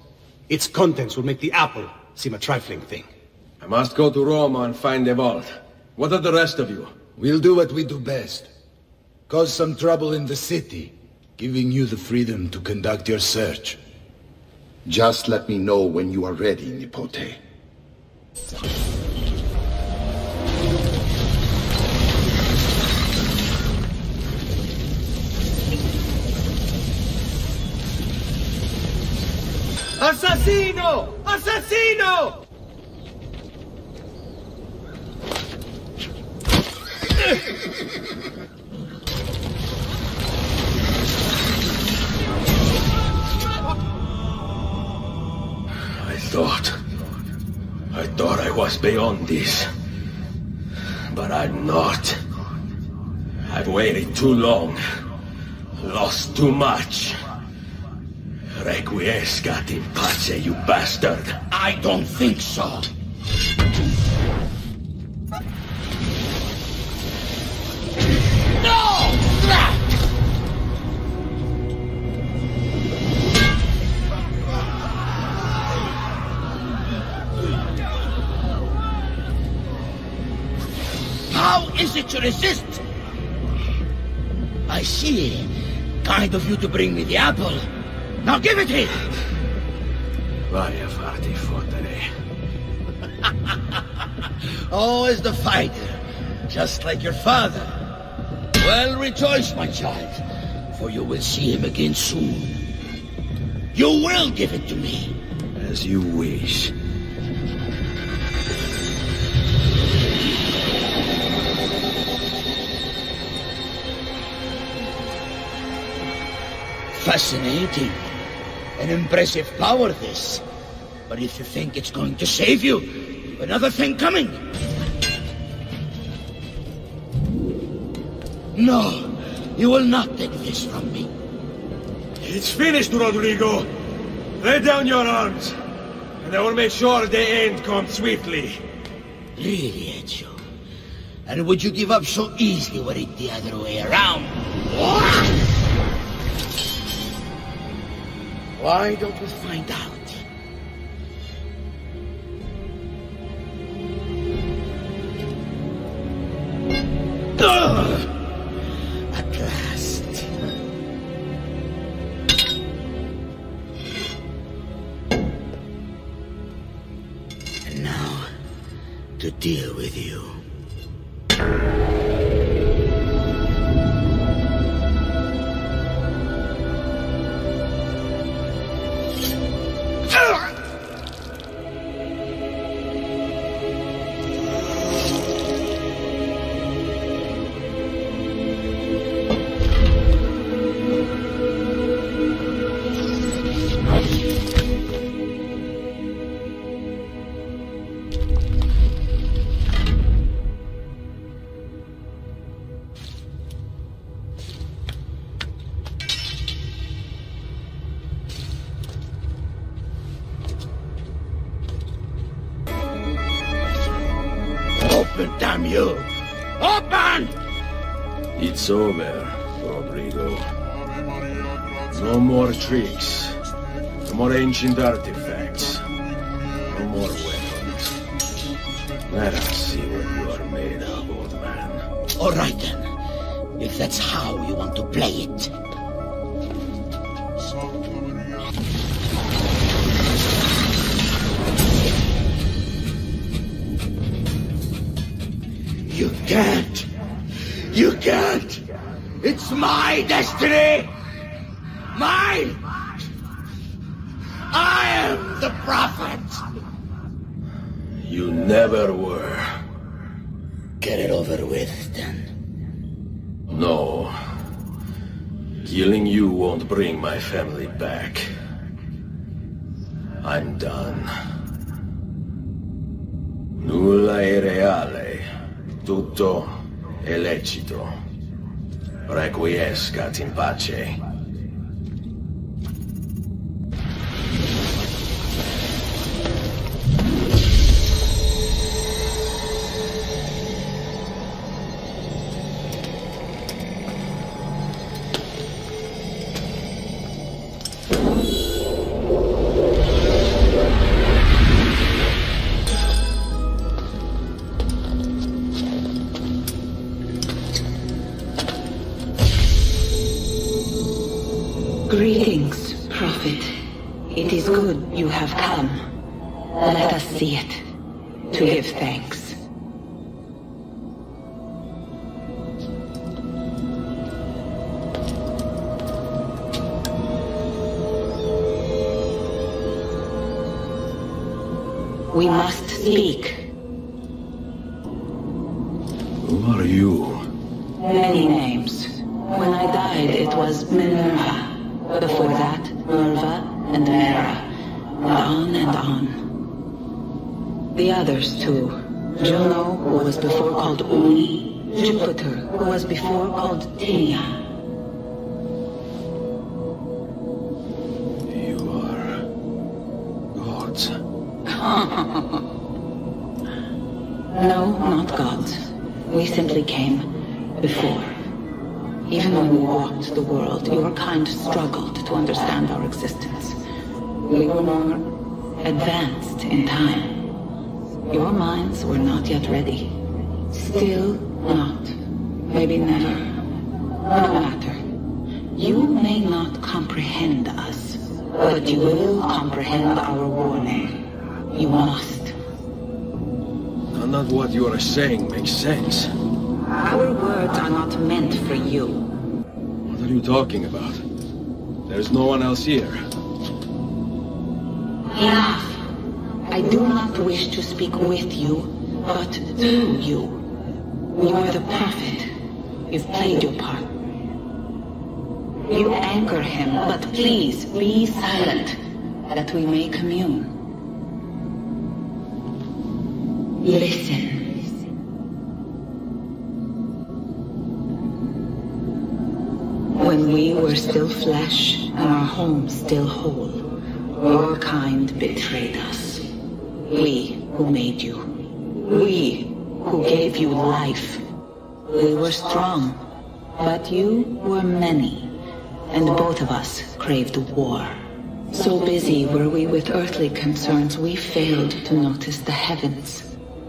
its contents will make the apple seem a trifling thing. I must go to Roma and find the vault. What are the rest of you? We'll do what we do best. Cause some trouble in the city, giving you the freedom to conduct your search. Just let me know when you are ready, Nipote. Assassino! Assassino! I thought I was beyond this. But I'm not. I've waited too long. Lost too much. Requiescat in pace, you bastard. I don't think so. How is it to resist? I see. Kind of you to bring me the apple. Now give it here! Vaya farti fottere. Oh, as the fighter. Just like your father. Well, rejoice, my child. For you will see him again soon. You will give it to me. As you wish. Fascinating. An impressive power, this. But if you think it's going to save you, you've another thing coming. No, you will not take this from me. It's finished, Rodrigo. Lay down your arms, and I will make sure the end comes swiftly. Really, Ezio? And would you give up so easily were it the other way around? Why don't we find out? At last. And now, to deal with you. Open, damn you! Open! It's over, Rodrigo. No more tricks. No more ancient artifacts. No more weapons. Let us see what you are made of, old man. All right then. If that's how you want to play it. You can't! You can't! It's my destiny! Mine! I am the prophet! You never were. Get it over with, then. No. Killing you won't bring my family back. Nulla è reale. Tutto è lecito. Requiescat in pace. Greetings, Prophet. It is good you have come. Let us see it, to give thanks. We must speak. Who are you? Many names. When I died, it was Minerva. Before that, Merva and Mera, and on. The others, too. Juno, who was before called Uni. Jupiter, who was before called Tinia. You are... gods. No, not gods. We simply came before. Even when we walked the world, your kind struggled to understand our existence. We were more advanced in time. Your minds were not yet ready. Still not. Maybe never. No matter. You may not comprehend us, but you will comprehend our warning. You must. None of what you are saying makes sense. Our words are not meant for you. What are you talking about? There's no one else here. Enough. I do not wish to speak with you, but through you. You are the prophet. You've played your part. You anchor him, but please be silent, that we may commune. Listen. When we were still flesh and our home still whole, your kind betrayed us. We who made you. We who gave you life. We were strong, but you were many, and both of us craved war. So busy were we with earthly concerns, we failed to notice the heavens.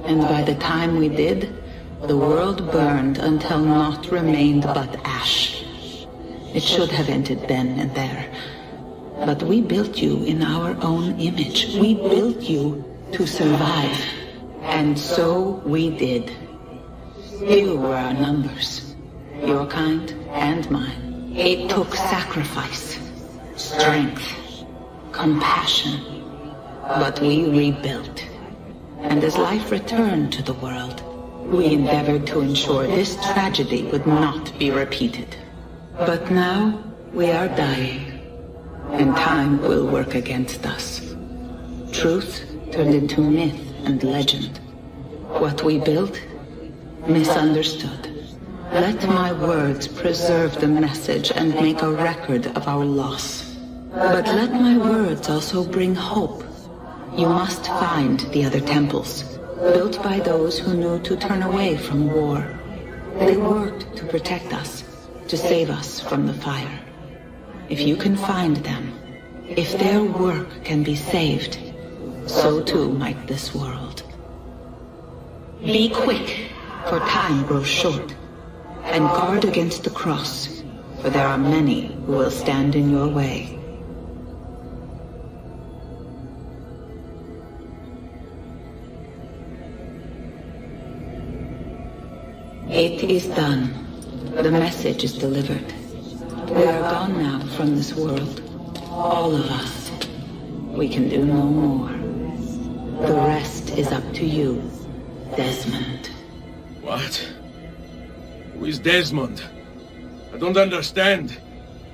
And by the time we did, the world burned until naught remained but ash. It should have ended then and there. But we built you in our own image. We built you to survive. And so we did. You were our numbers. Your kind and mine. It took sacrifice, strength, compassion. But we rebuilt. And as life returned to the world, we endeavored to ensure this tragedy would not be repeated. But now we are dying, and time will work against us. Truth turned into myth and legend. What we built, misunderstood. Let my words preserve the message and make a record of our loss. But let my words also bring hope. You must find the other temples, built by those who knew to turn away from war. They worked to protect us, to save us from the fire. If you can find them, if their work can be saved, so too might this world. Be quick, for time grows short, and guard against the cross, for there are many who will stand in your way. It is done. The message is delivered. We are gone now from this world. All of us. We can do no more. The rest is up to you, Desmond. What? Who is Desmond? I don't understand.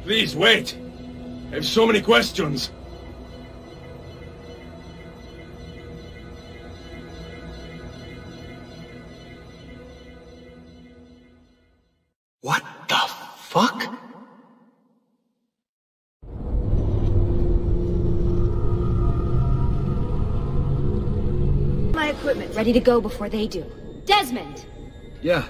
Please, wait. I have so many questions. equipment ready to go before they do. Desmond! Yeah.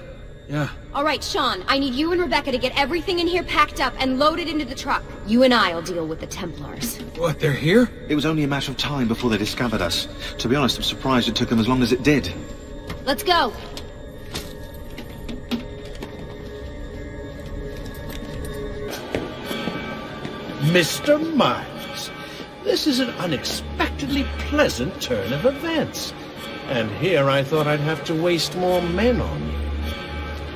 All right, Sean, I need you and Rebecca to get everything in here packed up and loaded into the truck. You and I'll deal with the Templars. What, they're here? It was only a matter of time before they discovered us. To be honest, I'm surprised it took them as long as it did. Let's go. Mr. Miles, this is an unexpectedly pleasant turn of events. And here I thought I'd have to waste more men on you.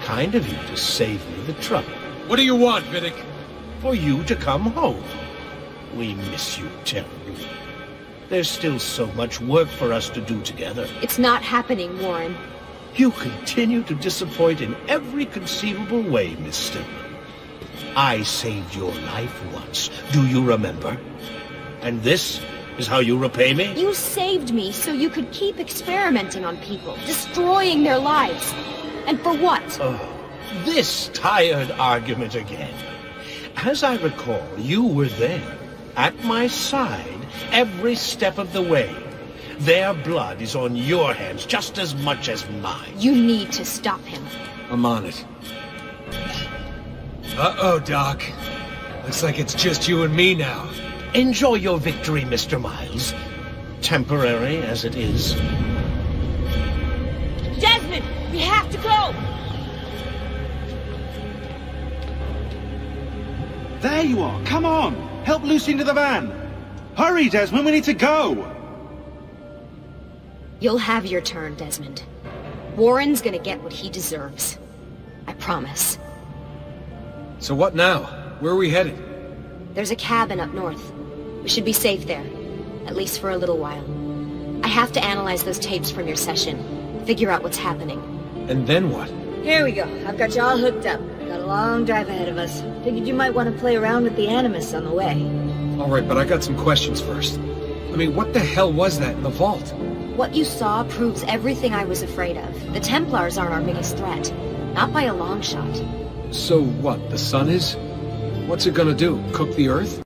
Kind of you to save me the trouble. What do you want, Vidic? For you to come home. We miss you terribly. There's still so much work for us to do together. It's not happening, Warren. You continue to disappoint in every conceivable way, Miss Stillman. I saved your life once. Do you remember? And this is how you repay me? You saved me so you could keep experimenting on people, destroying their lives. And for what? Oh, this tired argument again. As I recall, you were there, at my side, every step of the way. Their blood is on your hands just as much as mine. You need to stop him. I'm on it. Uh-oh, Doc. Looks like it's just you and me now. Enjoy your victory, Mr. Miles. Temporary as it is. Desmond, we have to go! There you are! Come on! Help Lucy into the van! Hurry, Desmond, we need to go! You'll have your turn, Desmond. Warren's gonna get what he deserves. I promise. So what now? Where are we headed? There's a cabin up north. We should be safe there. At least for a little while. I have to analyze those tapes from your session. Figure out what's happening. And then what? Here we go. I've got you all hooked up. Got a long drive ahead of us. Figured you might want to play around with the Animus on the way. Alright, but I got some questions first. I mean, what the hell was that in the vault? What you saw proves everything I was afraid of. The Templars aren't our biggest threat. Not by a long shot. So what, the sun is? What's it gonna do? Cook the Earth?